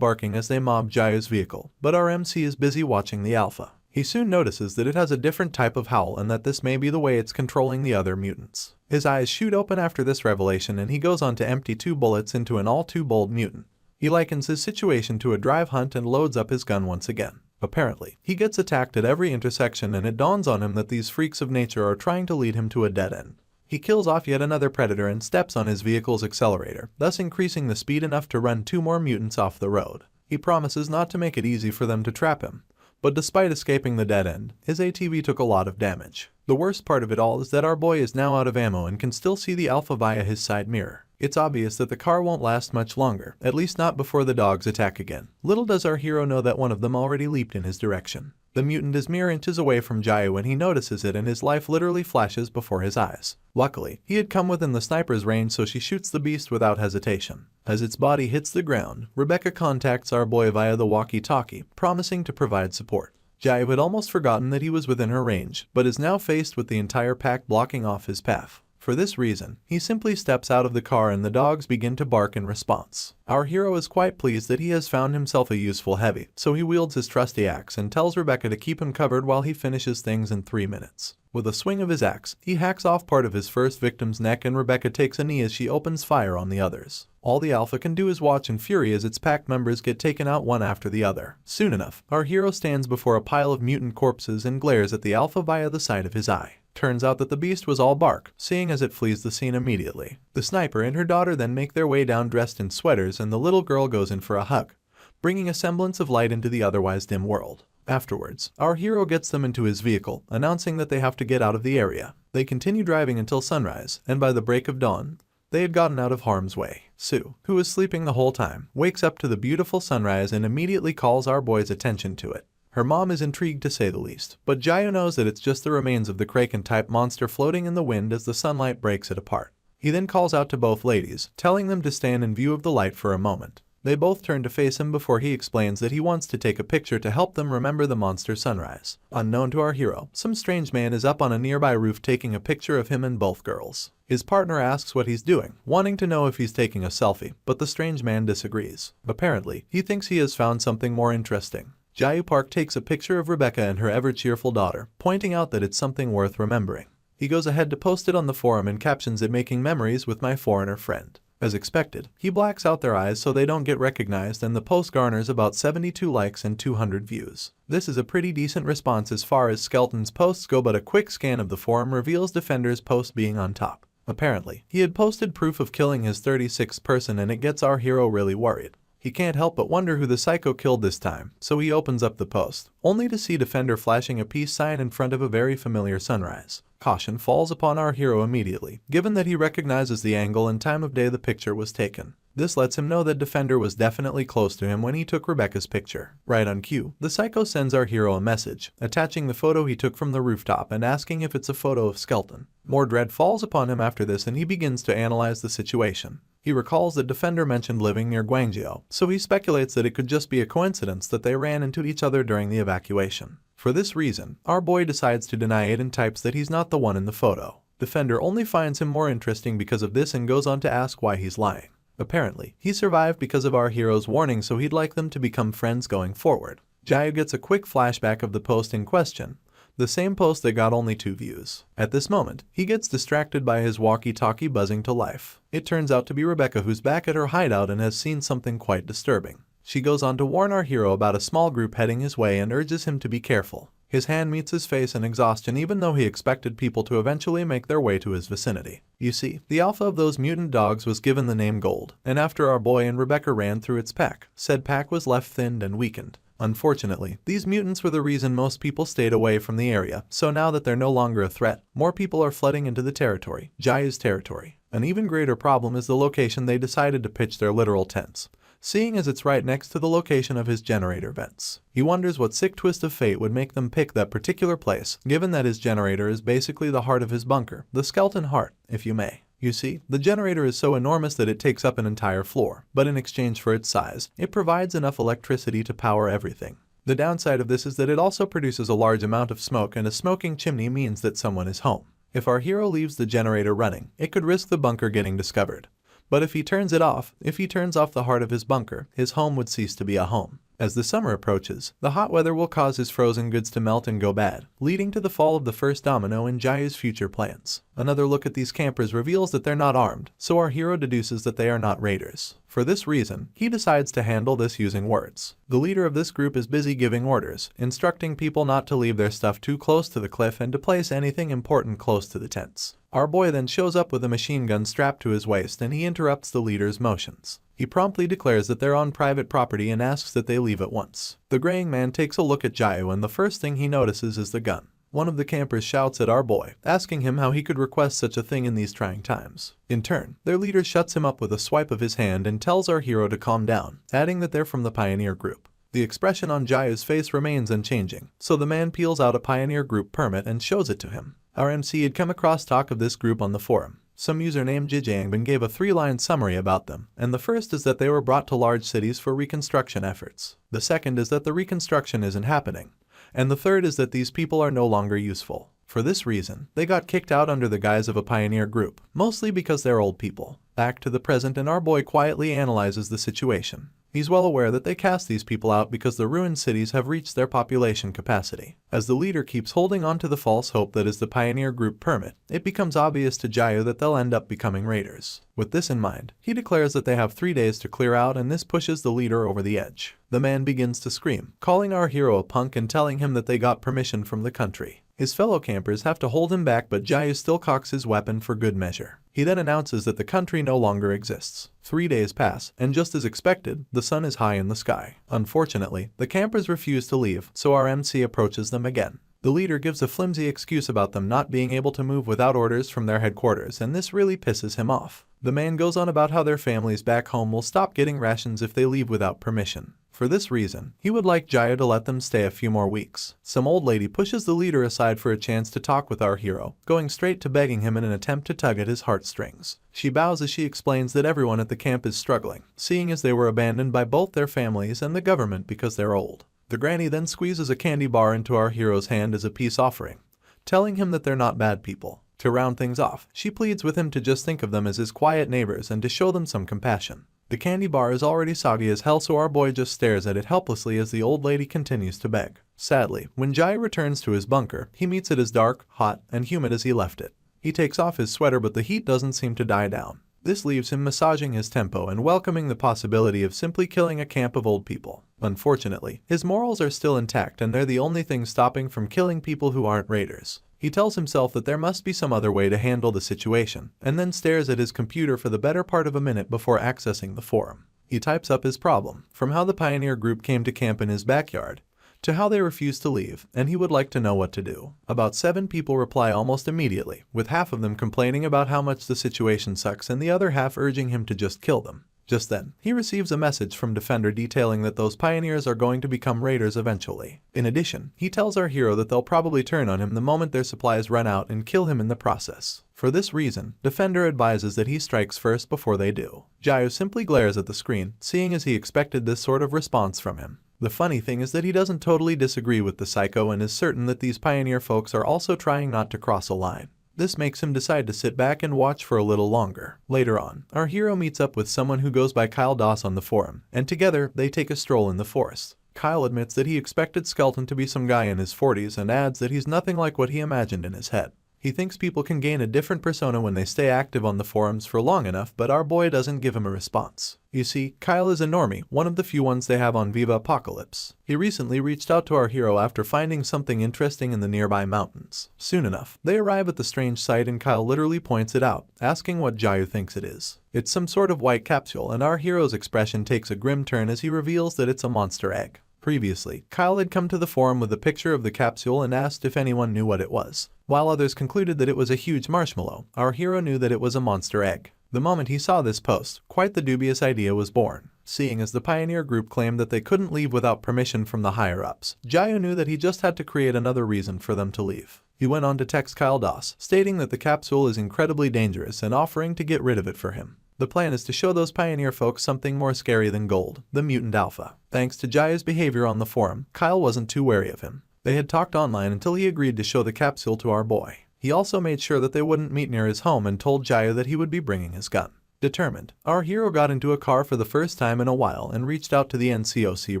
barking as they mob Jayu's vehicle, but our MC is busy watching the alpha. He soon notices that it has a different type of howl and that this may be the way it's controlling the other mutants. His eyes shoot open after this revelation and he goes on to empty 2 bullets into an all too bold mutant. He likens his situation to a drive hunt and loads up his gun once again. Apparently, he gets attacked at every intersection and it dawns on him that these freaks of nature are trying to lead him to a dead end. He kills off yet another predator and steps on his vehicle's accelerator, thus increasing the speed enough to run 2 more mutants off the road. He promises not to make it easy for them to trap him, but despite escaping the dead end, his ATV took a lot of damage. The worst part of it all is that our boy is now out of ammo and can still see the alpha via his side mirror. It's obvious that the car won't last much longer, at least not before the dogs attack again. Little does our hero know that one of them already leaped in his direction. The mutant is mere inches away from Jayu when he notices it and his life literally flashes before his eyes. Luckily, he had come within the sniper's range so she shoots the beast without hesitation. As its body hits the ground, Rebecca contacts our boy via the walkie-talkie, promising to provide support. Jayu had almost forgotten that he was within her range, but is now faced with the entire pack blocking off his path. For this reason, he simply steps out of the car and the dogs begin to bark in response. Our hero is quite pleased that he has found himself a useful heavy, so he wields his trusty axe and tells Rebecca to keep him covered while he finishes things in 3 minutes. With a swing of his axe, he hacks off part of his first victim's neck and Rebecca takes a knee as she opens fire on the others. All the alpha can do is watch in fury as its pack members get taken out one after the other. Soon enough, our hero stands before a pile of mutant corpses and glares at the alpha via the side of his eye. Turns out that the beast was all bark, seeing as it flees the scene immediately. The sniper and her daughter then make their way down dressed in sweaters and the little girl goes in for a hug, bringing a semblance of light into the otherwise dim world. Afterwards, our hero gets them into his vehicle, announcing that they have to get out of the area. They continue driving until sunrise, and by the break of dawn, they had gotten out of harm's way. Sue, who was sleeping the whole time, wakes up to the beautiful sunrise and immediately calls our boy's attention to it. Her mom is intrigued to say the least, but Jayu knows that it's just the remains of the kraken-type monster floating in the wind as the sunlight breaks it apart. He then calls out to both ladies, telling them to stand in view of the light for a moment. They both turn to face him before he explains that he wants to take a picture to help them remember the monster sunrise. Unknown to our hero, some strange man is up on a nearby roof taking a picture of him and both girls. His partner asks what he's doing, wanting to know if he's taking a selfie, but the strange man disagrees. Apparently, he thinks he has found something more interesting. Jayu Park takes a picture of Rebecca and her ever-cheerful daughter, pointing out that it's something worth remembering. He goes ahead to post it on the forum and captions it making memories with my foreigner friend. As expected, he blacks out their eyes so they don't get recognized and the post garners about 72 likes and 200 views. This is a pretty decent response as far as Skeleton's posts go, but a quick scan of the forum reveals Defender's post being on top. Apparently, he had posted proof of killing his 36th person and it gets our hero really worried. He can't help but wonder who the psycho killed this time, so he opens up the post, only to see Defender flashing a peace sign in front of a very familiar sunrise. Caution falls upon our hero immediately, given that he recognizes the angle and time of day the picture was taken. This lets him know that Defender was definitely close to him when he took Rebecca's picture. Right on cue, the psycho sends our hero a message, attaching the photo he took from the rooftop and asking if it's a photo of Skeleton. More dread falls upon him after this and he begins to analyze the situation. He recalls that Defender mentioned living near Guangzhou, so he speculates that it could just be a coincidence that they ran into each other during the evacuation. For this reason, our boy decides to deny it and types that he's not the one in the photo. Defender only finds him more interesting because of this and goes on to ask why he's lying. Apparently, he survived because of our hero's warning, so he'd like them to become friends going forward. Jayu gets a quick flashback of the post in question. the same post that got only 2 views. At this moment, he gets distracted by his walkie-talkie buzzing to life. It turns out to be Rebecca, who's back at her hideout and has seen something quite disturbing. She goes on to warn our hero about a small group heading his way and urges him to be careful. His hand meets his face in exhaustion, even though he expected people to eventually make their way to his vicinity. You see, the alpha of those mutant dogs was given the name Gold, and after our boy and Rebecca ran through its pack, said pack was left thinned and weakened. Unfortunately, these mutants were the reason most people stayed away from the area, so now that they're no longer a threat, more people are flooding into the territory, Jayu's territory. An even greater problem is the location they decided to pitch their literal tents, seeing as it's right next to the location of his generator vents. He wonders what sick twist of fate would make them pick that particular place, given that his generator is basically the heart of his bunker, the skeleton heart, if you may. You see, the generator is so enormous that it takes up an entire floor, but in exchange for its size, it provides enough electricity to power everything. The downside of this is that it also produces a large amount of smoke, and a smoking chimney means that someone is home. If our hero leaves the generator running, it could risk the bunker getting discovered. But if he turns off the heart of his bunker, his home would cease to be a home. As the summer approaches, the hot weather will cause his frozen goods to melt and go bad, leading to the fall of the first domino in Jayu's future plans. Another look at these campers reveals that they're not armed, so our hero deduces that they are not raiders. For this reason, he decides to handle this using words. The leader of this group is busy giving orders, instructing people not to leave their stuff too close to the cliff and to place anything important close to the tents. Our boy then shows up with a machine gun strapped to his waist, and he interrupts the leader's motions. He promptly declares that they're on private property and asks that they leave at once. The graying man takes a look at Jayu, and the first thing he notices is the gun. One of the campers shouts at our boy, asking him how he could request such a thing in these trying times. In turn, their leader shuts him up with a swipe of his hand and tells our hero to calm down, adding that they're from the Pioneer Group. The expression on Jayu's face remains unchanging, so the man peels out a Pioneer Group permit and shows it to him. Our MC had come across talk of this group on the forum. Some user named Jijangbin gave a 3-line summary about them, and the first is that they were brought to large cities for reconstruction efforts. The second is that the reconstruction isn't happening. And the third is that these people are no longer useful. For this reason, they got kicked out under the guise of a pioneer group, mostly because they're old people. Back to the present, and our boy quietly analyzes the situation. He's well aware that they cast these people out because the ruined cities have reached their population capacity. As the leader keeps holding on to the false hope that is the Pioneer Group permit, it becomes obvious to Jayu that they'll end up becoming raiders. With this in mind, he declares that they have 3 days to clear out, and this pushes the leader over the edge. The man begins to scream, calling our hero a punk and telling him that they got permission from the country. His fellow campers have to hold him back, but Jayu still cocks his weapon for good measure. He then announces that the country no longer exists. 3 days pass, and just as expected, the sun is high in the sky. Unfortunately, the campers refuse to leave, so our MC approaches them again. The leader gives a flimsy excuse about them not being able to move without orders from their headquarters, and this really pisses him off. The man goes on about how their families back home will stop getting rations if they leave without permission. For this reason, he would like Jayu to let them stay a few more weeks. Some old lady pushes the leader aside for a chance to talk with our hero, going straight to begging him in an attempt to tug at his heartstrings. She bows as she explains that everyone at the camp is struggling, seeing as they were abandoned by both their families and the government because they're old. The granny then squeezes a candy bar into our hero's hand as a peace offering, telling him that they're not bad people. To round things off, she pleads with him to just think of them as his quiet neighbors and to show them some compassion. The candy bar is already soggy as hell, so our boy just stares at it helplessly as the old lady continues to beg. Sadly, when Jayu returns to his bunker, he meets it as dark, hot, and humid as he left it. He takes off his sweater, but the heat doesn't seem to die down. This leaves him massaging his tempo and welcoming the possibility of simply killing a camp of old people. Unfortunately, his morals are still intact, and they're the only thing stopping from killing people who aren't raiders. He tells himself that there must be some other way to handle the situation, and then stares at his computer for the better part of a minute before accessing the forum. He types up his problem, from how the Pioneer Group came to camp in his backyard, to how they refused to leave, and he would like to know what to do. About 7 people reply almost immediately, with half of them complaining about how much the situation sucks and the other half urging him to just kill them. Just then, he receives a message from Defender detailing that those pioneers are going to become raiders eventually. In addition, he tells our hero that they'll probably turn on him the moment their supplies run out and kill him in the process. For this reason, Defender advises that he strikes first before they do. Jayu simply glares at the screen, seeing as he expected this sort of response from him. The funny thing is that he doesn't totally disagree with the psycho and is certain that these pioneer folks are also trying not to cross a line. This makes him decide to sit back and watch for a little longer. Later on, our hero meets up with someone who goes by Kyle Doss on the forum, and together they take a stroll in the forest. Kyle admits that he expected Skeleton to be some guy in his 40s and adds that he's nothing like what he imagined in his head. He thinks people can gain a different persona when they stay active on the forums for long enough, but our boy doesn't give him a response. You see, Kyle is a normie, one of the few ones they have on Viva Apocalypse. He recently reached out to our hero after finding something interesting in the nearby mountains. Soon enough, they arrive at the strange site and Kyle literally points it out, asking what Jayu thinks it is. It's some sort of white capsule, and our hero's expression takes a grim turn as he reveals that it's a monster egg. Previously, Kyle had come to the forum with a picture of the capsule and asked if anyone knew what it was. While others concluded that it was a huge marshmallow, our hero knew that it was a monster egg. The moment he saw this post, quite the dubious idea was born. Seeing as the pioneer group claimed that they couldn't leave without permission from the higher-ups, Jayu knew that he just had to create another reason for them to leave. He went on to text Kyle Doss, stating that the capsule is incredibly dangerous and offering to get rid of it for him. The plan is to show those pioneer folks something more scary than gold, the mutant alpha. Thanks to Jayu's behavior on the forum, Kyle wasn't too wary of him. They had talked online until he agreed to show the capsule to our boy. He also made sure that they wouldn't meet near his home and told Jayu that he would be bringing his gun. Determined, our hero got into a car for the first time in a while and reached out to the NCOC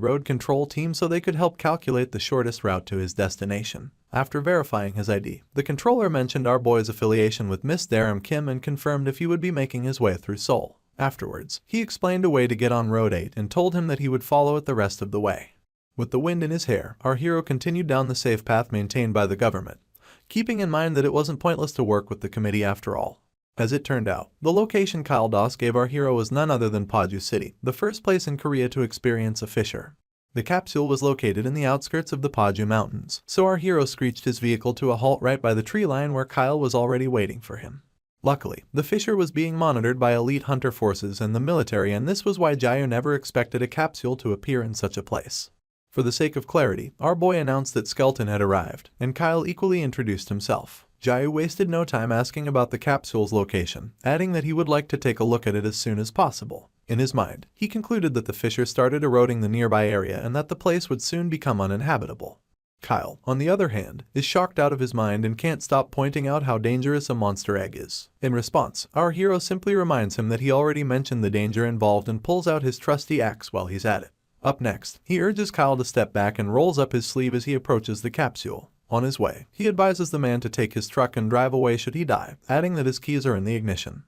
road control team so they could help calculate the shortest route to his destination. After verifying his ID, the controller mentioned our boy's affiliation with Miss Daram Kim and confirmed if he would be making his way through Seoul. Afterwards, he explained a way to get on Road 8 and told him that he would follow it the rest of the way. With the wind in his hair, our hero continued down the safe path maintained by the government, keeping in mind that it wasn't pointless to work with the committee after all. As it turned out, the location Kyle Doss gave our hero was none other than Paju City, the first place in Korea to experience a fissure. The capsule was located in the outskirts of the Paju Mountains, so our hero screeched his vehicle to a halt right by the tree line where Kyle was already waiting for him. Luckily, the fissure was being monitored by elite hunter forces and the military, and this was why Jayu never expected a capsule to appear in such a place. For the sake of clarity, our boy announced that Skeleton had arrived, and Kyle equally introduced himself. Jayu wasted no time asking about the capsule's location, adding that he would like to take a look at it as soon as possible. In his mind, he concluded that the fissure started eroding the nearby area and that the place would soon become uninhabitable. Kyle, on the other hand, is shocked out of his mind and can't stop pointing out how dangerous a monster egg is. In response, our hero simply reminds him that he already mentioned the danger involved and pulls out his trusty axe while he's at it. Up next, he urges Kyle to step back and rolls up his sleeve as he approaches the capsule. On his way, he advises the man to take his truck and drive away should he die, adding that his keys are in the ignition.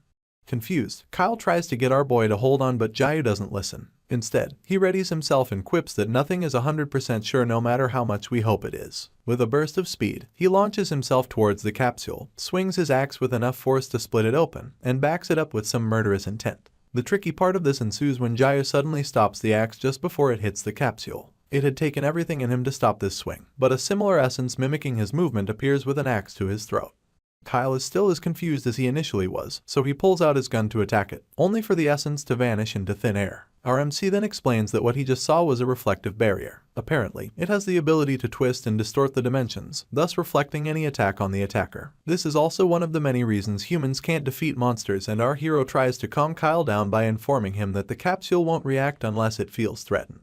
Confused, Kyle tries to get our boy to hold on, but Jayu doesn't listen. Instead, he readies himself and quips that nothing is 100% sure no matter how much we hope it is. With a burst of speed, he launches himself towards the capsule, swings his axe with enough force to split it open, and backs it up with some murderous intent. The tricky part of this ensues when Jayu suddenly stops the axe just before it hits the capsule. It had taken everything in him to stop this swing, but a similar essence mimicking his movement appears with an axe to his throat. Kyle is still as confused as he initially was, so he pulls out his gun to attack it, only for the essence to vanish into thin air. Our MC then explains that what he just saw was a reflective barrier. Apparently, it has the ability to twist and distort the dimensions, thus reflecting any attack on the attacker. This is also one of the many reasons humans can't defeat monsters, and our hero tries to calm Kyle down by informing him that the capsule won't react unless it feels threatened.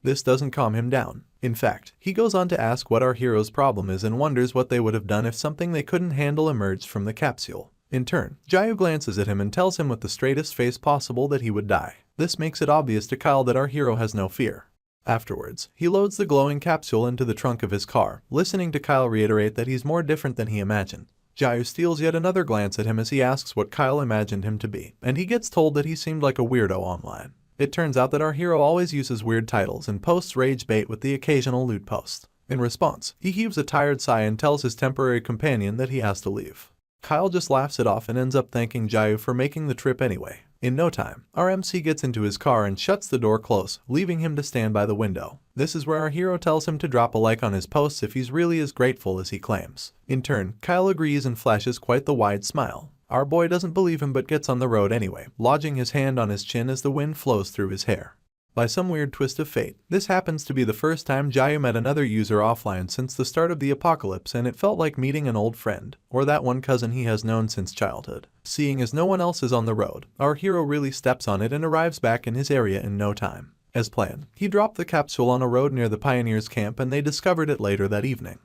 This doesn't calm him down. In fact, he goes on to ask what our hero's problem is and wonders what they would have done if something they couldn't handle emerged from the capsule. In turn, Jayu glances at him and tells him with the straightest face possible that he would die. This makes it obvious to Kyle that our hero has no fear. Afterwards, he loads the glowing capsule into the trunk of his car, listening to Kyle reiterate that he's more different than he imagined. Jayu steals yet another glance at him as he asks what Kyle imagined him to be, and he gets told that he seemed like a weirdo online. It turns out that our hero always uses weird titles and posts rage bait with the occasional loot post. In response, he heaves a tired sigh and tells his temporary companion that he has to leave. Kyle just laughs it off and ends up thanking Jayu for making the trip anyway. In no time, our MC gets into his car and shuts the door close, leaving him to stand by the window. This is where our hero tells him to drop a like on his posts if he's really as grateful as he claims. In turn, Kyle agrees and flashes quite the wide smile. Our boy doesn't believe him but gets on the road anyway, lodging his hand on his chin as the wind flows through his hair. By some weird twist of fate, this happens to be the first time Jayu met another user offline since the start of the apocalypse, and it felt like meeting an old friend, or that one cousin he has known since childhood. Seeing as no one else is on the road, our hero really steps on it and arrives back in his area in no time. As planned, he dropped the capsule on a road near the pioneers' camp and they discovered it later that evening.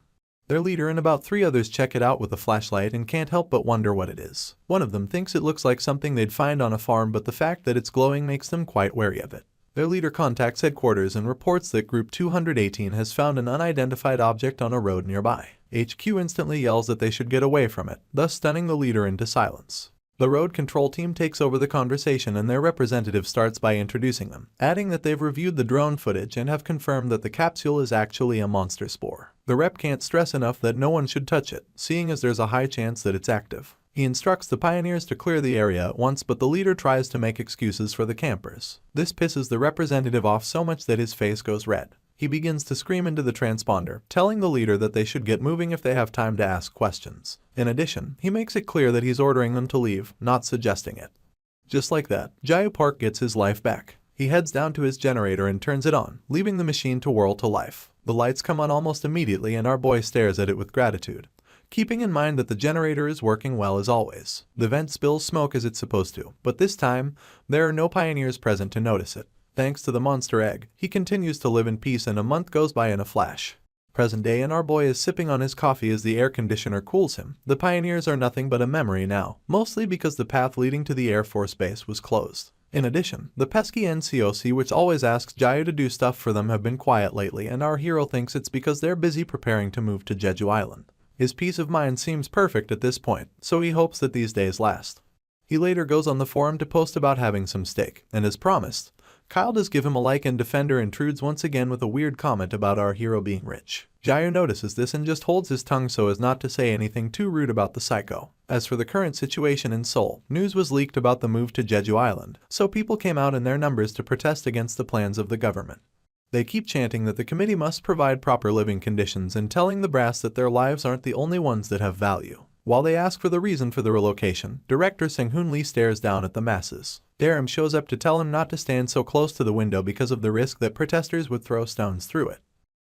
Their leader and about 3 others check it out with a flashlight and can't help but wonder what it is. One of them thinks it looks like something they'd find on a farm, but the fact that it's glowing makes them quite wary of it. Their leader contacts headquarters and reports that Group 218 has found an unidentified object on a road nearby. HQ instantly yells that they should get away from it, thus stunning the leader into silence. The road control team takes over the conversation and their representative starts by introducing them, adding that they've reviewed the drone footage and have confirmed that the capsule is actually a monster spore. The rep can't stress enough that no one should touch it, seeing as there's a high chance that it's active. He instructs the pioneers to clear the area at once, but the leader tries to make excuses for the campers. This pisses the representative off so much that his face goes red. He begins to scream into the transponder, telling the leader that they should get moving if they have time to ask questions. In addition, he makes it clear that he's ordering them to leave, not suggesting it. Just like that, Jayu Park gets his life back. He heads down to his generator and turns it on, leaving the machine to whirl to life. The lights come on almost immediately and our boy stares at it with gratitude, keeping in mind that the generator is working well as always. The vent spills smoke as it's supposed to, but this time, there are no pioneers present to notice it. Thanks to the monster egg, he continues to live in peace and a month goes by in a flash. Present day and our boy is sipping on his coffee as the air conditioner cools him. The pioneers are nothing but a memory now, mostly because the path leading to the Air Force Base was closed. In addition, the pesky NCOC which always asks Jayu to do stuff for them have been quiet lately and our hero thinks it's because they're busy preparing to move to Jeju Island. His peace of mind seems perfect at this point, so he hopes that these days last. He later goes on the forum to post about having some steak, and as promised, Kyle does give him a like and Defender intrudes once again with a weird comment about our hero being rich. Jayu notices this and just holds his tongue so as not to say anything too rude about the psycho. As for the current situation in Seoul, news was leaked about the move to Jeju Island, so people came out in their numbers to protest against the plans of the government. They keep chanting that the committee must provide proper living conditions and telling the brass that their lives aren't the only ones that have value. While they ask for the reason for the relocation, director Sang-hoon Lee stares down at the masses. Daram shows up to tell him not to stand so close to the window because of the risk that protesters would throw stones through it.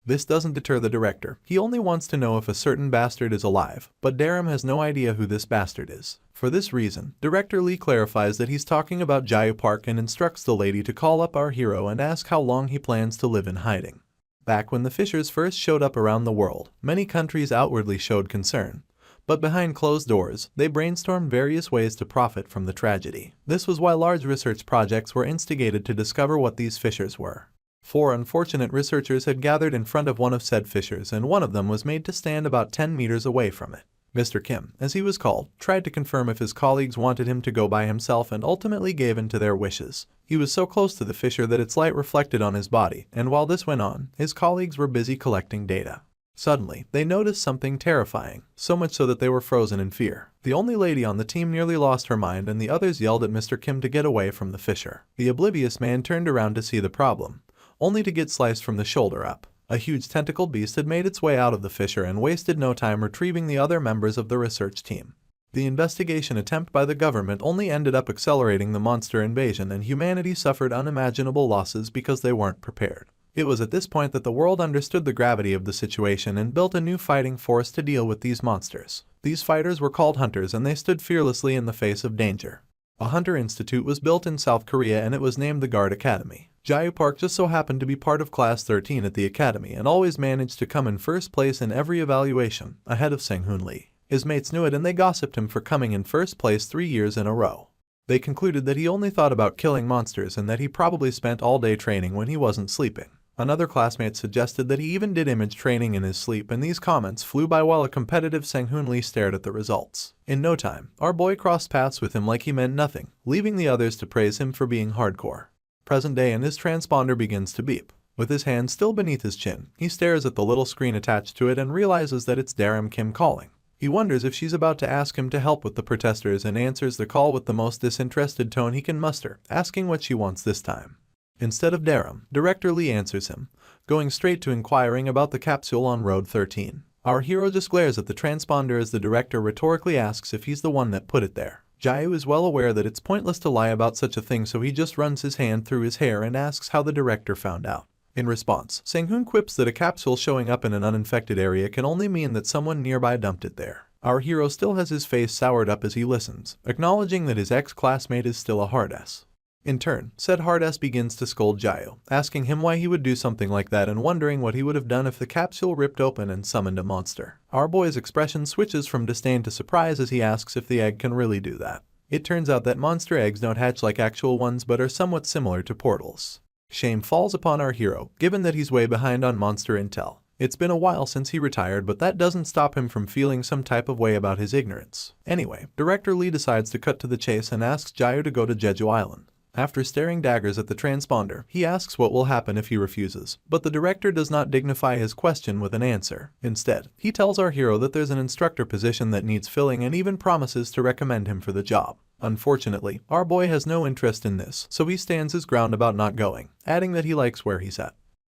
This doesn't deter the director. He only wants to know if a certain bastard is alive, but Daram has no idea who this bastard is. For this reason, Director Lee clarifies that he's talking about Jayu Park and instructs the lady to call up our hero and ask how long he plans to live in hiding. Back when the fishers first showed up around the world, many countries outwardly showed concern. But behind closed doors, they brainstormed various ways to profit from the tragedy. This was why large research projects were instigated to discover what these fissures were. 4 unfortunate researchers had gathered in front of one of said fissures and one of them was made to stand about 10 meters away from it. Mr. Kim, as he was called, tried to confirm if his colleagues wanted him to go by himself and ultimately gave in to their wishes. He was so close to the fissure that its light reflected on his body, and while this went on, his colleagues were busy collecting data. Suddenly, they noticed something terrifying, so much so that they were frozen in fear. The only lady on the team nearly lost her mind and the others yelled at Mr. Kim to get away from the fissure. The oblivious man turned around to see the problem, only to get sliced from the shoulder up. A huge tentacled beast had made its way out of the fissure and wasted no time retrieving the other members of the research team. The investigation attempt by the government only ended up accelerating the monster invasion and humanity suffered unimaginable losses because they weren't prepared. It was at this point that the world understood the gravity of the situation and built a new fighting force to deal with these monsters. These fighters were called hunters and they stood fearlessly in the face of danger. A hunter institute was built in South Korea and it was named the Guard Academy. Jayu Park just so happened to be part of Class 13 at the academy and always managed to come in first place in every evaluation, ahead of Sang-hoon Lee. His mates knew it and they gossiped him for coming in first place 3 years in a row. They concluded that he only thought about killing monsters and that he probably spent all day training when he wasn't sleeping. Another classmate suggested that he even did image training in his sleep and these comments flew by while a competitive Sang-hoon Lee stared at the results. In no time, our boy crossed paths with him like he meant nothing, leaving the others to praise him for being hardcore. Present day and his transponder begins to beep. With his hand still beneath his chin, he stares at the little screen attached to it and realizes that it's Daram Kim calling. He wonders if she's about to ask him to help with the protesters and answers the call with the most disinterested tone he can muster, asking what she wants this time. Instead of Daram, Director Lee answers him, going straight to inquiring about the capsule on Road 13. Our hero just glares at the transponder as the director rhetorically asks if he's the one that put it there. Jayu is well aware that it's pointless to lie about such a thing so he just runs his hand through his hair and asks how the director found out. In response, Sang-hoon quips that a capsule showing up in an uninfected area can only mean that someone nearby dumped it there. Our hero still has his face soured up as he listens, acknowledging that his ex-classmate is still a hard-ass. In turn, said hard-ass begins to scold Jayu, asking him why he would do something like that and wondering what he would have done if the capsule ripped open and summoned a monster. Our boy's expression switches from disdain to surprise as he asks if the egg can really do that. It turns out that monster eggs don't hatch like actual ones but are somewhat similar to portals. Shame falls upon our hero, given that he's way behind on monster intel. It's been a while since he retired, but that doesn't stop him from feeling some type of way about his ignorance. Anyway, Director Lee decides to cut to the chase and asks Jayu to go to Jeju Island. After staring daggers at the transponder, he asks what will happen if he refuses, but the director does not dignify his question with an answer. Instead, he tells our hero that there's an instructor position that needs filling and even promises to recommend him for the job. Unfortunately, our boy has no interest in this, so he stands his ground about not going, adding that he likes where he's at.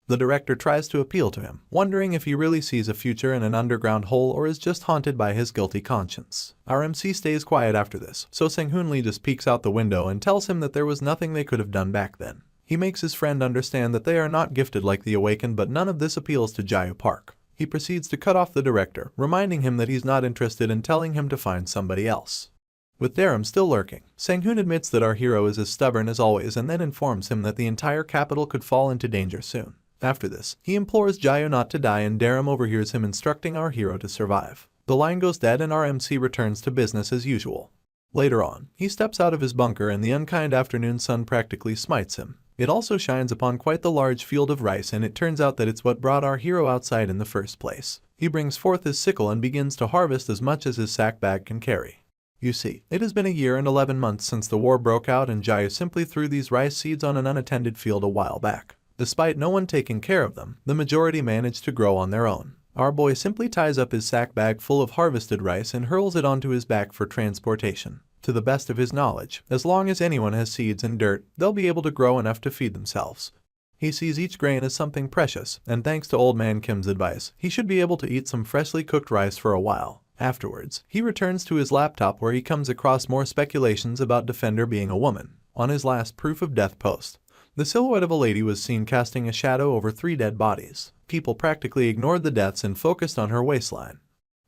The director tries to appeal to him, wondering if he really sees a future in an underground hole or is just haunted by his guilty conscience. Our MC stays quiet after this, so Sang-hoon Lee just peeks out the window and tells him that there was nothing they could have done back then. He makes his friend understand that they are not gifted like the Awakened, but none of this appeals to Jayu Park. He proceeds to cut off the director, reminding him that he's not interested and telling him to find somebody else. With Daram still lurking, Sang-hoon admits that our hero is as stubborn as always and then informs him that the entire capital could fall into danger soon. After this, he implores Jayu not to die and Daram overhears him instructing our hero to survive. The line goes dead and our MC returns to business as usual. Later on, he steps out of his bunker and the unkind afternoon sun practically smites him. It also shines upon quite the large field of rice, and it turns out that it's what brought our hero outside in the first place. He brings forth his sickle and begins to harvest as much as his sack bag can carry. You see, it has been a year and 11 months since the war broke out and Jayu simply threw these rice seeds on an unattended field a while back. Despite no one taking care of them, the majority managed to grow on their own. Our boy simply ties up his sack bag full of harvested rice and hurls it onto his back for transportation. To the best of his knowledge, as long as anyone has seeds and dirt, they'll be able to grow enough to feed themselves. He sees each grain as something precious, and thanks to Old Man Kim's advice, he should be able to eat some freshly cooked rice for a while. Afterwards, he returns to his laptop where he comes across more speculations about Defender being a woman. On his last proof of death post, the silhouette of a lady was seen casting a shadow over 3 dead bodies. People practically ignored the deaths and focused on her waistline.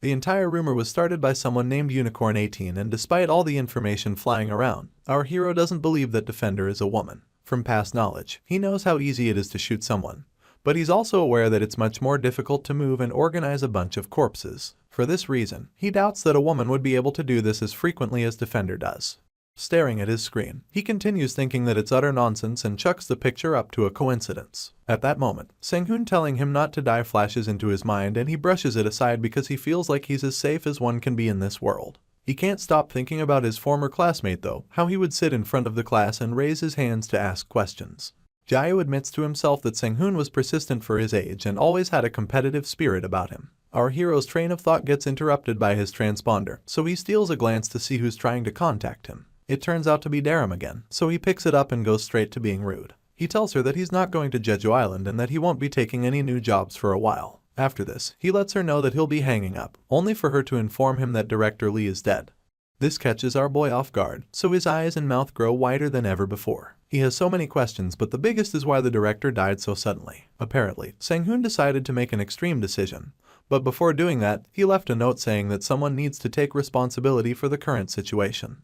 The entire rumor was started by someone named Unicorn 18, and despite all the information flying around, our hero doesn't believe that Defender is a woman. From past knowledge, he knows how easy it is to shoot someone, but he's also aware that it's much more difficult to move and organize a bunch of corpses. For this reason, he doubts that a woman would be able to do this as frequently as Defender does. Staring at his screen, he continues thinking that it's utter nonsense and chucks the picture up to a coincidence. At that moment, Sang-hoon telling him not to die flashes into his mind and he brushes it aside because he feels like he's as safe as one can be in this world. He can't stop thinking about his former classmate though, how he would sit in front of the class and raise his hands to ask questions. Jayu admits to himself that Sang-hoon was persistent for his age and always had a competitive spirit about him. Our hero's train of thought gets interrupted by his transponder, so he steals a glance to see who's trying to contact him. It turns out to be Daram again, so he picks it up and goes straight to being rude. He tells her that he's not going to Jeju Island and that he won't be taking any new jobs for a while. After this, he lets her know that he'll be hanging up, only for her to inform him that Director Lee is dead. This catches our boy off guard, so his eyes and mouth grow wider than ever before. He has so many questions, but the biggest is why the director died so suddenly. Apparently, Sang-hoon decided to make an extreme decision, but before doing that, he left a note saying that someone needs to take responsibility for the current situation.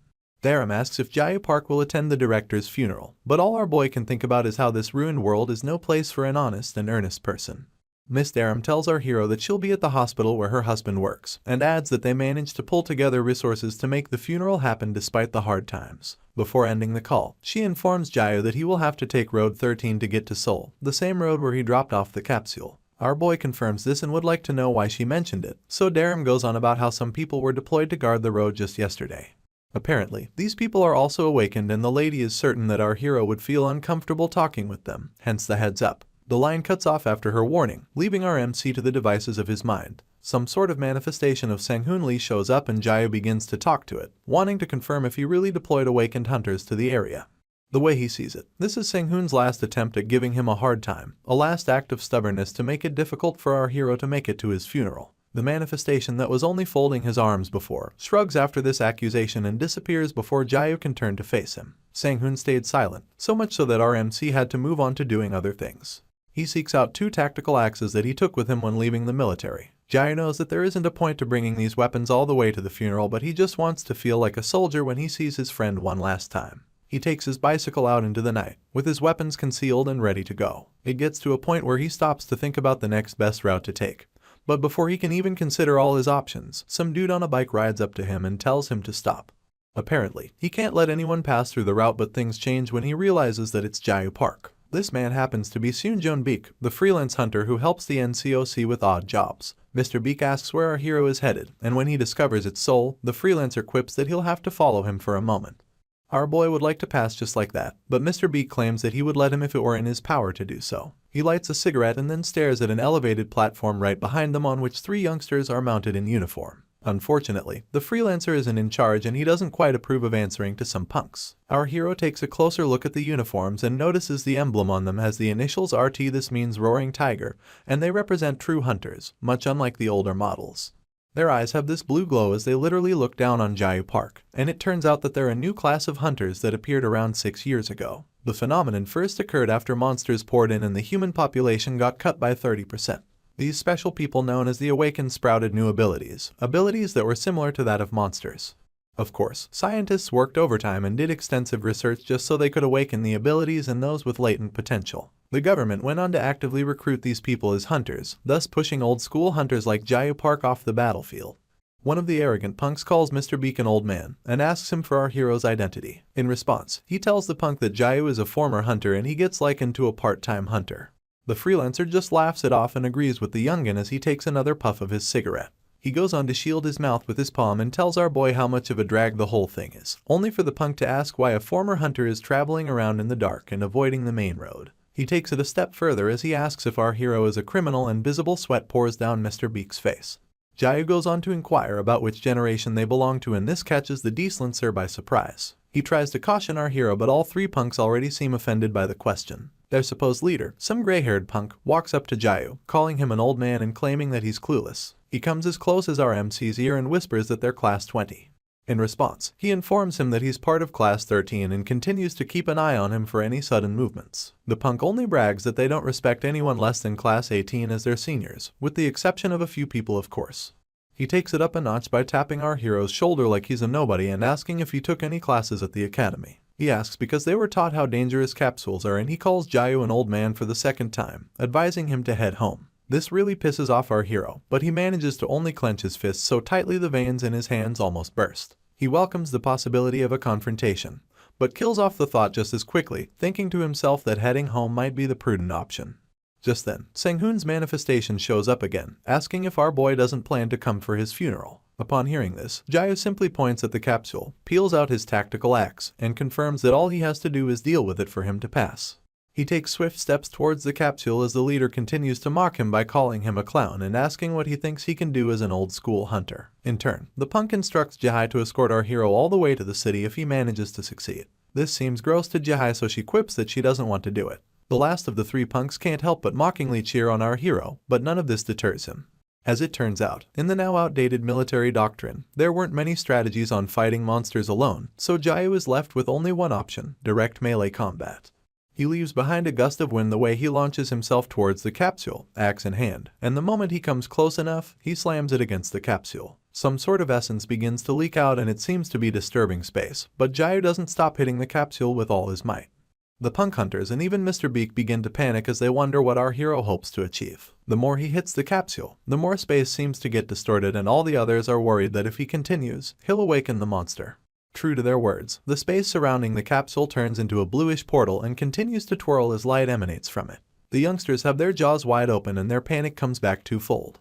Daram asks if Jayu Park will attend the director's funeral, but all our boy can think about is how this ruined world is no place for an honest and earnest person. Miss Daram tells our hero that she'll be at the hospital where her husband works, and adds that they managed to pull together resources to make the funeral happen despite the hard times. Before ending the call, she informs Jayu that he will have to take Road 13 to get to Seoul, the same road where he dropped off the capsule. Our boy confirms this and would like to know why she mentioned it, so Daram goes on about how some people were deployed to guard the road just yesterday. Apparently, these people are also awakened and the lady is certain that our hero would feel uncomfortable talking with them, hence the heads up. The line cuts off after her warning, leaving our MC to the devices of his mind. Some sort of manifestation of Sang-hoon Lee shows up and Jayu begins to talk to it, wanting to confirm if he really deployed awakened hunters to the area. The way he sees it, this is Sang-hoon's last attempt at giving him a hard time, a last act of stubbornness to make it difficult for our hero to make it to his funeral. The manifestation that was only folding his arms before shrugs after this accusation and disappears before Jayu can turn to face him. Sang-hoon stayed silent, so much so that our MC had to move on to doing other things. He seeks out 2 tactical axes that he took with him when leaving the military. Jayu knows that there isn't a point to bringing these weapons all the way to the funeral, but he just wants to feel like a soldier when he sees his friend one last time. He takes his bicycle out into the night, with his weapons concealed and ready to go. It gets to a point where he stops to think about the next best route to take. But before he can even consider all his options, some dude on a bike rides up to him and tells him to stop. Apparently, he can't let anyone pass through the route, but things change when he realizes that it's Jayu Park. This man happens to be Seunjoon Beek, the freelance hunter who helps the NCOC with odd jobs. Mr. Beek asks where our hero is headed, and when he discovers its soul, the freelancer quips that he'll have to follow him for a moment. Our boy would like to pass just like that, but Mr. Beek claims that he would let him if it were in his power to do so. He lights a cigarette and then stares at an elevated platform right behind them on which 3 youngsters are mounted in uniform. Unfortunately, the freelancer isn't in charge and he doesn't quite approve of answering to some punks. Our hero takes a closer look at the uniforms and notices the emblem on them has the initials RT. This means Roaring Tiger, and they represent true hunters, much unlike the older models. Their eyes have this blue glow as they literally look down on Jiu Park, and it turns out that they're a new class of hunters that appeared around 6 years ago. The phenomenon first occurred after monsters poured in and the human population got cut by 30%. These special people known as the Awakened sprouted new abilities that were similar to that of monsters. Of course, scientists worked overtime and did extensive research just so they could awaken the abilities and those with latent potential. The government went on to actively recruit these people as hunters, thus pushing old-school hunters like Jiu Park off the battlefield. One of the arrogant punks calls Mr. Beek an old man and asks him for our hero's identity. In response, he tells the punk that Jiu is a former hunter and he gets likened to a part-time hunter. The freelancer just laughs it off and agrees with the youngin as he takes another puff of his cigarette. He goes on to shield his mouth with his palm and tells our boy how much of a drag the whole thing is, only for the punk to ask why a former hunter is traveling around in the dark and avoiding the main road. He takes it a step further as he asks if our hero is a criminal and visible sweat pours down Mr. Beek's face. Jiu goes on to inquire about which generation they belong to and this catches the Dieslancer by surprise. He tries to caution our hero but all 3 punks already seem offended by the question. Their supposed leader, some gray-haired punk, walks up to Jiu, calling him an old man and claiming that he's clueless. He comes as close as our MC's ear and whispers that they're class 20. In response, he informs him that he's part of class 13 and continues to keep an eye on him for any sudden movements. The punk only brags that they don't respect anyone less than class 18 as their seniors, with the exception of a few people of course. He takes it up a notch by tapping our hero's shoulder like he's a nobody and asking if he took any classes at the academy. He asks because they were taught how dangerous capsules are and he calls Jiu an old man for the 2nd time, advising him to head home. This really pisses off our hero, but he manages to only clench his fists so tightly the veins in his hands almost burst. He welcomes the possibility of a confrontation, but kills off the thought just as quickly, thinking to himself that heading home might be the prudent option. Just then, Sang-hoon's manifestation shows up again, asking if our boy doesn't plan to come for his funeral. Upon hearing this, Jiu simply points at the capsule, peels out his tactical axe, and confirms that all he has to do is deal with it for him to pass. He takes swift steps towards the capsule as the leader continues to mock him by calling him a clown and asking what he thinks he can do as an old-school hunter. In turn, the punk instructs Jiu to escort our hero all the way to the city if he manages to succeed. This seems gross to Jiu, so she quips that she doesn't want to do it. The last of the 3 punks can't help but mockingly cheer on our hero, but none of this deters him. As it turns out, in the now outdated military doctrine, there weren't many strategies on fighting monsters alone, so Jiu is left with only one option: direct melee combat. He leaves behind a gust of wind the way he launches himself towards the capsule, axe in hand, and the moment he comes close enough, he slams it against the capsule. Some sort of essence begins to leak out and it seems to be disturbing space, but Jiu doesn't stop hitting the capsule with all his might. The punk hunters and even Mr. Beek begin to panic as they wonder what our hero hopes to achieve. The more he hits the capsule, the more space seems to get distorted and all the others are worried that if he continues, he'll awaken the monster. True to their words, the space surrounding the capsule turns into a bluish portal and continues to twirl as light emanates from it. The youngsters have their jaws wide open and their panic comes back twofold.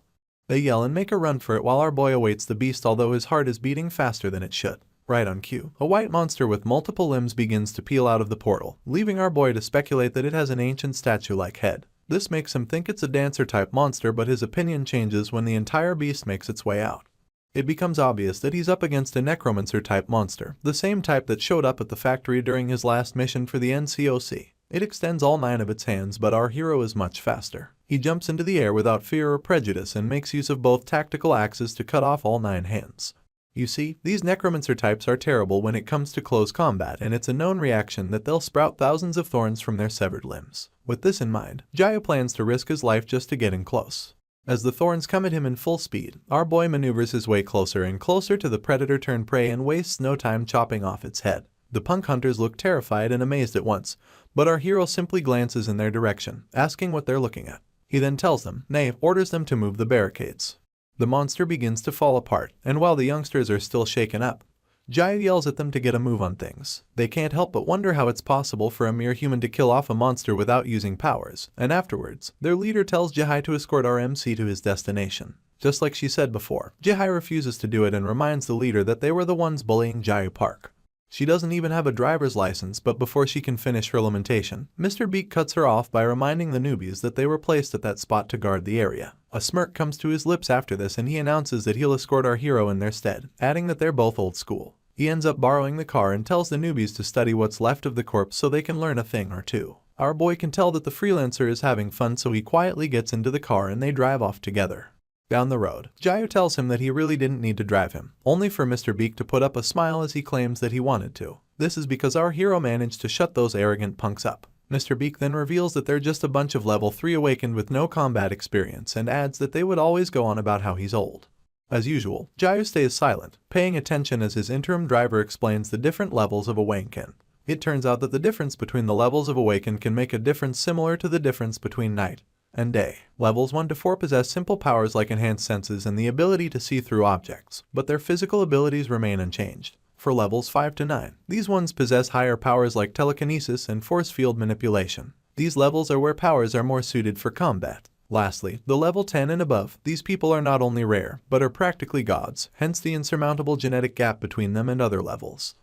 They yell and make a run for it while our boy awaits the beast, although his heart is beating faster than it should. Right on cue, a white monster with multiple limbs begins to peel out of the portal, leaving our boy to speculate that it has an ancient statue-like head. This makes him think it's a dancer-type monster, but his opinion changes when the entire beast makes its way out. It becomes obvious that he's up against a necromancer-type monster, the same type that showed up at the factory during his last mission for the NCOC. It extends all 9 of its hands, but our hero is much faster. He jumps into the air without fear or prejudice and makes use of both tactical axes to cut off all 9 hands. You see, these necromancer types are terrible when it comes to close combat, and it's a known reaction that they'll sprout thousands of thorns from their severed limbs. With this in mind, Jiu plans to risk his life just to get in close. As the thorns come at him in full speed, our boy maneuvers his way closer and closer to the predator-turned-prey and wastes no time chopping off its head. The punk hunters look terrified and amazed at once, but our hero simply glances in their direction, asking what they're looking at. He then tells them, nay, orders them to move the barricades. The monster begins to fall apart, and while the youngsters are still shaken up, Jayu yells at them to get a move on things. They can't help but wonder how it's possible for a mere human to kill off a monster without using powers, and afterwards, their leader tells Jihai to escort our MC to his destination. Just like she said before, Jihai refuses to do it and reminds the leader that they were the ones bullying Jayu Park. She doesn't even have a driver's license, but before she can finish her lamentation, Mr. Beak cuts her off by reminding the newbies that they were placed at that spot to guard the area. A smirk comes to his lips after this and he announces that he'll escort our hero in their stead, adding that they're both old school. He ends up borrowing the car and tells the newbies to study what's left of the corpse so they can learn a thing or two. Our boy can tell that the freelancer is having fun, so he quietly gets into the car and they drive off together. Down the road, Jayu tells him that he really didn't need to drive him, only for Mr. Beak to put up a smile as he claims that he wanted to. This is because our hero managed to shut those arrogant punks up. Mr. Beak then reveals that they're just a bunch of level 3 awakened with no combat experience and adds that they would always go on about how he's old. As usual, Jayu stays silent, paying attention as his interim driver explains the different levels of awakened. It turns out that the difference between the levels of awakened can make a difference similar to the difference between night and day. Levels 1 to 4 possess simple powers like enhanced senses and the ability to see through objects, but their physical abilities remain unchanged. For levels 5 to 9, these ones possess higher powers like telekinesis and force field manipulation. These levels are where powers are more suited for combat. Lastly, the level 10 and above, these people are not only rare, but are practically gods, hence the insurmountable genetic gap between them and other levels.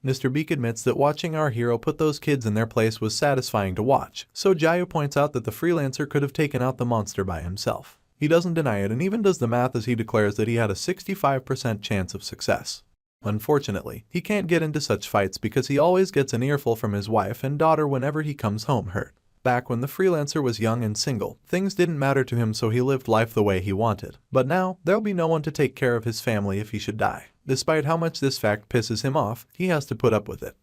Mr. Beak admits that watching our hero put those kids in their place was satisfying to watch, so Jayu points out that the freelancer could have taken out the monster by himself. He doesn't deny it and even does the math as he declares that he had a 65% chance of success. Unfortunately, he can't get into such fights because he always gets an earful from his wife and daughter whenever he comes home hurt. Back when the freelancer was young and single, things didn't matter to him, so he lived life the way he wanted. But now, there'll be no one to take care of his family if he should die. Despite how much this fact pisses him off, he has to put up with it.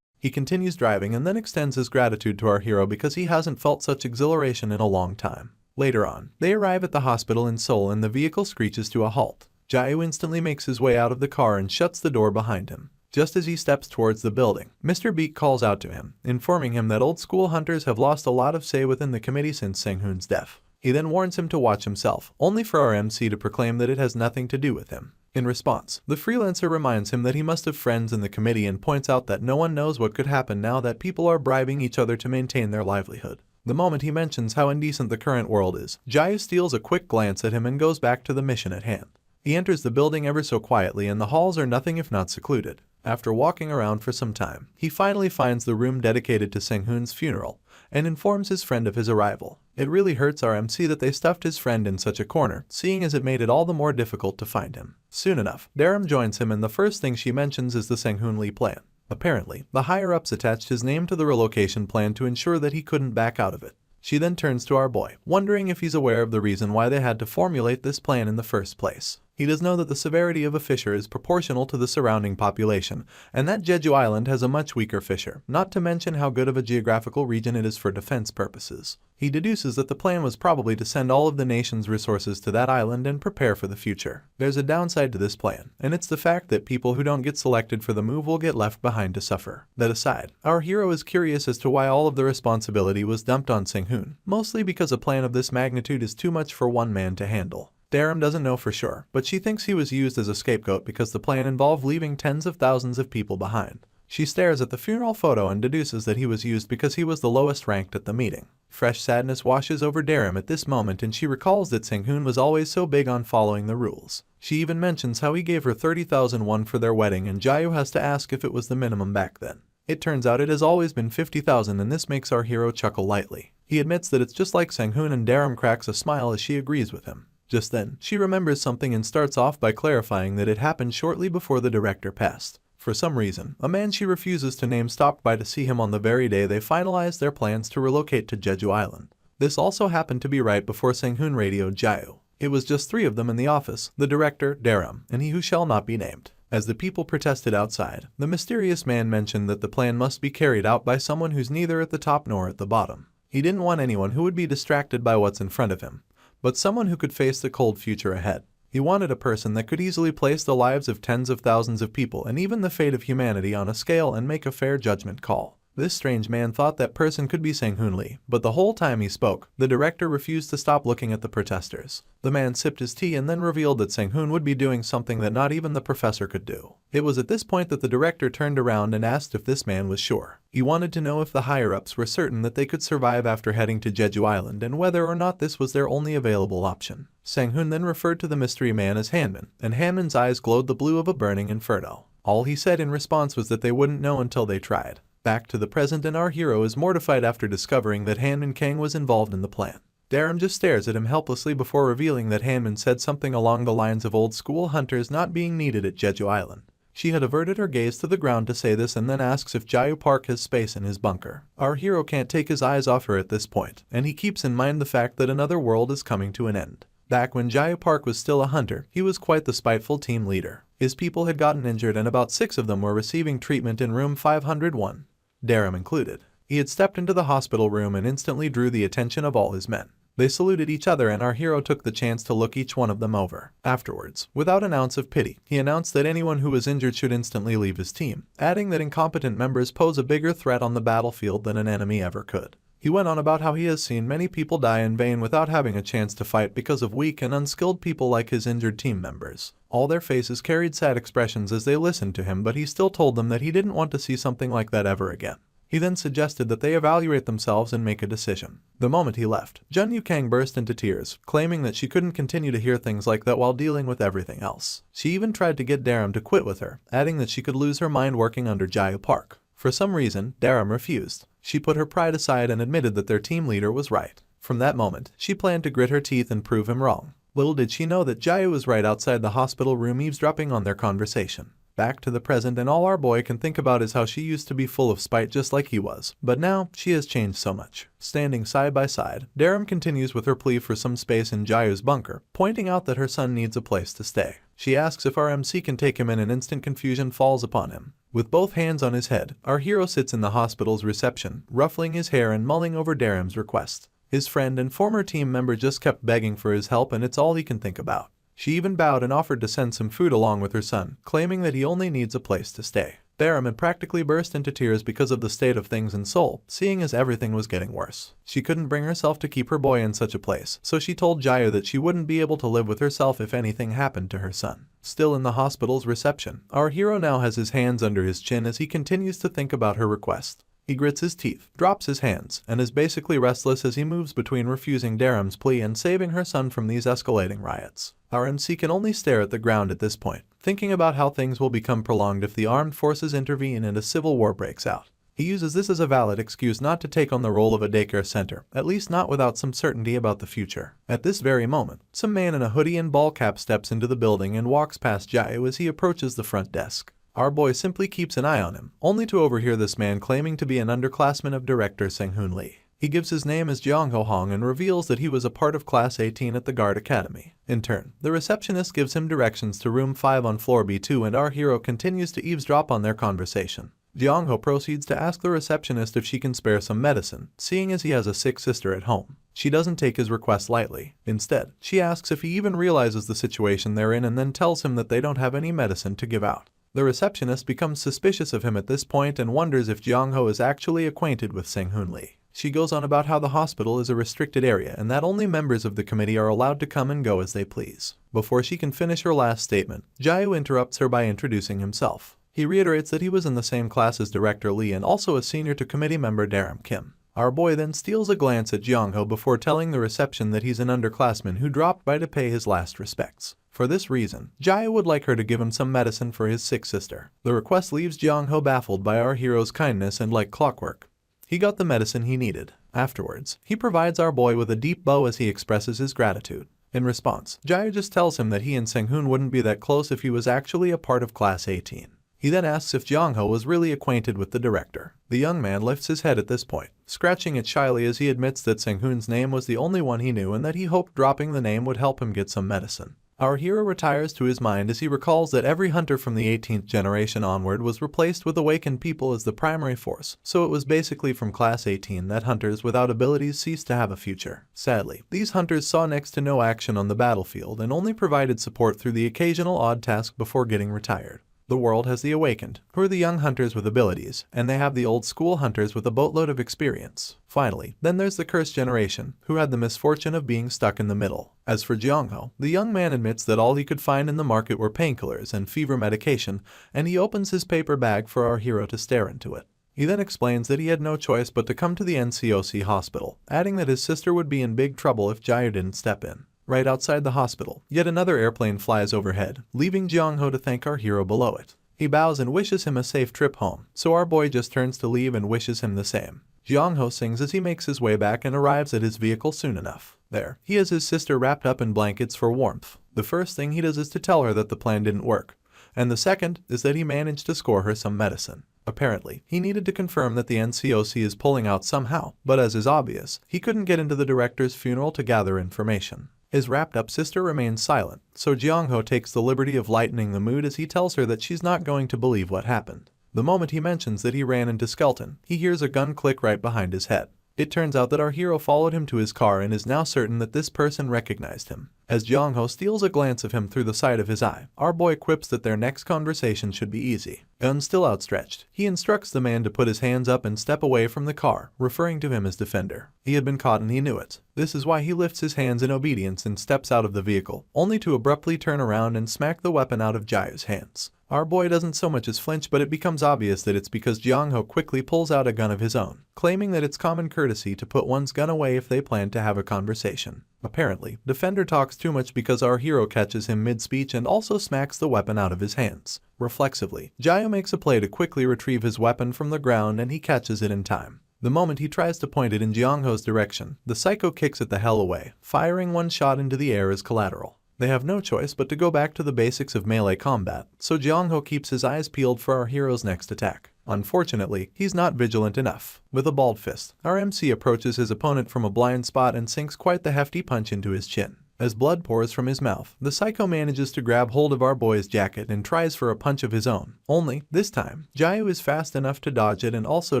He continues driving and then extends his gratitude to our hero because he hasn't felt such exhilaration in a long time. Later on, they arrive at the hospital in Seoul and the vehicle screeches to a halt. Jayu instantly makes his way out of the car and shuts the door behind him. Just as he steps towards the building, Mr. Beak calls out to him, informing him that old school hunters have lost a lot of say within the committee since Sang-hoon's death. He then warns him to watch himself, only for our MC to proclaim that it has nothing to do with him. In response, the freelancer reminds him that he must have friends in the committee and points out that no one knows what could happen now that people are bribing each other to maintain their livelihood. The moment he mentions how indecent the current world is, Jayu steals a quick glance at him and goes back to the mission at hand. He enters the building ever so quietly and the halls are nothing if not secluded. After walking around for some time, he finally finds the room dedicated to Sang-hoon's funeral and informs his friend of his arrival. It really hurts our MC that they stuffed his friend in such a corner, seeing as it made it all the more difficult to find him. Soon enough, Daram joins him and the first thing she mentions is the Sang-hoon Lee plan. Apparently, the higher-ups attached his name to the relocation plan to ensure that he couldn't back out of it. She then turns to our boy, wondering if he's aware of the reason why they had to formulate this plan in the first place. He does know that the severity of a fissure is proportional to the surrounding population, and that Jeju Island has a much weaker fissure, not to mention how good of a geographical region it is for defense purposes. He deduces that the plan was probably to send all of the nation's resources to that island and prepare for the future. There's a downside to this plan, and it's the fact that people who don't get selected for the move will get left behind to suffer. That aside, our hero is curious as to why all of the responsibility was dumped on Sang-hoon, mostly because a plan of this magnitude is too much for one man to handle. Daram doesn't know for sure, but she thinks he was used as a scapegoat because the plan involved leaving tens of thousands of people behind. She stares at the funeral photo and deduces that he was used because he was the lowest ranked at the meeting. Fresh sadness washes over Daram at this moment and she recalls that Sang-hoon was always so big on following the rules. She even mentions how he gave her 30,000 won for their wedding and Jayu has to ask if it was the minimum back then. It turns out it has always been 50,000 and this makes our hero chuckle lightly. He admits that it's just like Sang-hoon and Daram cracks a smile as she agrees with him. Just then, she remembers something and starts off by clarifying that it happened shortly before the director passed. For some reason, a man she refuses to name stopped by to see him on the very day they finalized their plans to relocate to Jeju Island. This also happened to be right before Sang-hoon radioed Jayu. It was just 3 of them in the office, the director, Daram, and he who shall not be named. As the people protested outside, the mysterious man mentioned that the plan must be carried out by someone who's neither at the top nor at the bottom. He didn't want anyone who would be distracted by what's in front of him, but someone who could face the cold future ahead. He wanted a person that could easily place the lives of tens of thousands of people and even the fate of humanity on a scale and make a fair judgment call. This strange man thought that person could be Sang-hoon Lee, but the whole time he spoke, the director refused to stop looking at the protesters. The man sipped his tea and then revealed that Sang-hoon would be doing something that not even the professor could do. It was at this point that the director turned around and asked if this man was sure. He wanted to know if the higher-ups were certain that they could survive after heading to Jeju Island and whether or not this was their only available option. Sang-hoon then referred to the mystery man as Hanman, and Hanman's eyes glowed the blue of a burning inferno. All he said in response was that they wouldn't know until they tried. Back to the present, and our hero is mortified after discovering that Hanman Kang was involved in the plan. Daram just stares at him helplessly before revealing that Hanman said something along the lines of old school hunters not being needed at Jeju Island. She had averted her gaze to the ground to say this and then asks if Jayu Park has space in his bunker. Our hero can't take his eyes off her at this point, and he keeps in mind the fact that another world is coming to an end. Back when Jayu Park was still a hunter, he was quite the spiteful team leader. His people had gotten injured and about 6 of them were receiving treatment in room 501. Daram included. He had stepped into the hospital room and instantly drew the attention of all his men. They saluted each other and our hero took the chance to look each one of them over. Afterwards, without an ounce of pity, he announced that anyone who was injured should instantly leave his team, adding that incompetent members pose a bigger threat on the battlefield than an enemy ever could. He went on about how he has seen many people die in vain without having a chance to fight because of weak and unskilled people like his injured team members. All their faces carried sad expressions as they listened to him, but he still told them that he didn't want to see something like that ever again. He then suggested that they evaluate themselves and make a decision. The moment he left, Jun Yu-kang burst into tears, claiming that she couldn't continue to hear things like that while dealing with everything else. She even tried to get Daram to quit with her, adding that she could lose her mind working under Jayu Park. For some reason, Daram refused. She put her pride aside and admitted that their team leader was right. From that moment, she planned to grit her teeth and prove him wrong. Little did she know that Jayu was right outside the hospital room eavesdropping on their conversation. Back to the present, and all our boy can think about is how she used to be full of spite just like he was, but now she has changed so much. Standing side by side, Daram continues with her plea for some space in Jayu's bunker, pointing out that her son needs a place to stay. She asks if our MC can take him in and instant confusion falls upon him. With both hands on his head, our hero sits in the hospital's reception, ruffling his hair and mulling over Daram's request. His friend and former team member just kept begging for his help and it's all he can think about. She even bowed and offered to send some food along with her son, claiming that he only needs a place to stay. Daram had practically burst into tears because of the state of things in Seoul, seeing as everything was getting worse. She couldn't bring herself to keep her boy in such a place, so she told Jayu that she wouldn't be able to live with herself if anything happened to her son. Still in the hospital's reception, our hero now has his hands under his chin as he continues to think about her request. He grits his teeth, drops his hands, and is basically restless as he moves between refusing Daram's plea and saving her son from these escalating riots. Our MC can only stare at the ground at this point, thinking about how things will become prolonged if the armed forces intervene and a civil war breaks out. He uses this as a valid excuse not to take on the role of a daycare center, at least not without some certainty about the future. At this very moment, some man in a hoodie and ball cap steps into the building and walks past Jayu as he approaches the front desk. Our boy simply keeps an eye on him, only to overhear this man claiming to be an underclassman of director Sang-hoon Lee. He gives his name as Jeong-ho Hong and reveals that he was a part of Class 18 at the Guard Academy. In turn, the receptionist gives him directions to room 5 on floor B2 and our hero continues to eavesdrop on their conversation. Jeong-ho proceeds to ask the receptionist if she can spare some medicine, seeing as he has a sick sister at home. She doesn't take his request lightly. Instead, she asks if he even realizes the situation they're in and then tells him that they don't have any medicine to give out. The receptionist becomes suspicious of him at this point and wonders if Jeong-ho is actually acquainted with Sang-hoon Lee. She goes on about how the hospital is a restricted area and that only members of the committee are allowed to come and go as they please. Before she can finish her last statement, Jayu interrupts her by introducing himself. He reiterates that he was in the same class as Director Lee and also a senior to committee member Daram Kim. Our boy then steals a glance at Jeong-ho before telling the reception that he's an underclassman who dropped by to pay his last respects. For this reason, Jayu would like her to give him some medicine for his sick sister. The request leaves Jeong-ho baffled by our hero's kindness and like clockwork, he got the medicine he needed. Afterwards, he provides our boy with a deep bow as he expresses his gratitude. In response, Jayu just tells him that he and Sang-hoon wouldn't be that close if he was actually a part of Class 18. He then asks if Jeong-ho was really acquainted with the director. The young man lifts his head at this point, scratching it shyly as he admits that Sang-hoon's name was the only one he knew and that he hoped dropping the name would help him get some medicine. Our hero retires to his mind as he recalls that every hunter from the 18th generation onward was replaced with awakened people as the primary force, so it was basically from Class 18 that hunters without abilities ceased to have a future. Sadly, these hunters saw next to no action on the battlefield and only provided support through the occasional odd task before getting retired. The world has the awakened, who are the young hunters with abilities, and they have the old school hunters with a boatload of experience. Finally, then there's the cursed generation, who had the misfortune of being stuck in the middle. As for Jeongho, the young man admits that all he could find in the market were painkillers and fever medication, and he opens his paper bag for our hero to stare into it. He then explains that he had no choice but to come to the NCOC hospital, adding that his sister would be in big trouble if Jayu didn't step in. Right outside the hospital, yet another airplane flies overhead, leaving Jeongho to thank our hero below it. He bows and wishes him a safe trip home, so our boy just turns to leave and wishes him the same. Jeongho sings as he makes his way back and arrives at his vehicle soon enough. There, he has his sister wrapped up in blankets for warmth. The first thing he does is to tell her that the plan didn't work, and the second is that he managed to score her some medicine. Apparently, he needed to confirm that the NCOC is pulling out somehow, but as is obvious, he couldn't get into the director's funeral to gather information. His wrapped-up sister remains silent, so Jeongho takes the liberty of lightening the mood as he tells her that she's not going to believe what happened. The moment he mentions that he ran into Skelton, he hears a gun click right behind his head. It turns out that our hero followed him to his car and is now certain that this person recognized him. As Jeongho steals a glance of him through the side of his eye, our boy quips that their next conversation should be easy. Gun still outstretched, he instructs the man to put his hands up and step away from the car, referring to him as Defender. He had been caught and he knew it. This is why he lifts his hands in obedience and steps out of the vehicle, only to abruptly turn around and smack the weapon out of Jayu's hands. Our boy doesn't so much as flinch, but it becomes obvious that it's because Jeongho quickly pulls out a gun of his own, claiming that it's common courtesy to put one's gun away if they plan to have a conversation. Apparently, Defender talks too much because our hero catches him mid-speech and also smacks the weapon out of his hands. Reflexively, Jayu makes a play to quickly retrieve his weapon from the ground and he catches it in time. The moment he tries to point it in Jeongho's direction, the psycho kicks it the hell away, firing one shot into the air as collateral. They have no choice but to go back to the basics of melee combat, so Jeongho keeps his eyes peeled for our hero's next attack. Unfortunately, he's not vigilant enough. With a balled fist, our MC approaches his opponent from a blind spot and sinks quite the hefty punch into his chin. As blood pours from his mouth, the psycho manages to grab hold of our boy's jacket and tries for a punch of his own. Only, this time, Jayu is fast enough to dodge it and also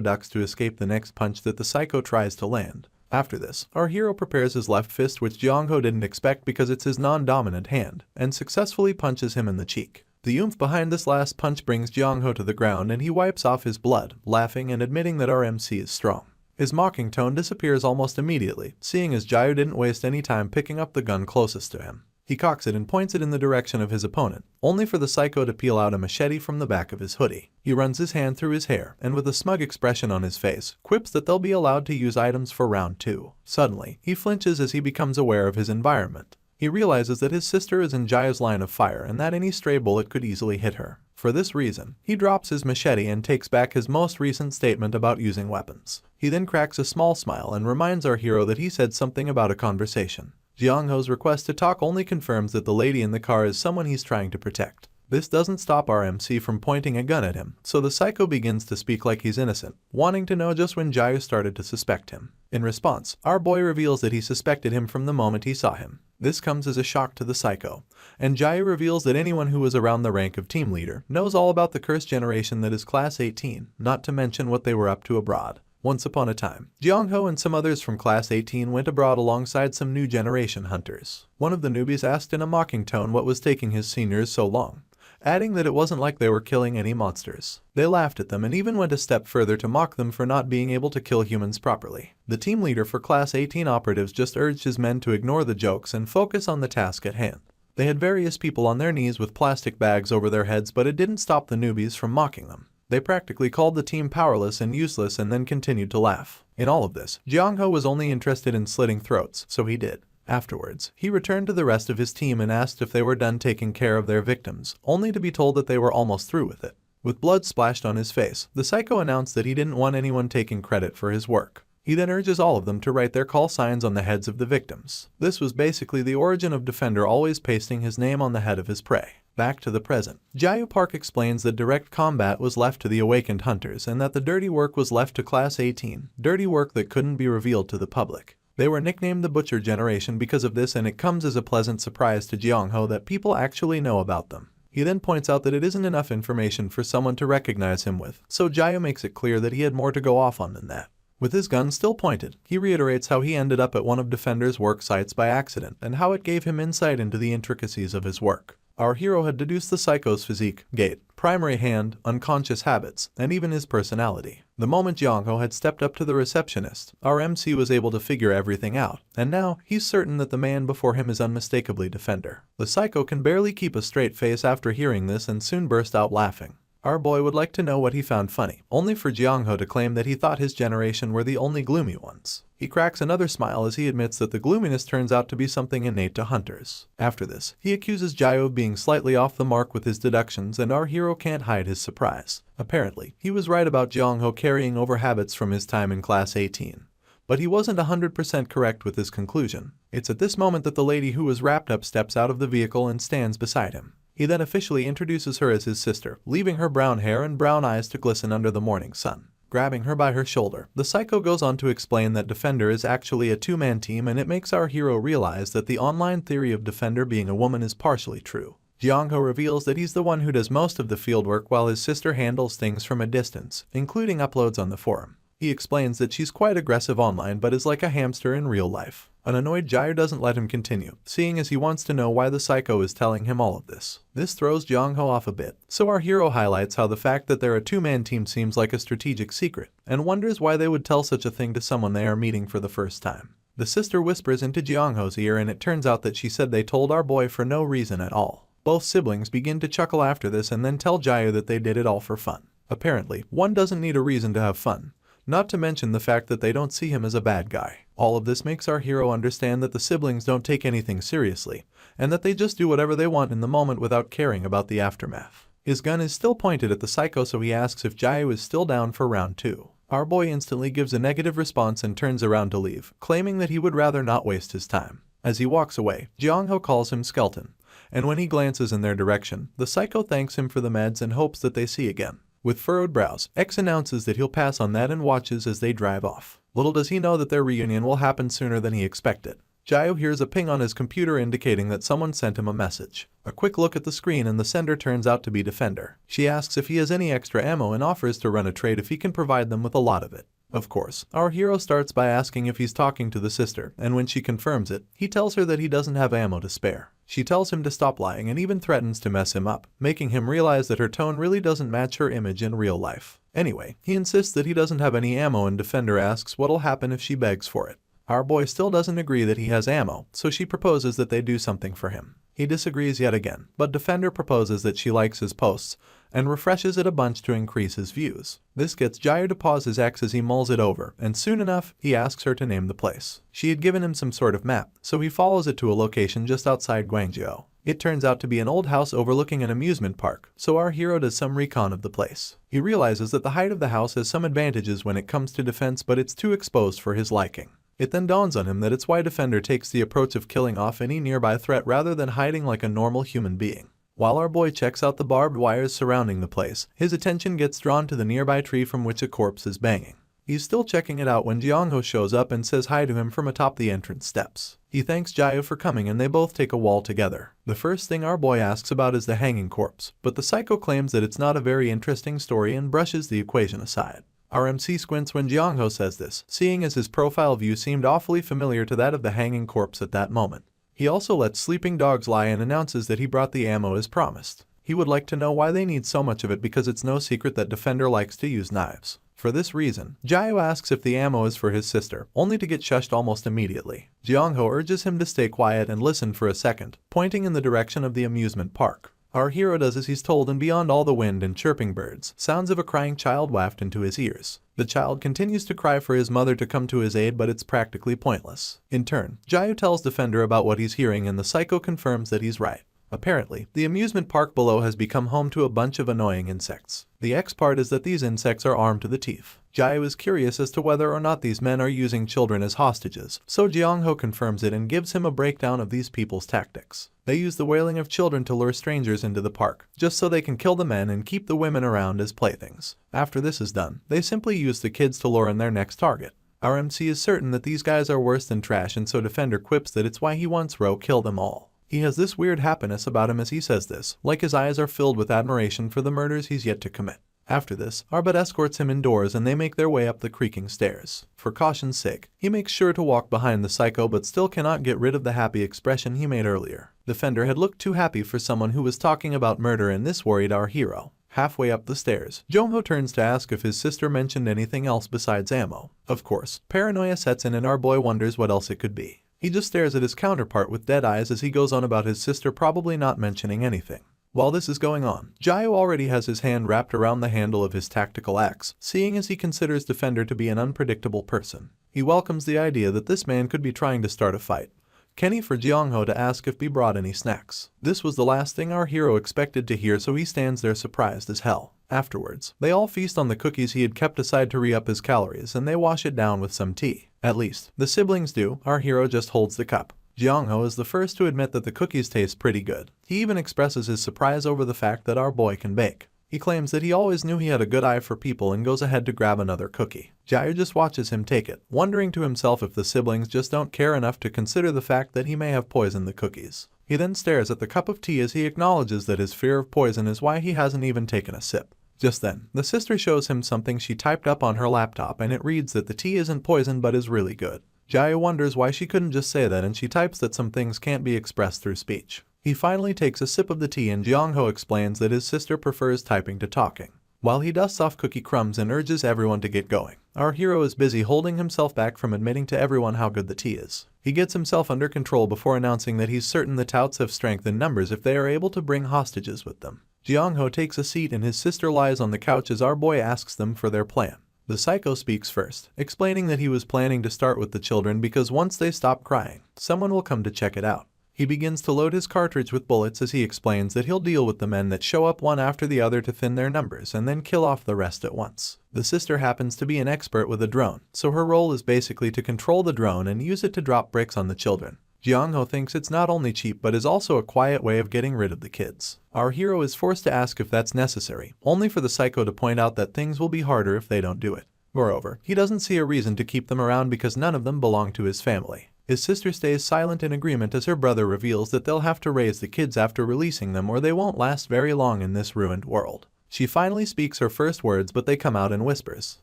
ducks to escape the next punch that the psycho tries to land. After this, our hero prepares his left fist, which Jeongho didn't expect because it's his non-dominant hand, and successfully punches him in the cheek. The oomph behind this last punch brings Jeongho to the ground and he wipes off his blood, laughing and admitting that our MC is strong. His mocking tone disappears almost immediately, seeing as Jayu didn't waste any time picking up the gun closest to him. He cocks it and points it in the direction of his opponent, only for the psycho to peel out a machete from the back of his hoodie. He runs his hand through his hair, and with a smug expression on his face, quips that they'll be allowed to use items for round 2. Suddenly, he flinches as he becomes aware of his environment. He realizes that his sister is in Jayu's line of fire and that any stray bullet could easily hit her. For this reason, he drops his machete and takes back his most recent statement about using weapons. He then cracks a small smile and reminds our hero that he said something about a conversation. Jeongho's request to talk only confirms that the lady in the car is someone he's trying to protect. This doesn't stop our MC from pointing a gun at him, so the psycho begins to speak like he's innocent, wanting to know just when Jayu started to suspect him. In response, our boy reveals that he suspected him from the moment he saw him. This comes as a shock to the psycho, and Jayu reveals that anyone who was around the rank of team leader knows all about the cursed generation that is Class 18, not to mention what they were up to abroad. Once upon a time, Jeongho and some others from Class 18 went abroad alongside some new generation hunters. One of the newbies asked in a mocking tone what was taking his seniors so long, adding that it wasn't like they were killing any monsters. They laughed at them and even went a step further to mock them for not being able to kill humans properly. The team leader for Class 18 operatives just urged his men to ignore the jokes and focus on the task at hand. They had various people on their knees with plastic bags over their heads, but it didn't stop the newbies from mocking them. They practically called the team powerless and useless and then continued to laugh. In all of this, Jeongho was only interested in slitting throats, so he did. Afterwards, he returned to the rest of his team and asked if they were done taking care of their victims, only to be told that they were almost through with it. With blood splashed on his face, the psycho announced that he didn't want anyone taking credit for his work. He then urges all of them to write their call signs on the heads of the victims. This was basically the origin of Defender always pasting his name on the head of his prey. Back to the present, Jayu Park explains that direct combat was left to the awakened hunters and that the dirty work was left to Class 18, dirty work that couldn't be revealed to the public. They were nicknamed the Butcher Generation because of this, and it comes as a pleasant surprise to Jeongho that people actually know about them. He then points out that it isn't enough information for someone to recognize him with, so Jayu makes it clear that he had more to go off on than that. With his gun still pointed, he reiterates how he ended up at one of Defender's work sites by accident and how it gave him insight into the intricacies of his work. Our hero had deduced the psycho's physique, gait, primary hand, unconscious habits, and even his personality. The moment Jiangho had stepped up to the receptionist, our MC was able to figure everything out, and now he's certain that the man before him is unmistakably Defender. The psycho can barely keep a straight face after hearing this and soon burst out laughing. Our boy would like to know what he found funny, only for Jiangho to claim that he thought his generation were the only gloomy ones. He cracks another smile as he admits that the gloominess turns out to be something innate to hunters. After this, he accuses Jiao of being slightly off the mark with his deductions, and our hero can't hide his surprise. Apparently, he was right about Jiangho carrying over habits from his time in Class 18. But he wasn't 100% correct with his conclusion. It's at this moment that the lady who was wrapped up steps out of the vehicle and stands beside him. He then officially introduces her as his sister, leaving her brown hair and brown eyes to glisten under the morning sun. Grabbing her by her shoulder, the psycho goes on to explain that Defender is actually a two-man team, and it makes our hero realize that the online theory of Defender being a woman is partially true. Jiangho reveals that he's the one who does most of the fieldwork while his sister handles things from a distance, including uploads on the forum. He explains that she's quite aggressive online but is like a hamster in real life. An annoyed Jair doesn't let him continue, seeing as he wants to know why the psycho is telling him all of this. This throws Jiangho off a bit, so our hero highlights how the fact that they're a two-man team seems like a strategic secret, and wonders why they would tell such a thing to someone they are meeting for the first time. The sister whispers into Jiangho's ear, and it turns out that she said they told our boy for no reason at all. Both siblings begin to chuckle after this and then tell Jair that they did it all for fun. Apparently, one doesn't need a reason to have fun. Not to mention the fact that they don't see him as a bad guy. All of this makes our hero understand that the siblings don't take anything seriously, and that they just do whatever they want in the moment without caring about the aftermath. His gun is still pointed at the psycho, so he asks if Jayu is still down for round 2. Our boy instantly gives a negative response and turns around to leave, claiming that he would rather not waste his time. As he walks away, Jiangho calls him Skeleton, and when he glances in their direction, the psycho thanks him for the meds and hopes that they see again. With furrowed brows, X announces that he'll pass on that and watches as they drive off. Little does he know that their reunion will happen sooner than he expected. Jayo hears a ping on his computer indicating that someone sent him a message. A quick look at the screen and the sender turns out to be Defender. She asks if he has any extra ammo and offers to run a trade if he can provide them with a lot of it. Of course, our hero starts by asking if he's talking to the sister, and when she confirms it, he tells her that he doesn't have ammo to spare. She tells him to stop lying and even threatens to mess him up, making him realize that her tone really doesn't match her image in real life. Anyway, he insists that he doesn't have any ammo, and Defender asks what'll happen if she begs for it. Our boy still doesn't agree that he has ammo, so she proposes that they do something for him. He disagrees yet again, but Defender proposes that she likes his posts and refreshes it a bunch to increase his views. This gets Jair to pause his X as he mulls it over, and soon enough, he asks her to name the place. She had given him some sort of map, so he follows it to a location just outside Guangzhou. It turns out to be an old house overlooking an amusement park, so our hero does some recon of the place. He realizes that the height of the house has some advantages when it comes to defense, but it's too exposed for his liking. It then dawns on him that it's why Defender takes the approach of killing off any nearby threat rather than hiding like a normal human being. While our boy checks out the barbed wires surrounding the place, his attention gets drawn to the nearby tree from which a corpse is banging. He's still checking it out when Jiangho shows up and says hi to him from atop the entrance steps. He thanks Jayo for coming and they both take a wall together. The first thing our boy asks about is the hanging corpse, but the psycho claims that it's not a very interesting story and brushes the equation aside. Our MC squints when Jiangho says this, seeing as his profile view seemed awfully familiar to that of the hanging corpse at that moment. He also lets sleeping dogs lie and announces that he brought the ammo as promised. He would like to know why they need so much of it because it's no secret that Defender likes to use knives. For this reason, Jayo asks if the ammo is for his sister, only to get shushed almost immediately. Jiangho urges him to stay quiet and listen for a second, pointing in the direction of the amusement park. Our hero does as he's told, and beyond all the wind and chirping birds, sounds of a crying child waft into his ears. The child continues to cry for his mother to come to his aid, but it's practically pointless. In turn, Jayo tells Defender about what he's hearing and the psycho confirms that he's right. Apparently, the amusement park below has become home to a bunch of annoying insects. The X part is that these insects are armed to the teeth. Jayo is curious as to whether or not these men are using children as hostages, so Jiangho confirms it and gives him a breakdown of these people's tactics. They use the wailing of children to lure strangers into the park, just so they can kill the men and keep the women around as playthings. After this is done, they simply use the kids to lure in their next target. Our MC is certain that these guys are worse than trash, and so Defender quips that it's why he wants Ro kill them all. He has this weird happiness about him as he says this, like his eyes are filled with admiration for the murders he's yet to commit. After this, Arbet escorts him indoors and they make their way up the creaking stairs. For caution's sake, he makes sure to walk behind the psycho but still cannot get rid of the happy expression he made earlier. Defender had looked too happy for someone who was talking about murder, and this worried our hero. Halfway up the stairs, Jongho turns to ask if his sister mentioned anything else besides ammo. Of course, paranoia sets in and our boy wonders what else it could be. He just stares at his counterpart with dead eyes as he goes on about his sister probably not mentioning anything. While this is going on, Jiao already has his hand wrapped around the handle of his tactical axe, seeing as he considers Defender to be an unpredictable person. He welcomes the idea that this man could be trying to start a fight. Kenny for Jiangho to ask if he brought any snacks. This was the last thing our hero expected to hear, so he stands there surprised as hell. Afterwards, they all feast on the cookies he had kept aside to re-up his calories, and they wash it down with some tea. At least, the siblings do. Our hero just holds the cup. Jiangho is the first to admit that the cookies taste pretty good. He even expresses his surprise over the fact that our boy can bake. He claims that he always knew he had a good eye for people and goes ahead to grab another cookie. Jiao just watches him take it, wondering to himself if the siblings just don't care enough to consider the fact that he may have poisoned the cookies. He then stares at the cup of tea as he acknowledges that his fear of poison is why he hasn't even taken a sip. Just then, the sister shows him something she typed up on her laptop, and it reads that the tea isn't poison but is really good. Jiao wonders why she couldn't just say that, and she types that some things can't be expressed through speech. He finally takes a sip of the tea and Jiangho explains that his sister prefers typing to talking. While he dusts off cookie crumbs and urges everyone to get going, our hero is busy holding himself back from admitting to everyone how good the tea is. He gets himself under control before announcing that he's certain the touts have strength in numbers if they are able to bring hostages with them. Jiangho takes a seat and his sister lies on the couch as our boy asks them for their plan. The psycho speaks first, explaining that he was planning to start with the children because once they stop crying, someone will come to check it out. He begins to load his cartridge with bullets as he explains that he'll deal with the men that show up one after the other to thin their numbers and then kill off the rest at once. The sister happens to be an expert with a drone, so her role is basically to control the drone and use it to drop bricks on the children. Jiangho thinks it's not only cheap but is also a quiet way of getting rid of the kids. Our hero is forced to ask if that's necessary, only for the psycho to point out that things will be harder if they don't do it. Moreover, he doesn't see a reason to keep them around because none of them belong to his family. His sister stays silent in agreement as her brother reveals that they'll have to raise the kids after releasing them or they won't last very long in this ruined world. She finally speaks her first words but they come out in whispers.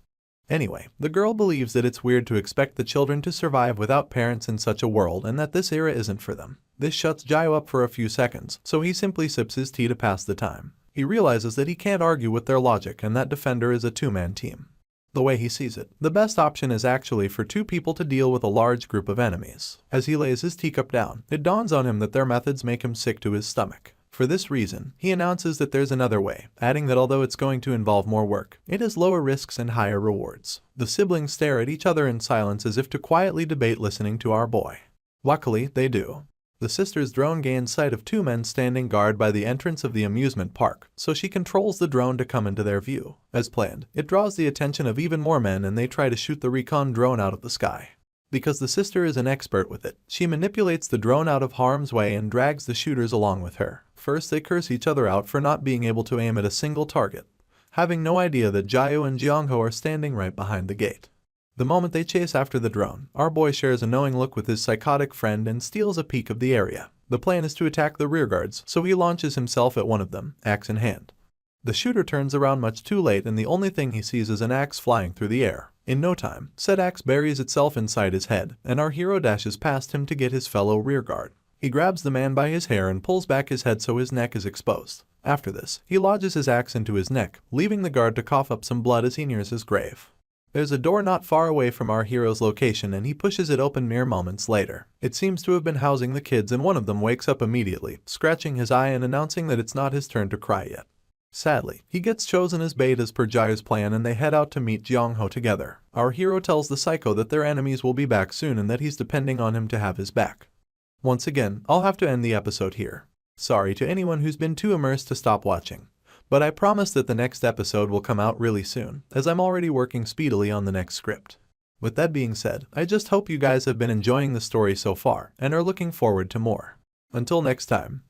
Anyway, the girl believes that it's weird to expect the children to survive without parents in such a world and that this era isn't for them. This shuts Jiao up for a few seconds, so he simply sips his tea to pass the time. He realizes that he can't argue with their logic and that Defender is a two-man team. The way he sees it, the best option is actually for two people to deal with a large group of enemies. As he lays his teacup down, it dawns on him that their methods make him sick to his stomach. For this reason, he announces that there's another way, adding that although it's going to involve more work, it has lower risks and higher rewards. The siblings stare at each other in silence as if to quietly debate listening to our boy. Luckily, they do. The sister's drone gains sight of two men standing guard by the entrance of the amusement park, so she controls the drone to come into their view. As planned, it draws the attention of even more men and they try to shoot the recon drone out of the sky. Because the sister is an expert with it, she manipulates the drone out of harm's way and drags the shooters along with her. First they curse each other out for not being able to aim at a single target, having no idea that Jiao and Jiangho are standing right behind the gate. The moment they chase after the drone, our boy shares a knowing look with his psychotic friend and steals a peek of the area. The plan is to attack the rearguards, so he launches himself at one of them, axe in hand. The shooter turns around much too late and the only thing he sees is an axe flying through the air. In no time, said axe buries itself inside his head, and our hero dashes past him to get his fellow rearguard. He grabs the man by his hair and pulls back his head so his neck is exposed. After this, he lodges his axe into his neck, leaving the guard to cough up some blood as he nears his grave. There's a door not far away from our hero's location and he pushes it open mere moments later. It seems to have been housing the kids and one of them wakes up immediately, scratching his eye and announcing that it's not his turn to cry yet. Sadly, he gets chosen as bait as per Jiao's plan and they head out to meet Jiangho together. Our hero tells the psycho that their enemies will be back soon and that he's depending on him to have his back. Once again, I'll have to end the episode here. Sorry to anyone who's been too immersed to stop watching. But I promise that the next episode will come out really soon, as I'm already working speedily on the next script. With that being said, I just hope you guys have been enjoying the story so far and are looking forward to more. Until next time.